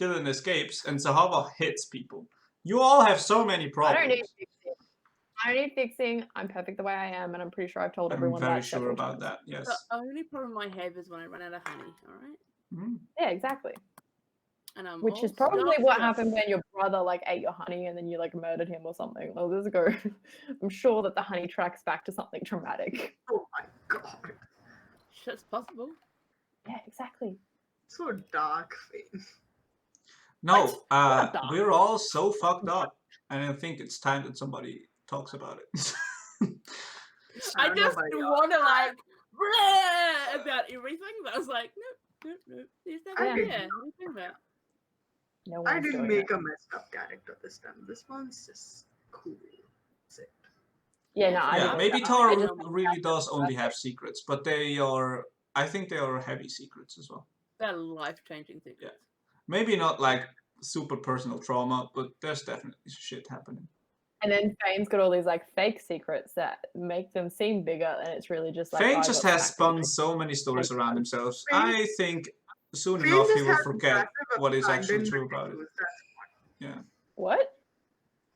Dylan escapes, and Zahavah hits people. You all have so many I problems. don't need fixing. I don't need fixing. I'm perfect the way I am, and I'm pretty sure I've told I'm everyone very that sure several about times. that. Yes. The only problem I have is when I run out of honey, alright? Mhm. Yeah, exactly. And I'm Which is all probably stuffed what up. happened when your brother like ate your honey and then you like murdered him or something. Well, this go. I'm sure that the honey tracks back to something traumatic. Oh my god. Shit's possible. Yeah, exactly. So dark, Fane. No, Not dark. we're all so fucked up, and I think it's time that somebody talks about it. I don't know just about y'all. want to like bleh about everything, but I was like, nope. There's I nothing didn't there. What are you talking about? No I one's didn't doing make it. a messed up character this time. This one's just cool. That's it. Yeah, no, I Yeah, didn't. maybe I Tar just- really does only have secrets, but they are I think they are heavy secrets as well. They're life-changing secrets. Maybe not like super personal trauma, but there's definitely shit happening. And then Phane's got all these like fake secrets that make them seem bigger, and it's really just like Phane I just got has sacked spun so many stories around himself. Phane- I think soon Phane enough he just will has forget massive what is actually abandonment true about it. issues, that's what. What?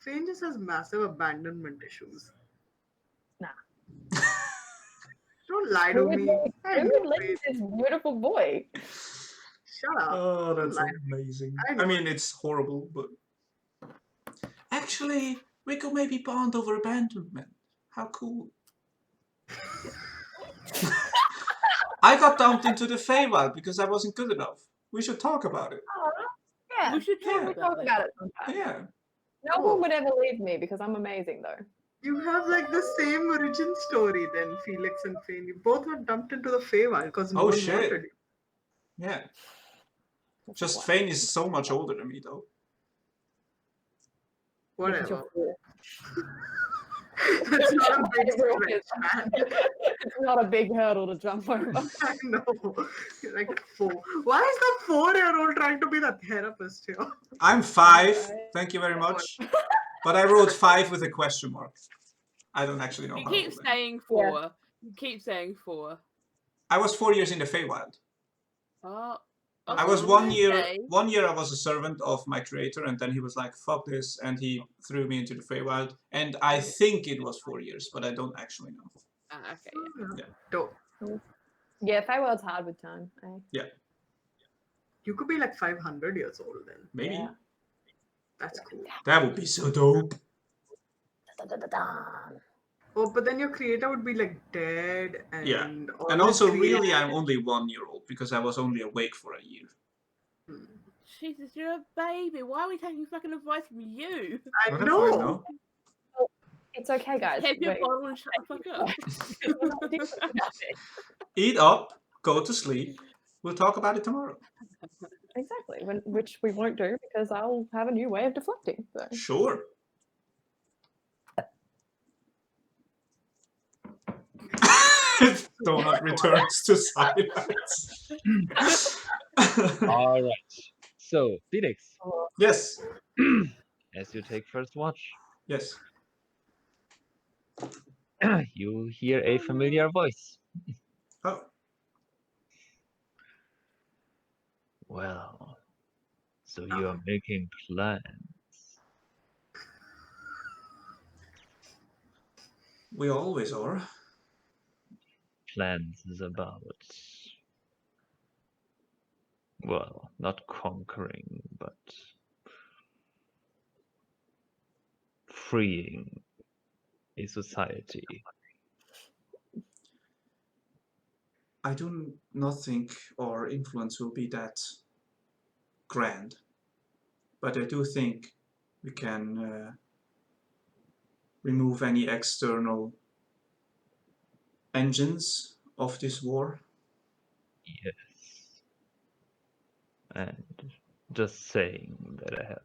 Phane just has massive abandonment issues. Nah. Don't lie to Who would me. leave, I who know would leave Phane. this beautiful boy? Shut up. Oh, Don't that's lie to me. amazing. I I know. mean, it's horrible, but actually, we could maybe bond over abandonment. How cool. I got dumped into the Feywild because I wasn't good enough. We should talk about it. Oh, yeah. We should Yeah. talk We'll about talk this. about it sometime. Yeah. No Oh. one would ever leave me because I'm amazing, though. You have like the same origin story then, Felix and Phane. You both got dumped into the Feywild because no Oh, one shit. wanted you. Yeah. That's Just not why. Phane is so much older than me, though. Because Whatever. you're cool. That's not a big Everyone stretch, is- man. It's not a big hurdle to jump over. I know. You're like 4. Why is the 4-year-old trying to be the therapist here? I'm 5. Right. Thank you very much. But I wrote 5 with a question mark. I don't actually know You how keep old I am. saying 4. You keep saying 4. I was 4 years in the Feywild. Oh. I was okay. 1 year. 1 year I was a servant of my creator, and then he was like, "Fuck this," and he threw me into the Feywild. And I think it was 4 years, but I don't actually know. Okay. Yeah. Dope. Yeah, Feywild's hard with time. You could be like 500 years old then. Maybe Yeah. That's cool. that would be so dope. Oh, but then your creator would be like dead and Yeah. all And this also, creat- really, I'm only 1 year old because I was only awake for a year. Jesus, you're a baby. Why are we taking fucking advice from you? I Whatever, know. It's okay, guys. Take your Wait. bottle and shut the fuck up. Eat up, go to sleep. We'll talk about it tomorrow. Exactly, which we won't do because I'll have a new way of deflecting. So. Sure. Donut returns to silence. All right. So, Felix, Yes. as you take first watch, Yes. you hear a familiar voice. Oh. Well, so you are making plans. We always are. Plans is about, well, not conquering, but freeing a society. I do not think our influence will be that grand, but I do think we can remove any external engines of this war. Yes. And just saying that I have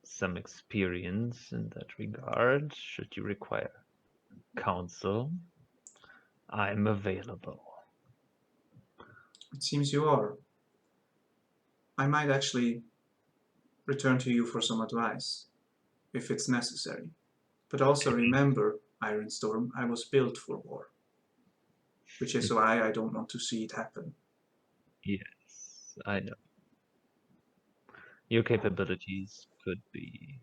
some experience in that regard, should you require counsel, I'm available. It seems you are. I might actually return to you for some advice, if it's necessary. But also remember, Ironstorm, I was built for war. Which is why I don't want to see it happen. Yes, I know. Your capabilities could be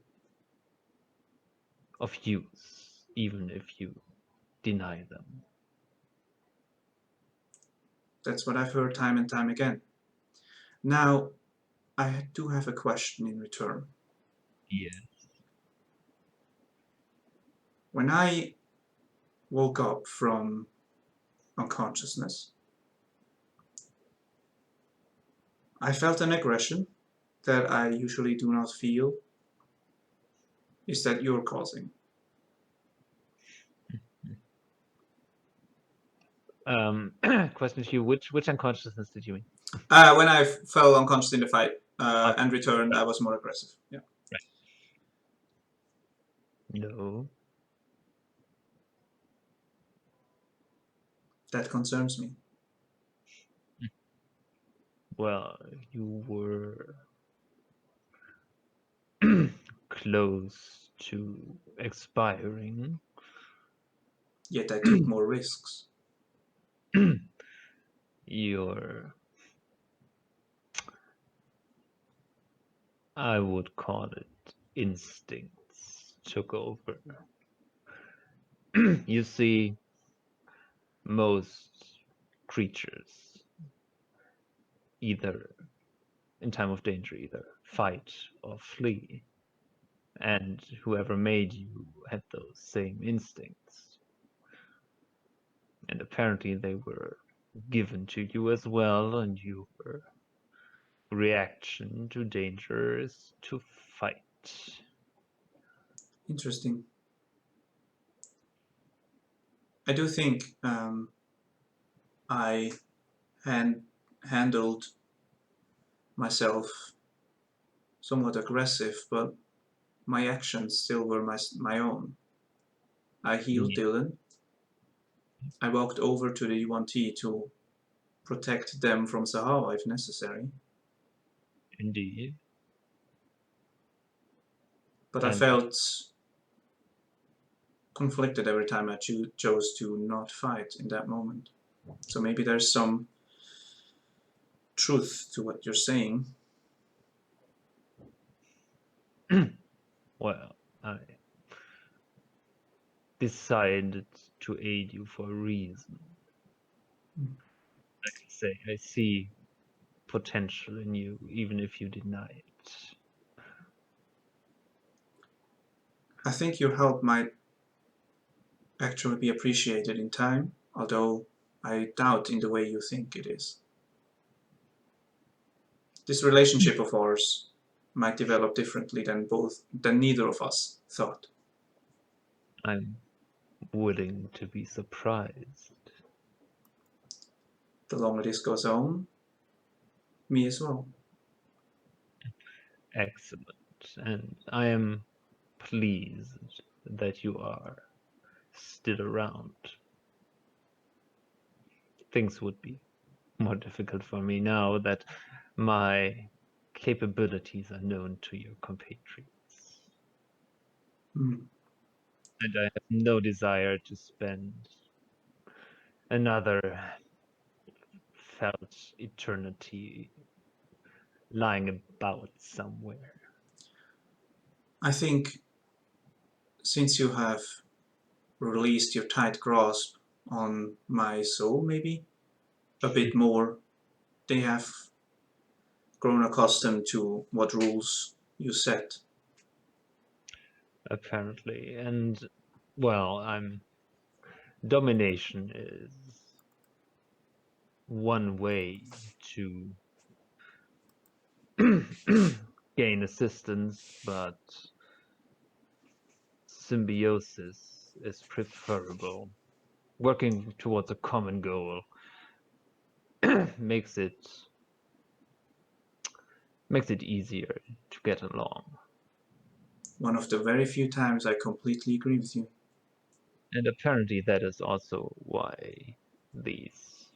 of use, even if you deny them. That's what I've heard time and time again. Now, I do have a question in return. Yes. When I woke up from unconsciousness, I felt an aggression that I usually do not feel. Is that you're causing? Question to you, which unconsciousness did you mean? When I fell unconscious in the fight and returned, I was more aggressive. Yeah. No. That concerns me. Well, you were close to expiring. Yet I took more risks. Your, I would call it, instincts took over. You see, most creatures, either in time of danger, either fight or flee. And whoever made you had those same instincts. And apparently they were given to you as well, and your reaction to danger is to fight. Interesting. I do think I handled myself somewhat aggressive, but my actions still were my own. I healed Dyllan. I walked over to the UNT to protect them from Zahavah if necessary. Indeed. But I And felt conflicted every time I chose to not fight in that moment. So maybe there's some truth to what you're saying. well, I decided to aid you for a reason. Like I say, I see potential in you, even if you deny it. I think your help might actually be appreciated in time, although I doubt in the way you think it is. This relationship of ours might develop differently than neither of us thought. I'm willing to be surprised. The longer this goes on, me as well. Excellent. And I am pleased that you are still around. Things would be more difficult for me now that my capabilities are known to your compatriots. Mm. And I have no desire to spend another felt eternity lying about somewhere. I think since you have released your tight grasp on my soul, maybe a bit more, they have grown accustomed to what rules you set. Apparently. And, well, domination is one way to gain assistance, but symbiosis is preferable. Working towards a common goal makes it easier to get along. One of the very few times I completely agree with you. And apparently that is also why these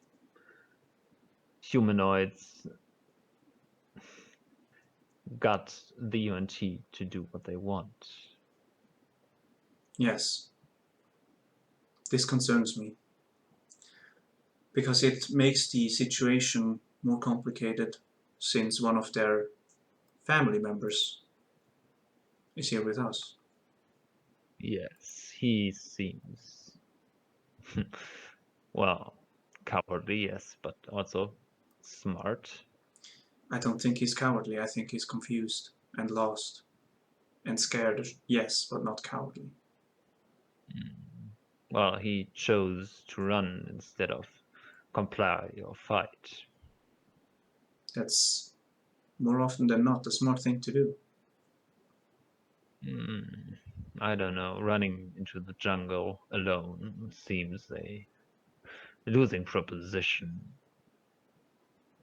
humanoids got the UNT to do what they want. Yes. This concerns me. Because it makes the situation more complicated since one of their family members is here with us. Yes, he seems, well, cowardly, yes, but also smart. I don't think he's cowardly, I think he's confused and lost and scared, yes, but not cowardly. Well, he chose to run instead of comply or fight. That's more often than not the smart thing to do. I don't know, running into the jungle alone seems a losing proposition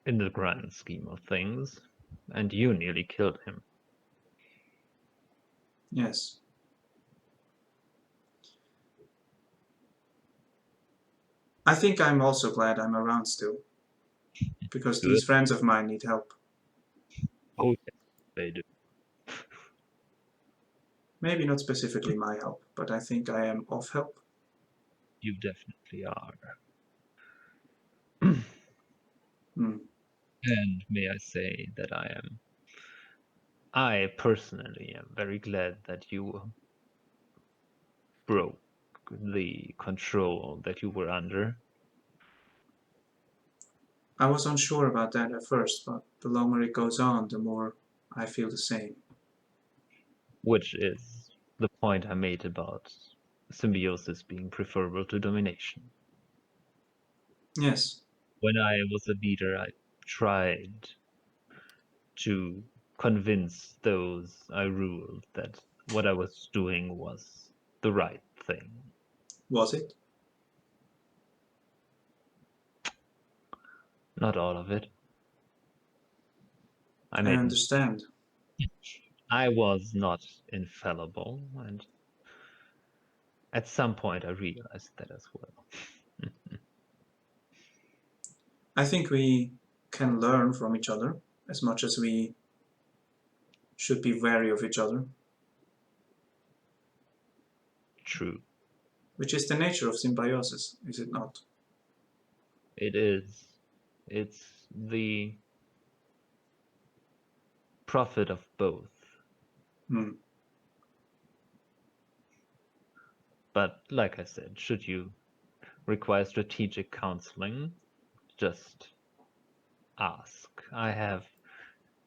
in the grand scheme of things, and you nearly killed him. Yes. I think I'm also glad I'm around still. because Good. these friends of mine need help. Oh, yes, they do. Maybe not specifically my help, but I think I am of help. You definitely are. Hmm. And may I say that I personally am very glad that you broke the control that you were under. I was unsure about that at first, but the longer it goes on, the more I feel the same. Which is the point I made about symbiosis being preferable to domination. Yes. When I was a leader, I tried to convince those I ruled that what I was doing was the right thing. Was it? Not all of it. I understand. I was not infallible, and at some point I realized that as well. I think we can learn from each other as much as we should be wary of each other, True. which is the nature of symbiosis, is it not? It is. It's the profit of both. Hmm. But like I said, should you require strategic counseling, just ask. I have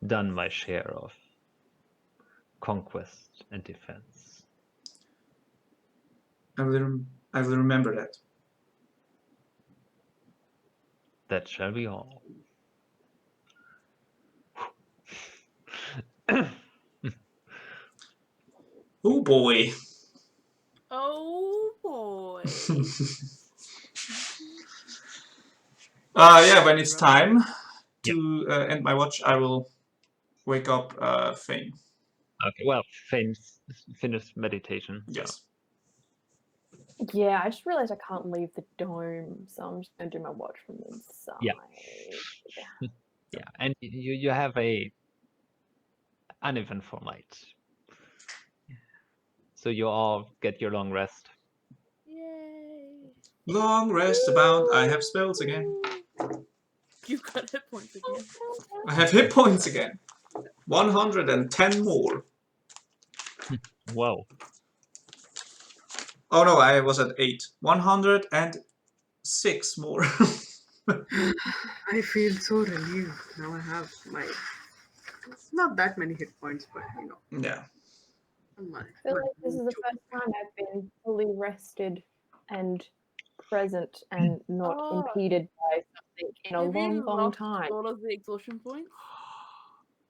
done my share of conquest and defense. I will remember that. That shall be all. Oh boy. Oh boy. Yeah, when it's time to end my watch, I will wake up Phane. Okay, well, finish meditation. So. Yes. Yeah, I just realized I can't leave the dome, so I'm just gonna do my watch from inside. Yeah. Yeah, and you have a uneventful night. So you all get your long rest. Yay. Long rest abound. I have spells again. You've got hit points again. I have hit points again. 110 more. Whoa. Oh no, I was at 8. 106 more. I feel so relieved. Now I have my. It's not that many hit points, but you know. Yeah. I feel like this is the first time I've been fully rested and present and not impeded by something in a Have you long, long lost time. all of the exhaustion points?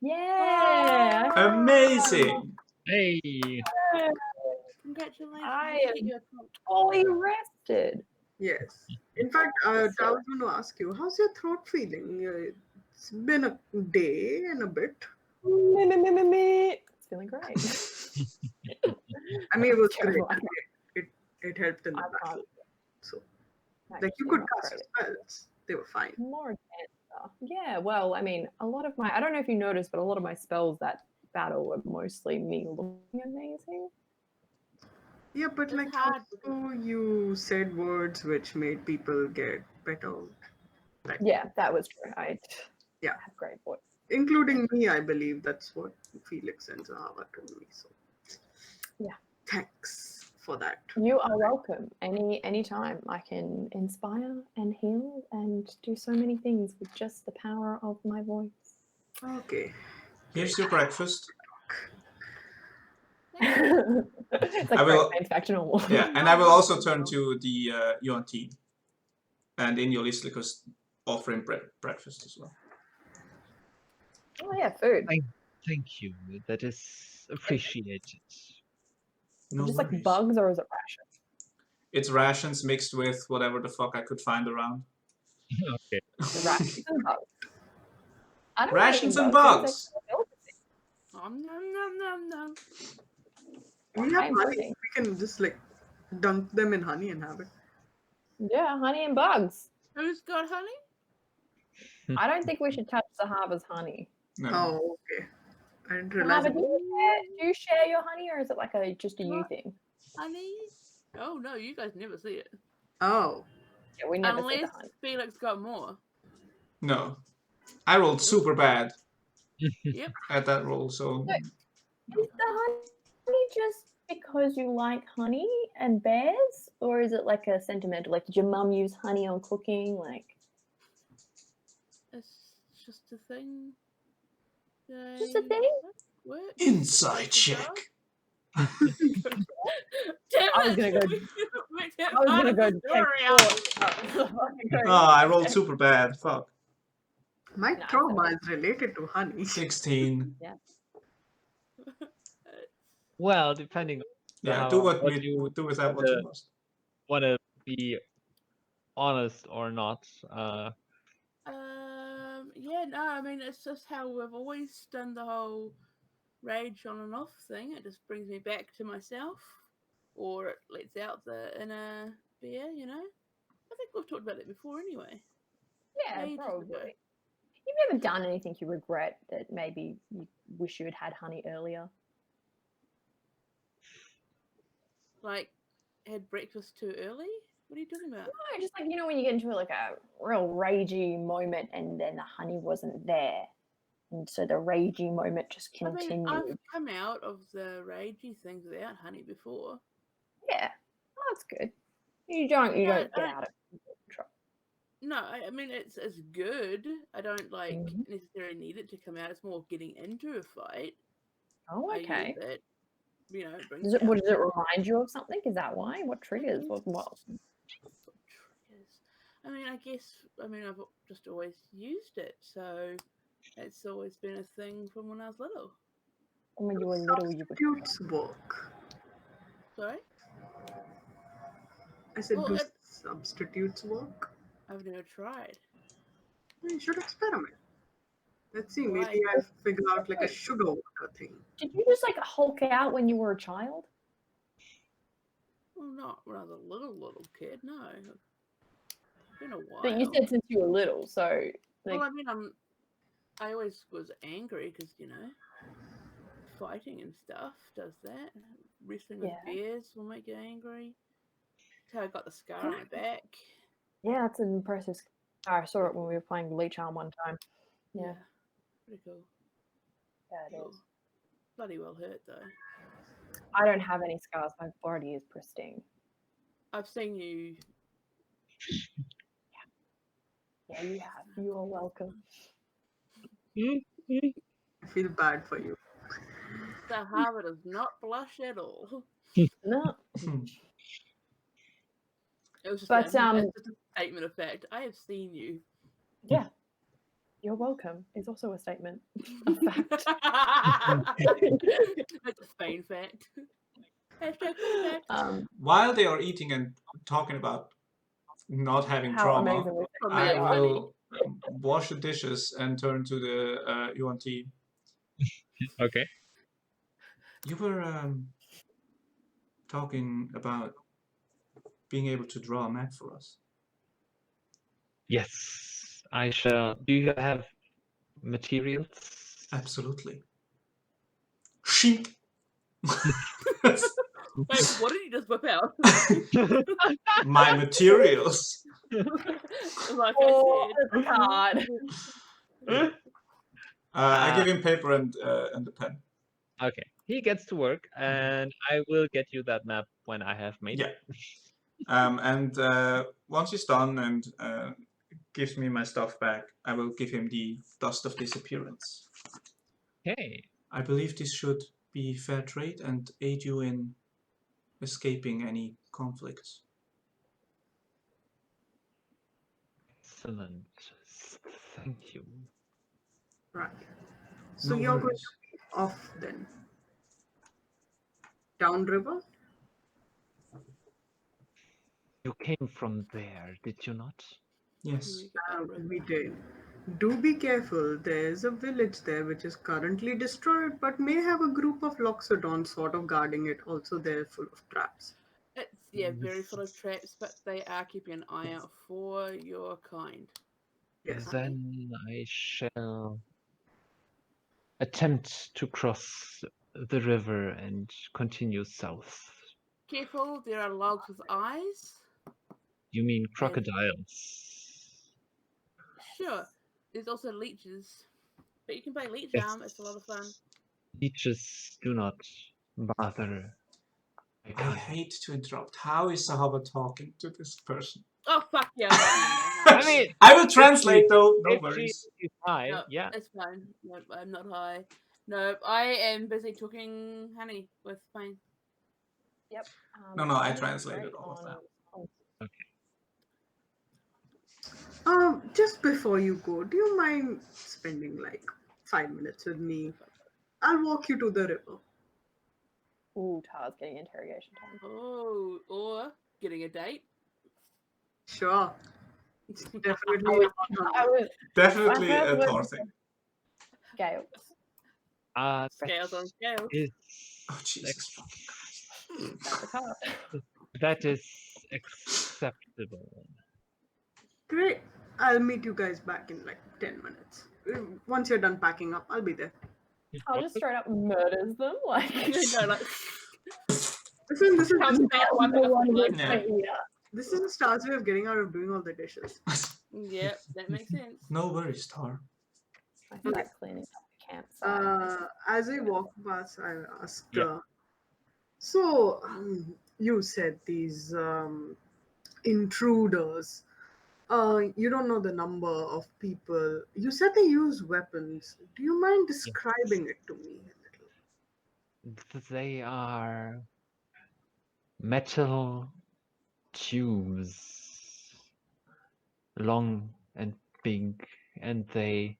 Yeah! Amazing. Hey. Congratulations. I you am hit your throat. fully rested. Yes. In fact, I was going to ask you, how's your throat feeling? It's been a day and a bit. It's feeling great. I mean, it was great. Terrible. It helped in the I battle. can't. So, like, you Actually could not cast your great. spells. They were fine. More cancer. Yeah, well, I mean, a lot of my, I don't know if you noticed, but a lot of my spells that battle were mostly me looking amazing. Yeah, but It's like, hard also you said words which made people get better. Like, Yeah, that was true. I Yeah. have great voice. including me, I believe that's what Felix and Zahavah told me. So, Yeah. Thanks for that. You are welcome. Anytime I can inspire and heal and do so many things with just the power of my voice. Okay. Here's your breakfast. It's like I will- great man's back to normal. Yeah, and I will also turn to the Yuan team. And in your list, because offering breakfast as well. Oh yeah, food. Thank you. That is appreciated. No Just worries. like bugs, or is it rations? It's rations mixed with whatever the fuck I could find around. Okay. Rations and bugs. I don't Rations like and bugs. bugs. Nom, nom, nom, nom, nom. We have I'm honey. kidding. We can just like dunk them in honey and have it. Yeah, honey and bugs. Who's got honey? I don't think we should touch Zahavah's honey. No. Oh, okay. I didn't realize. Zahavah, do you share your honey, or is it like just a you What? thing? Honey? Oh no, you guys never see it. Oh, Yeah, we never see the Unless honey. Felix got more. No. I rolled super bad Yep. at that roll, so Is the honey just because you like honey and bears, or is it like a sentimental? Like, did your mum use honey on cooking? Like, It's just a thing. just a thing? What? inside check. Damn I was gonna go. I was gonna go check. Oh, I rolled super bad. Fuck. my No, trauma is related to honey. 16. Well, depending on Yeah, how- do what what you you do with that what you must. want to be honest or not. Yeah, no, I mean, it's just how we've always done the whole rage on and off thing. It just brings me back to myself, or it lets out the inner bear, you know? I think we've talked about it before anyway. Yeah, Ages ago. probably. You've never done anything you regret that maybe you wish you had had honey earlier? Like, had breakfast too early? What are you talking about? No, just like, when you get into like a real ragey moment and then the honey wasn't there. And so the ragey moment just I mean, continued. I've come out of the ragey things without honey before. Yeah. Oh, that's good. You don't get out of control. No, I mean it's good. I don't like Mhm. necessarily need it to come out. It's more getting into a fight. Oh, I okay. use it. It brings Does it, out what, does it remind you of something? Is that why? What triggers? What? triggers. I mean, I've just always used it, so it's always been a thing from when I was little. When you were little, you would. Substitutes work. Sorry, I said, Well, do it- substitutes work? I've never tried. You should experiment. Let's see, Why? maybe I'll figure out like a sugar water thing. Did you just like Hulk out when you were a child? Well, not when I was a little kid. No, it's been a while. But you said since you were little, so like. Well, I mean, I always was angry because fighting and stuff does that. Wrestling with Yeah. bears will make you angry. That's how I got the scar on my back. Yeah, that's an impressive scar. I saw it when we were playing Leech Arm one time. Yeah. Pretty cool. Yeah, it Cool. is. Bloody well hurt though. I don't have any scars. My body is pristine. I've seen you. Yeah, you have. You are welcome. I feel bad for you. Zahavah does not blush at all. No. It was just But, it's just a statement of fact. I have seen you. Yeah. You're welcome. It's also a statement of fact. That's a Phane fact. Hashtag Phane fact. While they are eating and talking about not having How trauma, amazing was it? I Yeah. will wash the dishes and turn to the UNT. Okay. You were talking about being able to draw a map for us. Yes, I shall. Do you have materials? Absolutely. Shink. Wait, what did you just whip out? My materials. Like Oh, I it's hard. I give him paper and the pen. Okay. He gets to work, and I will get you that map when I have made it. Yeah. And once he's done and gives me my stuff back, I will give him the dust of disappearance. Okay. I believe this should be fair trade and aid you in escaping any conflicts. Excellent. Thank you. Right. So No you're going worries. to be off then. Downriver? You came from there, did you not? Yes. We did. Do be careful. There's a village there which is currently destroyed, but may have a group of Loxodons sort of guarding it. Also, they're full of traps. It's very full of traps, but they are keeping an eye out for your kind. Yes. Then I shall attempt to cross the river and continue south. Careful, there are logs with eyes. You mean crocodiles? Sure, there's also leeches. But you can play leech Yes. arm, it's a lot of fun. Leeches do not bother my I kind. hate to interrupt. How is Zahavah talking to this person? Oh, fuck yeah, I'm not I doing mean, I will translate though. No if she worries. is high, that. No, yeah. it's fine. No, I'm not high. No, I am busy talking honey with Phane. Yep. No, I I'm translated great all of that. Just before you go, do you mind spending like 5 minutes with me? I'll walk you to the river. Ooh, Tar's getting interrogation time. Oh, or getting a date. Sure. It's definitely I was Definitely My a first Thor word- thing. Scales. That Scales on scales. is Oh Jesus! That's a card. that is acceptable. great. I'll meet you guys back in like 10 minutes. Once you're done packing up, I'll be there. I'll just straight up murders them. Like No, like, Listen, this is Comes back one the one like, with Yeah. my ear. this is Star's way of getting out of doing all the dishes. yeah, that makes sense. No worries, Thor. I start Okay. cleaning up the campsite. As I walk past, I ask, Yeah. so you said these intruders. You don't know the number of people. You said they use weapons. Do you mind describing it to me a little? They are metal tubes, long and big, and they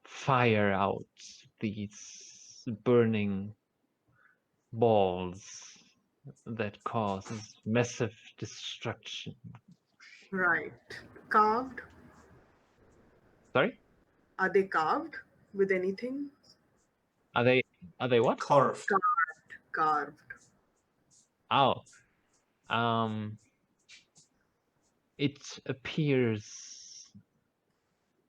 fire out these burning balls that causes massive destruction. Right. Carved? Sorry? Are they carved with anything? Are they what? Carved. Carved. Oh. It appears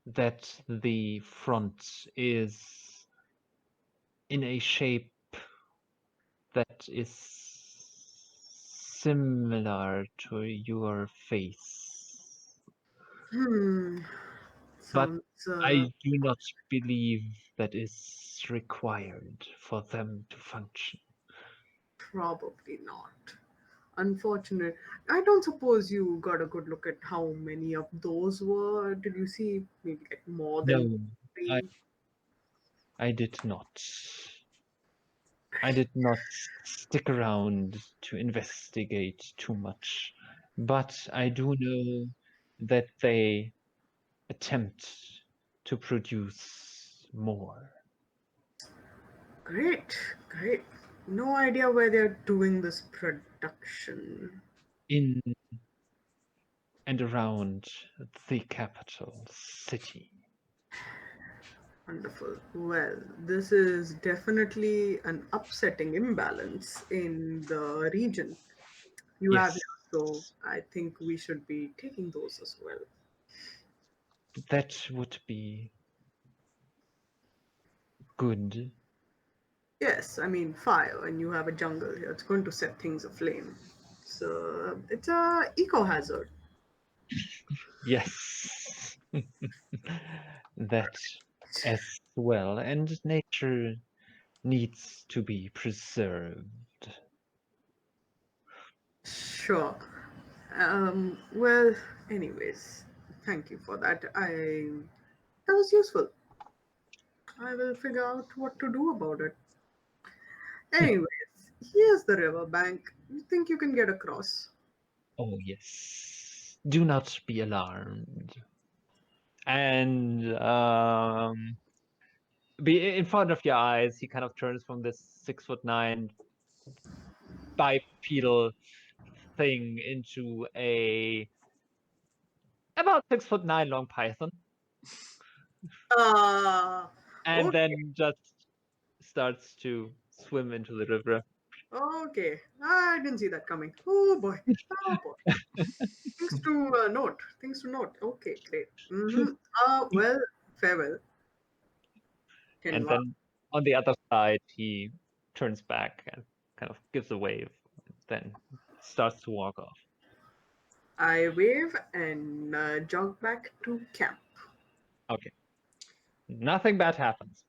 that the front is in a shape that is similar to your face. But Sounds I do not believe that is required for them to function. probably not. Unfortunate. I don't suppose you got a good look at how many of those were. Did you see maybe like more than No, three? I did not. I did not stick around to investigate too much, but I do know that they attempt to produce more. Great, great. No idea where they're doing this production. In and around the capital city. Wonderful. Well, this is definitely an upsetting imbalance in the region you have Yes, here. So I think we should be taking those as well. that would be good. Yes, I mean fire, and you have a jungle here. It's going to set things aflame. So it's a eco hazard. Yes, that as well. And nature needs to be preserved. Sure. Well, anyways, thank you for that. That was useful. I will figure out what to do about it. Anyways, here's the riverbank. You think you can get across? Oh, yes. Do not be alarmed. And be in front of your eyes, he kind of turns from this 6'9" bipedal thing into a about 6'9" long python, and Okay. then just starts to swim into the river. Okay. I didn't see that coming. Oh boy. Oh boy. Things to note. things to note. Okay, great. Well, farewell. And Kenwa. then on the other side, he turns back and kind of gives a wave, then starts to walk off. I wave and jog back to camp. Okay. Nothing bad happens.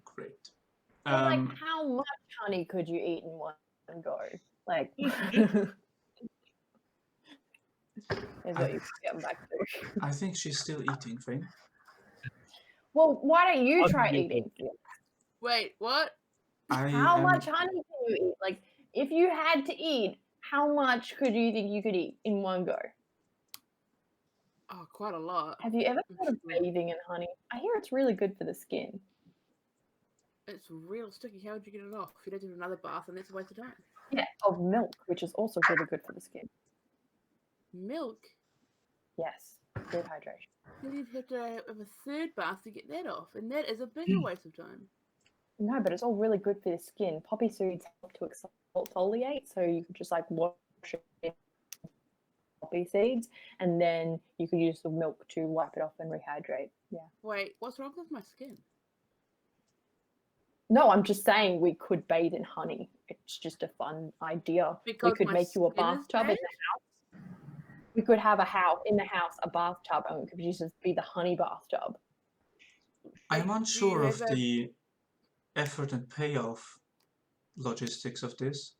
Great. So, like, how much honey could you eat in one go? Like, is what you get back to. I think she's still eating, Phane. Well, why don't you How try do you eating? Wait, what? How much honey can you eat? Like, if you had to eat, how much could you think you could eat in one go? Oh, quite a lot. Have you ever thought of bathing in honey? I hear it's really good for the skin. It's real sticky. How would you get it off? If you don't do another bath, and it's a waste of time. Yeah, of milk, which is also really good for the skin. Milk? Yes, good hydration. Then you'd have to have a third bath to get that off, and that is a bigger waste of time. No, but it's all really good for the skin. Poppy seeds help to exfoliate, so you could just like wash it in poppy seeds, and then you could use the milk to wipe it off and rehydrate. Yeah. Wait, what's wrong with my skin? No, I'm just saying we could bathe in honey. It's just a fun idea. Because we could my make you a skin is bathtub in bad? the house. We could have a house in the house, a bathtub, and we could just be the honey bathtub. I'm Do you unsure of have a- the effort and payoff logistics of this.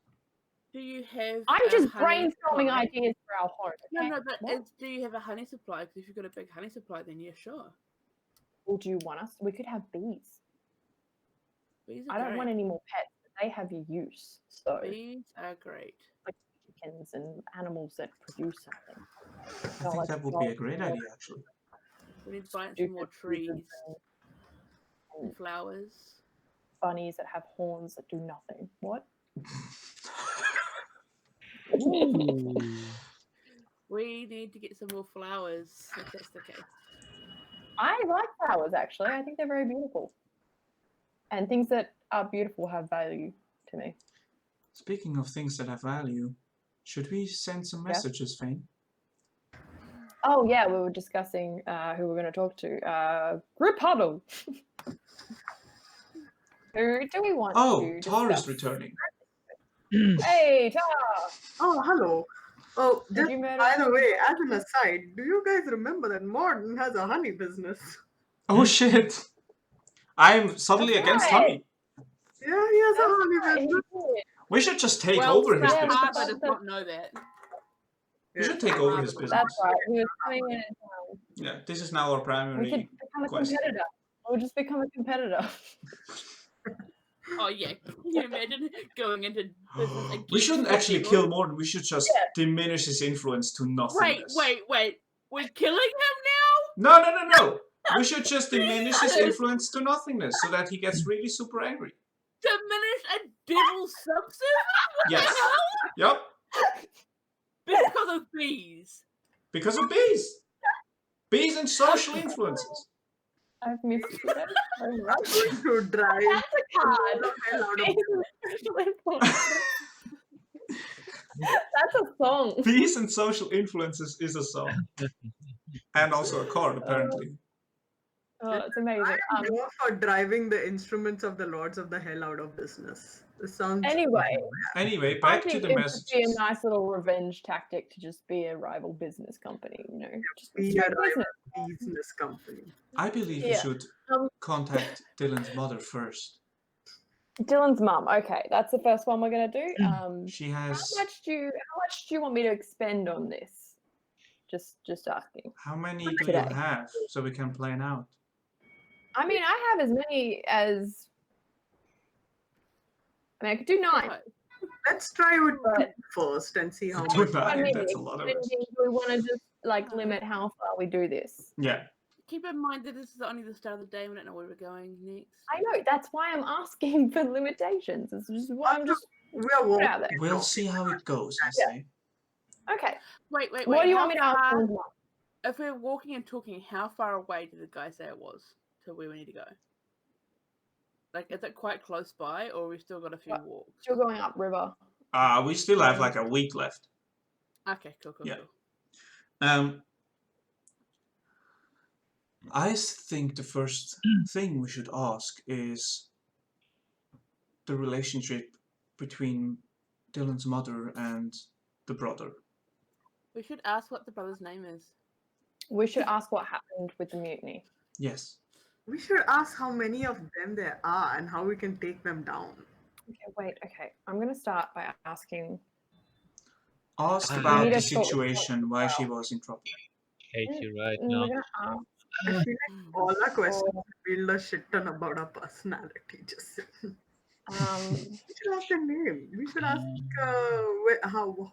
Do you have? I'm a just honey brainstorming supply? ideas for our home. Okay? No, but What? do you have a honey supply? Because if you've got a big honey supply, then yeah, sure. Or do you want us? We could have bees. Bees are I don't great. want any more pets. But they have a use. So Bees are great. like chickens and animals that produce something. I think that would be a great idea, actually. We need to plant some more trees And and flowers. bunnies that have horns that do nothing. What? We need to get some more flowers, if that's the case. I like flowers, actually. I think they're very beautiful. And things that are beautiful have value to me. Speaking of things that have value, should we send some messages, Phane? Oh, yeah, we were discussing who we're going to talk to. Group huddle. Who do we want to Tar is discuss? returning. Hey, Tar! Oh, hello. Oh, Did just you murder by the him? way, as an aside, do you guys remember that Morton has a honey business? Oh shit! I'm suddenly That's against right. honey. Yeah, he has a honey Right, he business. did. We should just take Well, over his yeah, business. Harper business. does not know that. We should take over his business. That's right. He was coming in. Yeah, this is now our We primary could become a quest. competitor. We'll just become a competitor. Oh yeah, can you imagine going into business again? We shouldn't actually kill Morton. We should just diminish his influence to Wait, nothingness. we're killing him now? No. We should just diminish his influence to nothingness so that he gets really super angry. Diminish a devil's substance? What Yes. the hell? Yep. Because of bees. Because of bees. Bees and social influences. I've missed it. I'm going to drive. That's a card. the hell out of That's a song. Bees and social influences is a song. And also a card, apparently. Oh, it's amazing. I'm more for driving the instruments of the Lords of the Hell out of business. This sounds Anyway, I back to think the it would be a messages. nice little revenge tactic to just be a rival business company, you know. Just be a straight business. business company. I believe we Yeah. should Um, contact Dyllan's mother first. Dylan's mum. Okay, that's the first one we're gonna do. She How has... much do you want me to expend on this? Just asking. How many do you Today. have so we can plan out? I mean, I have as many as. I mean, I could do 9. Let's try with But- 2 first and see how Do much. nine, I mean, that's a lot of us. do we want to just like limit how far we do this? Yeah. Keep in mind that this is only the start of the day. We don't know where we're going next. I know. That's why I'm asking for limitations. It's just what I'm just We are put walking. out there. We'll see how it goes, I Yeah. say. Okay. Wait. What do you want me to how ask far- Dylan's mum? If we're walking and talking, how far away did the guy say it was to where we need to go? Like, is it quite close by, or we still got a few walks? Still going upriver. We still have like a week left. Okay, cool. Yeah. I think the first thing we should ask is the relationship between Dyllan's mother and the brother. We should ask what the brother's name is. We should ask what happened with the mutiny. Yes. We should ask how many of them there are and how we can take them down. Okay, wait. Okay, I'm going to start by asking. Ask We about need the a short situation, why she was in trouble. Hate you right We're now. going to ask. I feel like all our questions revealed a shit ton about our personality. Just saying. We should ask their name. We should ask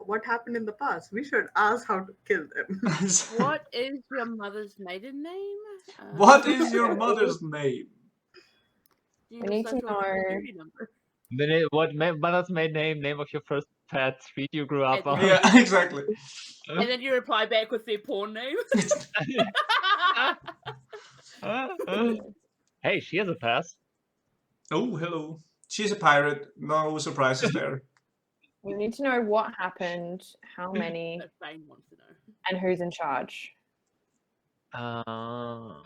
what happened in the past. We should ask how to kill them. What is your mother's maiden name? What is your mother's name? Do you We have a need to social know- security number? Mother's maiden name of your first pet, street you grew up on. Yeah, exactly. And then you reply back with their porn name. Hey, she has a pass. Oh, hello. She's a pirate. No surprises there. We need to know what happened, how many, That Phane wants to know. and who's in charge. I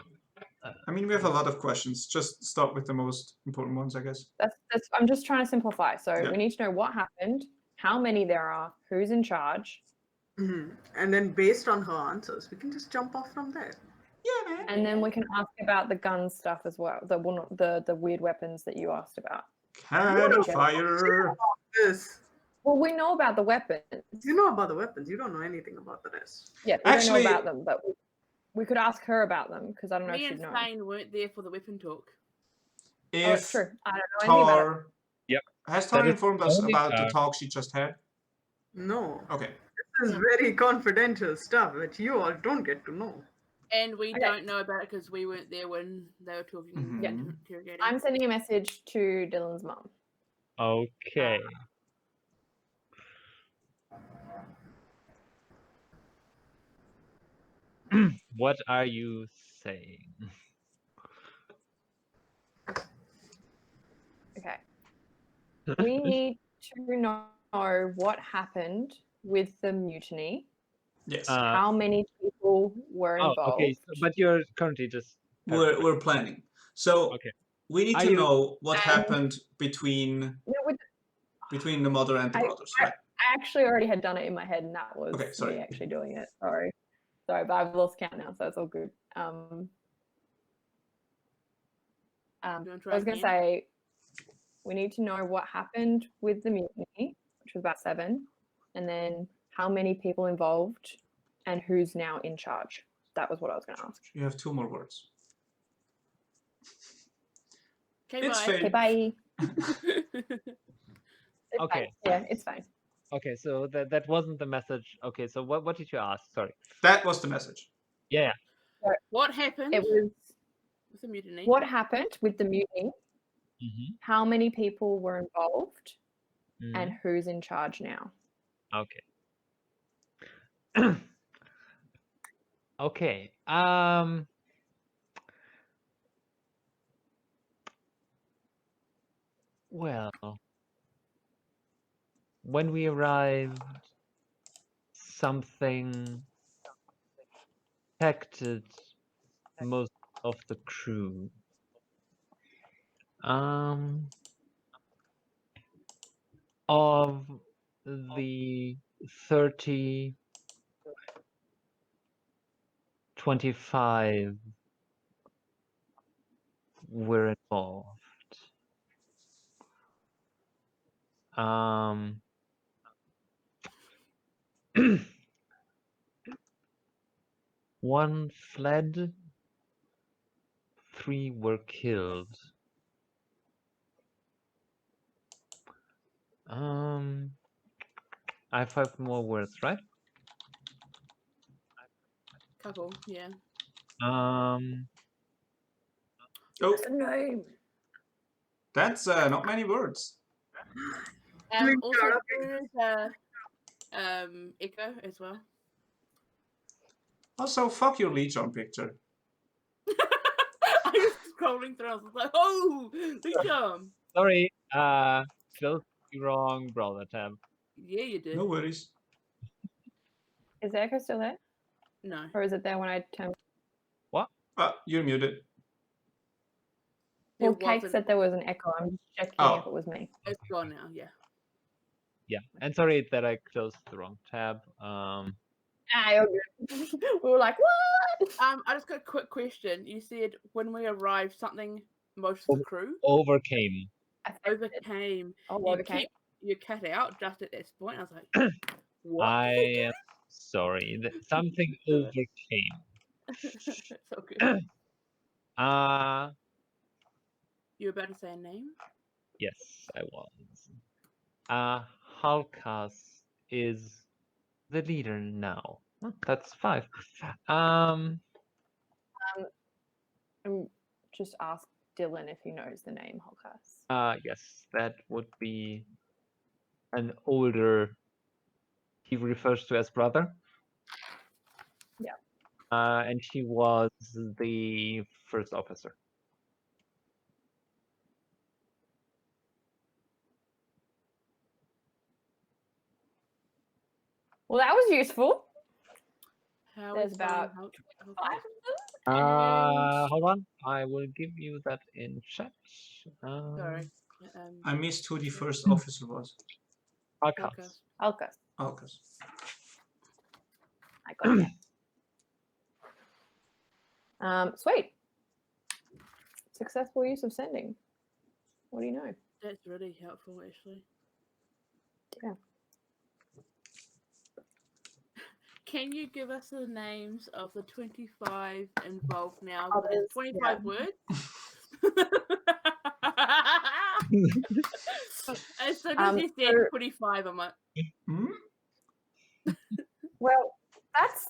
mean, we have a lot of questions. Just start with the most important ones, I guess. That's. I'm just trying to simplify. So Yeah. we need to know what happened, how many there are, who's in charge, And then based on her answers, we can just jump off from there. Yeah, man. and then we can ask about the gun stuff as well. The weird weapons that you asked about. Kind of Okay. fire. This. Well, we know about the weapons. You know about the weapons. You don't know anything about the rest. Yeah, we Actually- don't know about them, but we could ask her about them because I don't know Me if and she'd know. Phane weren't there for the weapon talk. Oh, it's If true. I don't know anything about it. Tar... Yep. Has Tar That is informed us only about the Tar. talk she just had? No. Okay. This is very confidential stuff that you all don't get to know. And we Okay. don't know about it because we weren't there when they were talking Mhm. and interrogating. I'm sending a message to Dyllan's mum. Okay. What are you saying? Okay. We need to know what happened with the mutiny. Yes. How many people were Oh, involved? okay. But you're currently just. We're planning. So Okay. we need Are to you- know what And- happened between No, the mother and the I- brothers, right? I actually already had done it in my head, and that was Okay, sorry. me actually doing it. Sorry, but I've lost count now, so it's all good. I You wanna try was going to again? say we need to know what happened with the mutiny, which was about 7, and then how many people involved, and who's now in charge. That was what I was going to ask. You have 2 more words. Okay, It's bye. Okay, fine. bye. It's Okay. fine. Yeah, it's fine. Okay, so that wasn't the message. Okay, so what did you ask? Sorry. That was the message. Yeah. What happened It was with the mutiny? what happened with the mutiny, Mm-hmm. how many people were involved, Mm-hmm. and who's in charge now. Okay. Okay. Well, when we arrived, something affected most of the crew. Of the 30, 25 were involved. One fled, 3 were killed. I have 5 more words, right? Couple, yeah. Oh, Name. that's not many words. Blink Also, out. there's Echo as well. Also, fuck your leech on picture. I was scrolling through. I was like, "Oh, Leecham." Sorry, close the wrong browser tab. Yeah, you did. No worries. Is the echo still there? No. Or is it there when I turn? You're muted. Well, It Kate wasn't. said there was an echo. I'm just checking Oh. if it was me. It's gone now. Yeah. Yeah, and sorry that I closed the wrong tab. You're good. We were like, what? I just got a quick question. You said when we arrived, something most of the crew Overcame. overcame. Oh, You overcame. keep you cut out just at this point. I was like, what? I am sorry. Something overcame. It's all good. Uh You were about to say a name? yes, I was. Halkas is the leader now. Oh, that's 5. Just ask Dyllan if he knows the name Holkas. Yes, that would be an older. He refers to as brother. Yeah. And he was the first officer. Well, that was useful. How There's is about Dyllan 5 of them. Hold on. I will give you that in chat. Sorry. I missed who the first officer was. Halkas. Holkas. Okay. I got that. Sweet. Successful use of sending. What do you know? That's really helpful, actually. Yeah. Can you give us the names of the 25 involved now? Others, 25 yeah. words? As soon as you said 25, I'm like, Well,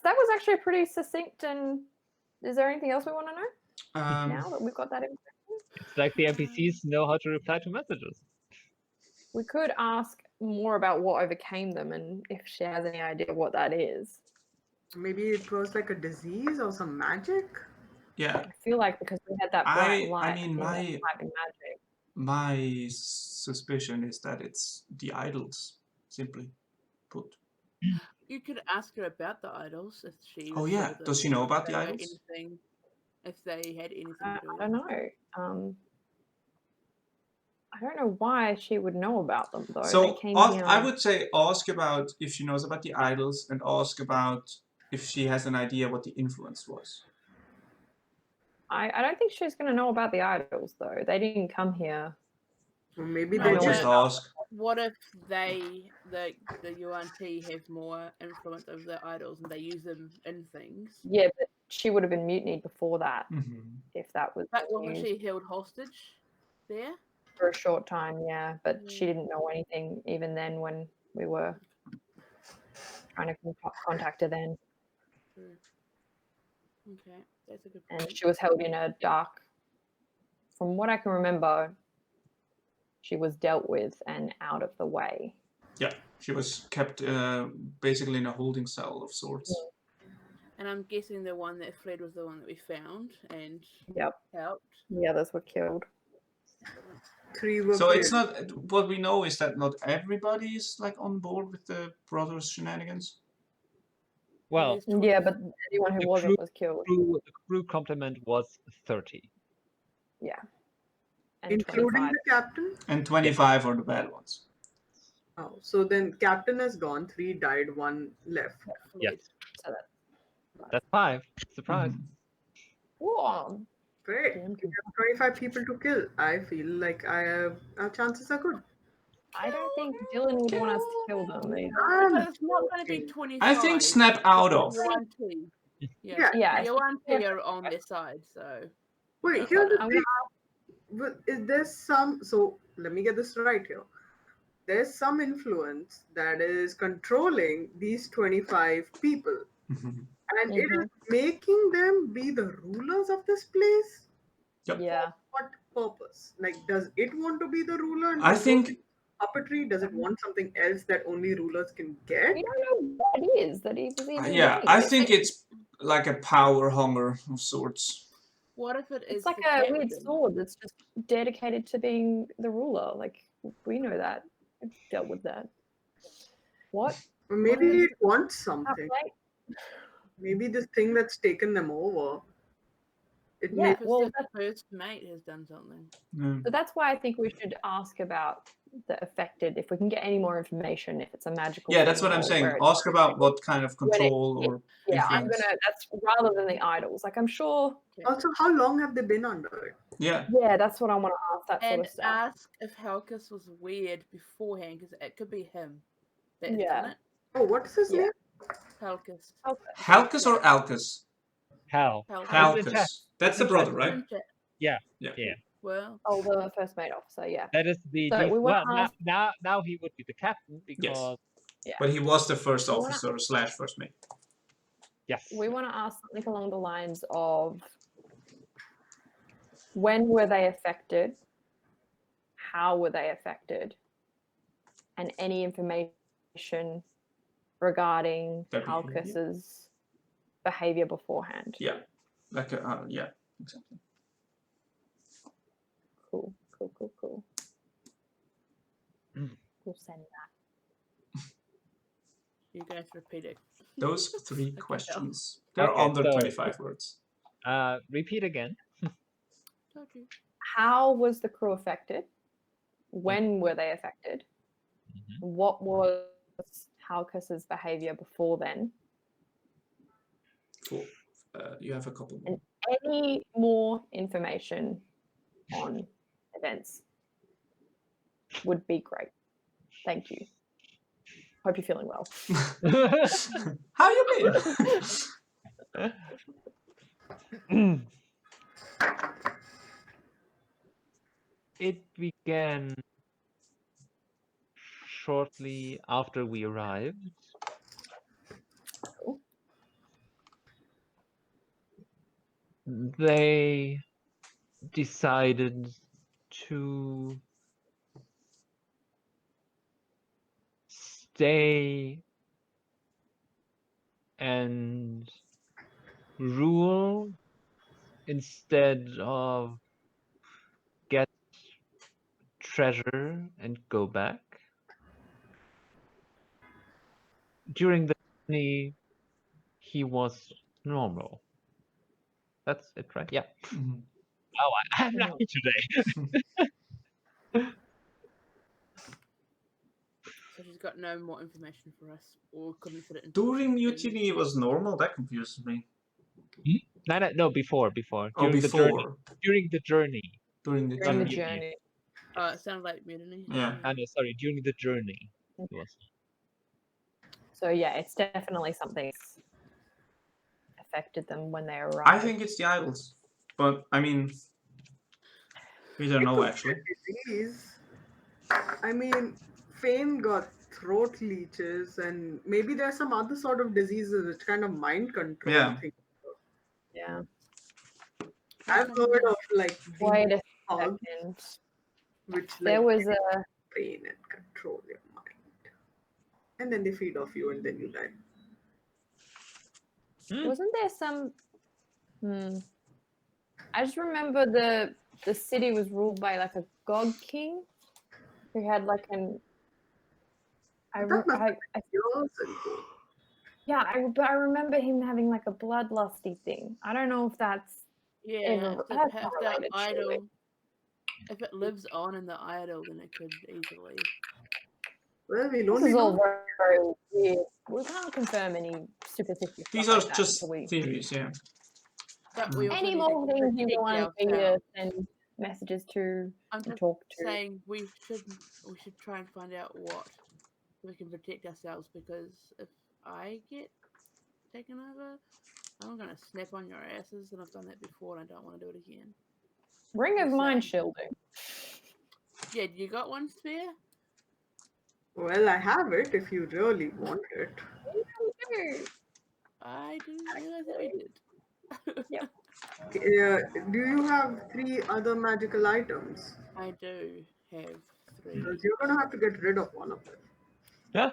that was actually pretty succinct. And is there anything else we want to know now that we've got that information? It's like the NPCs know how to reply to messages. We could ask more about what overcame them and if she has any idea what that is. Maybe it was like a disease or some magic. Yeah. I feel like because we had that bright light, I mean, that might be magic. my suspicion is that it's the idols, simply put. you could ask her about the idols if she. Oh was yeah, further, does she know about the if they were idols? anything, if they had anything to do I with don't know. I don't know why she would know about them though. So they came here. I would say ask about if she knows about the idols and ask about if she has an idea what the influence was. I don't think she's going to know about the idols though. They didn't come here. Or maybe I they would just ask. What if the UNT have more influence over the idols and they use them in things? Yeah, but she would have been mutinied before that if that was. But wasn't she held hostage there? For a short time, yeah. But she didn't know anything even then when we were trying to contact her then. Okay, that's a good point. And she was held in a dark, from what I can remember, she was dealt with and out of the way. Yeah, she was kept basically in a holding cell of sorts. And I'm guessing the one that fled was the one that we found and helped. The others were killed. 3 were So it's killed. not, what we know is that not everybody is like on board with the brothers' shenanigans. Well, yeah, but anyone who wasn't was killed. The crew complement was 30. Yeah. And Including 25. the captain? And 25 are the bad ones. Oh, so then captain is gone, 3 died, 1 left. Yes. So that's 5. Surprise. Whoa. Great. We have 25 people to kill. I feel like our chances are good. I don't think Dyllan would want us to kill them either. But it's not going to be 25. I think snap out of. Yeah, UNT are on their side, so. Wait, here's the thing. Is there some, so let me get this right here. There's some influence that is controlling these 25 people. And it is making them be the rulers of this place? Yep. Yeah. For what purpose? Like, does it want to be the ruler? And I think puppetry, does it want something else that only rulers can get? We don't know what it is that he was even yeah, I think it's like a power hunger of sorts. What if it is? It's like a weird sword that's just dedicated to being the ruler. Like, we know that. I've dealt with that. What? Maybe it wants something. Maybe this thing that's taken them over It Yeah, makes Because well, the that's, first mate has done something. Mm. so that's why I think we should ask about the affected, if we can get any more information, if it's a magical Yeah, that's thing what I'm or saying. where it's Ask about what kind of when it control hit. or Yeah, I'm influence. gonna. That's rather than the idols. Like I'm sure. Also, how long have they been under it? Yeah. Yeah, that's what I want to ask. That sort And of stuff. ask if Helcus was weird beforehand, because it could be him that has Yeah. done it. Oh, what's his Yeah. name? Helcus. Halkus or Alkus? Hal. Helcus. Halkus. That's the brother, right? Isn't it? Yeah. Yeah. Yeah. Well, Oh, the first mate officer. Yeah. That is the So we wanna well ask- now he would be the captain because But he was the first We wanna- officer slash first mate. yes. We want to ask something along the lines of when were they affected? How were they affected? And any information regarding Their behavior. Halkus's behavior beforehand. Yeah. Like yeah, exactly. Cool. Mm. We'll send that. you guys repeat it. Those 3 tell. questions. They're Okay, under so- 25 words. Repeat again. Told you. How was the crew affected? When were they affected? Mhm. What was Halkus's behavior before then? Cool. You have a couple more. Any more information on events would be great. Thank you. Hope you're feeling well. How you been? It began shortly after we arrived. Cool. They decided to stay and rule instead of get treasure and go back. During the journey, he was normal. That's it, right? Yeah. Mhm. Oh, I'm lucky today. So she's got no more information for us, or couldn't fit it into. During mutiny it was normal. That confuses me. No, before. Oh, During the journey. before. During the journey. During the During the journey. journey. Oh, it sounded like mutiny. Yeah. No, sorry, during the journey. It was. So yeah, it's definitely something that's affected them when they arrived. I think it's the idols. But I mean we don't know actually. Disease. I mean, Phane got throat leeches, and maybe there's some other sort of diseases which kind of mind control Yeah. things. Yeah. I've heard of like Wait demon a hogs, second. which There like was a train and control your mind, and then they feed off you, and then you die. wasn't there some I just remember the city was ruled by like a god king who had like an That must have I been years ago. yeah, but I remember him having like a bloodlusty thing. I don't know if that's Yeah, Ever- if, that's the, not if the related, surely. idol, if it lives on in the idol, then it could easily. Well, we'll this only is all know. very, very weird. We can't confirm any superstitious These stuff are like that just until we theories, yeah. But we also any need more to things you protect want me to ourselves. send messages to I'm and just talk to. saying we should try and find out what we can protect ourselves, because if I get taken over, I'm gonna snap on your asses, and I've done that before, and I don't want to do it again. Ring of Just mind saying. shielding. Yeah, you got one spare? Well, I have it if you really want it. I didn't realize that we did. Yep. Do you have 3 other magical items? I do have 3. Because you're gonna have to get rid of one of them. Yeah.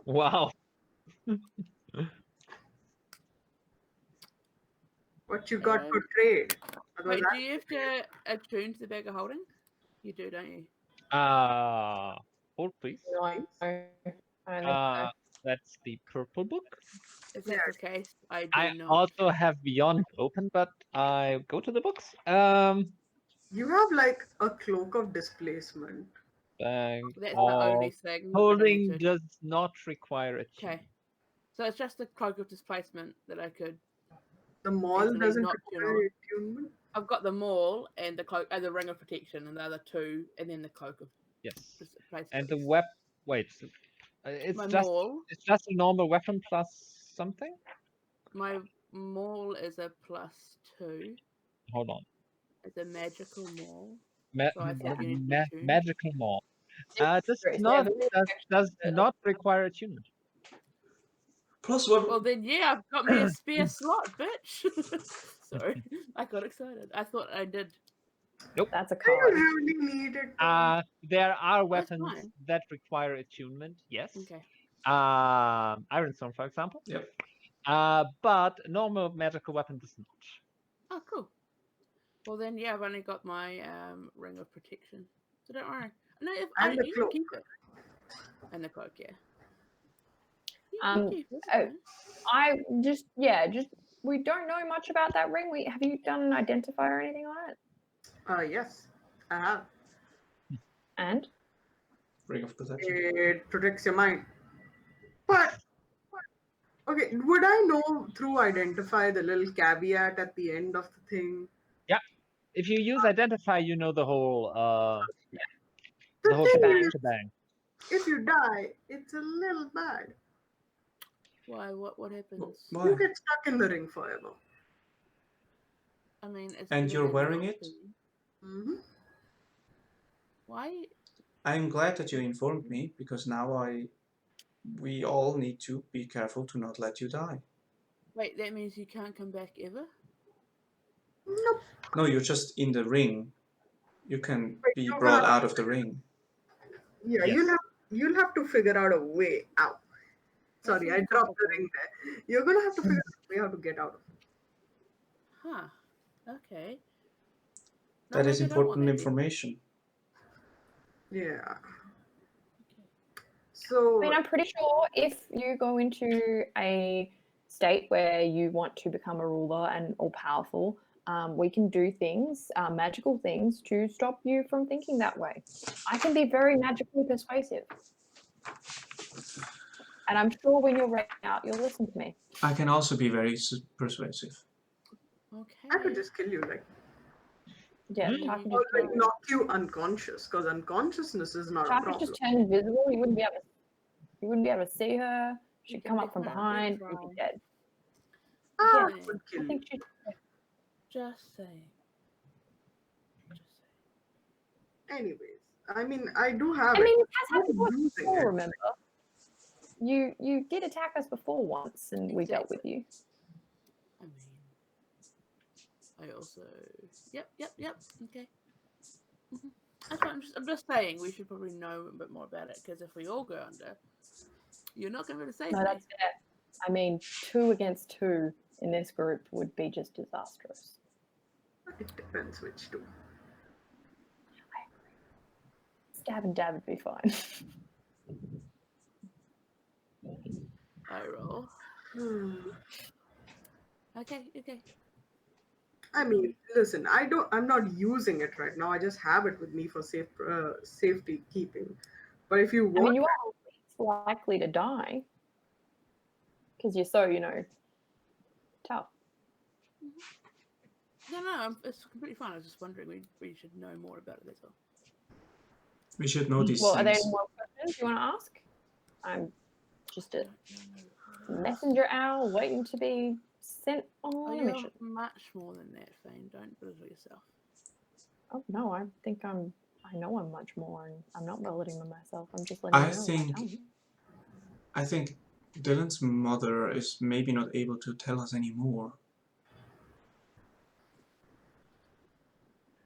Wow. What you got for trade? Wait, Otherwise, do you have to attune to the bag of holding? You do, don't you? Hold please. No, I don't think so. That's the purple book. If that's the case, I do I not. also have Beyond open, but I go to the books. You have like a cloak of displacement. Bag That's the of only thing. that I holding need to- does not require a Okay. tune. So it's just the cloak of displacement that I could. The mall Easily doesn't not require attunement. I've got the maul and the cloak, the ring of protection, and the other two, and then the cloak of Yes. displacement. And the wait, it's My just maul. it's just a normal weapon plus something. My maul is a +2. Hold on. It's a magical maul. Ma- So I thought ma- you needed ma- attuned. magical maul. Does Sorry, so not yeah, does not require attunement. Plus one. Well then, yeah, I've got me a spare slot, bitch. Sorry, I got excited. I thought I did. that's a Do you card. really need it? There are That's weapons fine. that require attunement. Yes. Okay. Iron Stone, for example. Yep. But normal magical weapon does not. Oh, cool. Well then, yeah, I've only got my ring of protection, so don't worry. No, if And the you cloak. can keep it. And the cloak, yeah. You Um, keep it, it's oh, fine. I just we don't know much about that ring. Have you done an identifier or anything on it? Yes, I have. And Ring of protection. It protects your mind. But okay, would I know through identify the little caveat at the end of the thing? If you use identify, you know the whole The thing is, shebang. if you die, it's a little bad. Why? What happens? Why? You get stuck in the ring forever. I mean, it's And better you're than wearing not it? being. Mm-hmm. Why? I'm glad that you informed me because now we all need to be careful to not let you die. Wait, that means you can't come back ever? Nope. No, you're just in the ring. You can be you're brought gonna- out of the ring. Yeah, Yes. you'll have to figure out a way out. Sorry, That I seems dropped the complicated. ring there. You're gonna have to figure out a way how to get out of it. Huh. Okay. No, That is maybe I don't want important that then. information. Yeah. Okay. So I mean, I'm pretty sure if you go into a state where you want to become a ruler and all powerful, we can do things, magical things, to stop you from thinking that way. I can be very magically persuasive. And I'm sure when you're ready out, you'll listen to me. I can also be very persuasive. Okay. I could just kill you, like, Yeah, Mm. Tarkin or just, like knock you unconscious, because unconsciousness is not a Tarkin problem. just turned invisible. You wouldn't be able to see her. You She'd can come up from definitely behind. try. You'd be dead. I Yeah. would kill I you. think she'd Just saying. Just saying. Anyways, I mean, I do have I it. mean, it has I'm happened to us using before, it. remember? You did attack us before once, and we dealt with you. I mean, I also. Yep. Okay. That's fine. I'm just saying we should probably know a bit more about it because if we all go under, you're not going to be able to save No, me. that's fair. I mean, 2 against 2 in this group would be just disastrous. It depends which two. Stab and dab would be fine. I roll. Okay. I mean, listen, I'm not using it right now. I just have it with me for safety keeping. But if you I want, mean, you are least likely to die because you're so, tough. No, it's completely fine. I was just wondering. We should know more about it as well. We should know these Well, are there things. any more questions you want to ask? I'm just a No. messenger owl waiting to be sent Oh, on a you're mission. much more than that, Phane. Don't belittle yourself. Oh no, I know I'm much more, and I'm not belittling myself. I'm just letting I you know. think- Tell me. I think Dylan's mother is maybe not able to tell us any more.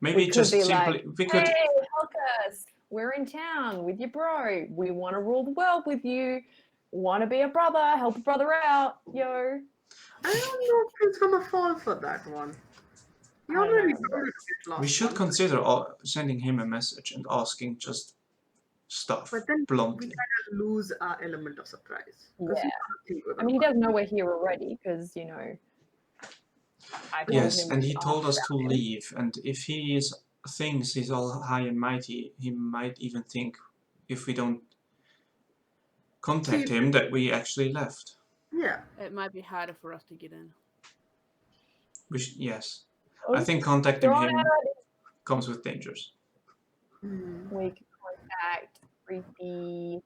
Maybe We just could be simply like, we could hey, Helcus, we're in town with your bro. We want to rule the world with you. Want to be a brother? Help a brother out, yo. I don't know if he's gonna fall for that one. You I don't already know, told it to get lost. we should once. consider sending him a message and asking just stuff But then bluntly. we kind of lose our element of surprise. 'Cause Yeah. we can't think we're I mean, he gonna does know we're here already because, you know, I told Yes, him and we he told asked us to about him. leave, and if he thinks he's all high and mighty, he might even think if we don't contact See- him that we actually left. Yeah. It might be harder for us to get in. Yes. I think contacting Throw him out comes with dangers. we can contact creepy.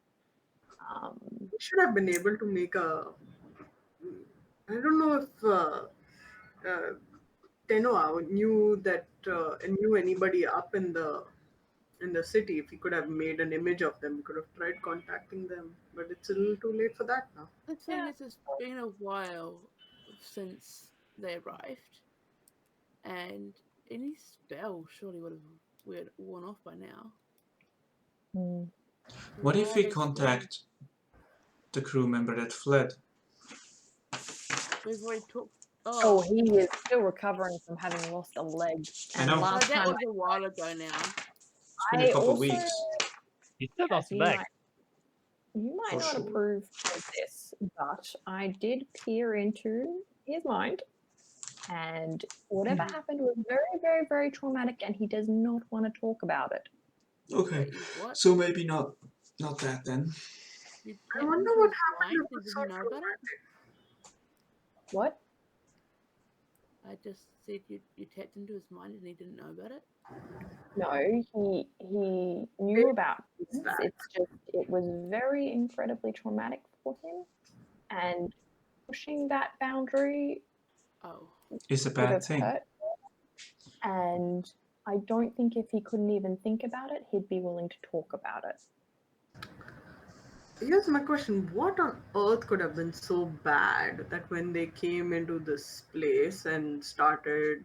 We should have been able to make a. I don't know if Tenoa knew anybody up in the city. If he could have made an image of them, we could have tried contacting them. But it's a little too late for that now. The thing Yeah. is, it's been a while since they arrived, and any spell surely would have worn off by now. What if we Where is contact the crew member that fled? We've already talked. Oh, he is still recovering from having lost a leg. I And know. Oh, last that time was a while ago now. It's been a couple also, weeks. He still yes, lost a leg. you might For not sure. approve of this, but I did peer into his mind, and whatever happened was very, very, very traumatic, and he does not want to talk about it. Okay, Wait, what? so maybe not that then. You I tapped wonder into what his happened. mind It and was so didn't know about it? traumatic. What? I just said you tapped into his mind and he didn't know about it. No, he knew about It's this. that. It's just it was very incredibly traumatic for him, and pushing that boundary Oh, It's a would bad have thing. hurt. And I don't think if he couldn't even think about it, he'd be willing to talk about it. Here's my question: what on earth could have been so bad that when they came into this place and started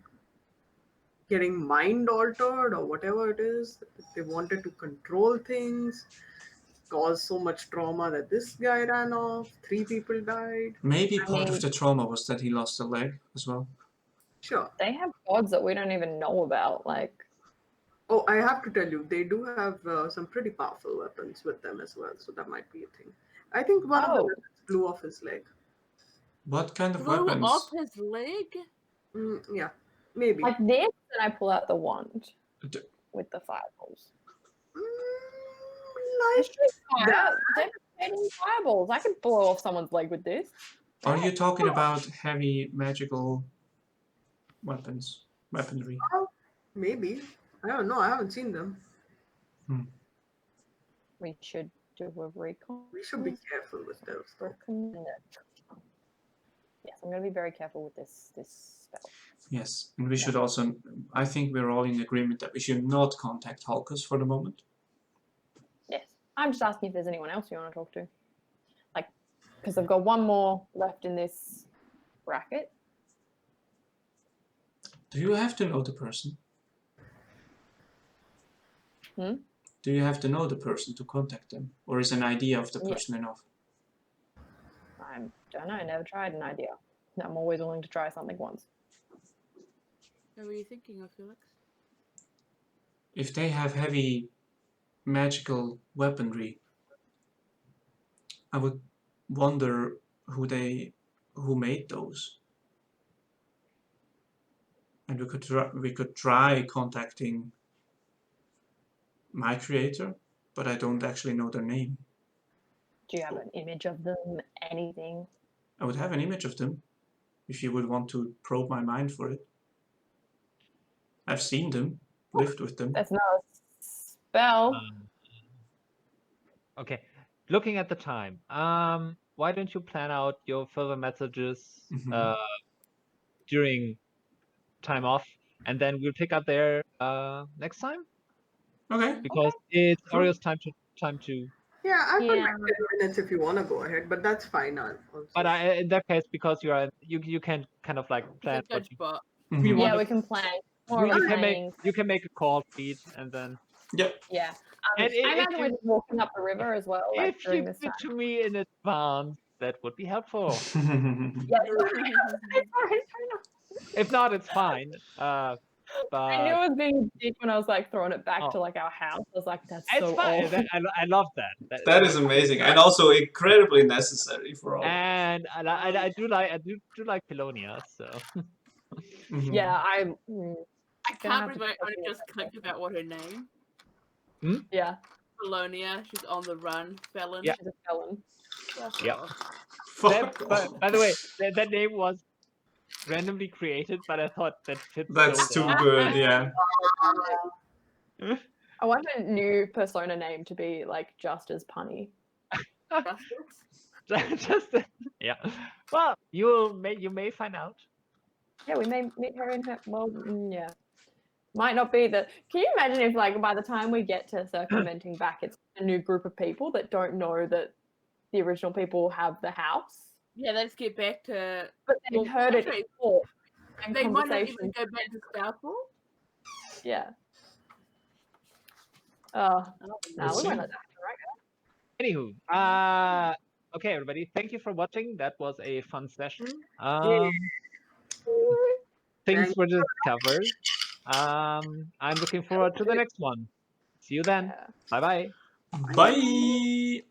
getting mind altered or whatever it is, they wanted to control things, cause so much trauma that this guy ran off, 3 people died? Maybe I part mean- of the trauma was that he lost a leg as well. Sure. They have gods that we don't even know about. Like, Oh, I have to tell you, they do have some pretty powerful weapons with them as well, so that might be a thing. I think one of the Oh. weapons blew off his leg. What kind of blew weapons? off his leg. Yeah, maybe. like this, and I pull out the wand D- with the fireballs. Like Fire, devastating fireballs. I could blow off someone's leg with this. Are you talking about heavy magical weaponry? maybe. I don't know. I haven't seen them. We should do a recon. We should be careful with those. though. Recommend it. Yes, I'm going to be very careful with this spell. Yes, and we should also. I think we're all in agreement that we should not contact Hulkus for the moment. Yes, I'm just asking if there's anyone else you want to talk to. Like, because I've got one more left in this bracket. Do you have to know the person? Do you have to know the person to contact them, or is an idea of the person enough? I don't know. I never tried an idea. I'm always willing to try something once. What were you thinking of, Felix? If they have heavy magical weaponry, I would wonder who made those. And we could try contacting my creator, but I don't actually know their name. Do you have an image of them? Anything? I would have an image of them, if you would want to probe my mind for it. I've seen them, lived with them. That's not a spell. Okay, looking at the time, why don't you plan out your further messages during time off, and then we'll pick up there next time, Okay. because it's Orio's time to. Yeah, I've got Yeah. like 10 minutes if you want to go ahead, but that's fine. Also. But in that case, because you can kind of like plan It's a what good spot. we Mhm. want. Yeah, we can plan. More You can make a call feed, and then Yep. Yeah. And I imagine we're just walking up the river as well, like if during you this give time. it to me in advance, that would be helpful. Yeah, it's fine. If not, it's fine. But I knew it was being a dick when I was like throwing it back Oh. to like our house. I was like, that's It's so fine. old. I love that. That is amazing, and also incredibly necessary for all. And I do like Pelonia, so Mhm. Yeah, I Gonna can't have to believe I put only something just in clicked about what her name. yeah, Polonia, she's on the run. Felon. Yeah. she's a felon. Fuck Yeah. off. Fuck But off. by the way, that name was randomly created, but I thought that fits That's so too well. good, yeah. I want a new persona name to be like just as punny. Justice? Just yeah. Well, you may find out. Yeah, we may meet her in her. Well, yeah, might not be the. Can you imagine if like by the time we get to circumventing back, it's a new group of people that don't know that the original people have the house, Yeah, let's get back to. but they've Well, heard it actually, before and they might not even conversations. go back to Starpool. Yeah. Oh, Oh, no, We'll we see. won't let that happen, right? Anywho, okay, everybody, thank you for watching. That was a fun session. Things Thank were just covered. I'm looking forward to the next one. See you then. Yeah. Bye bye. Bye!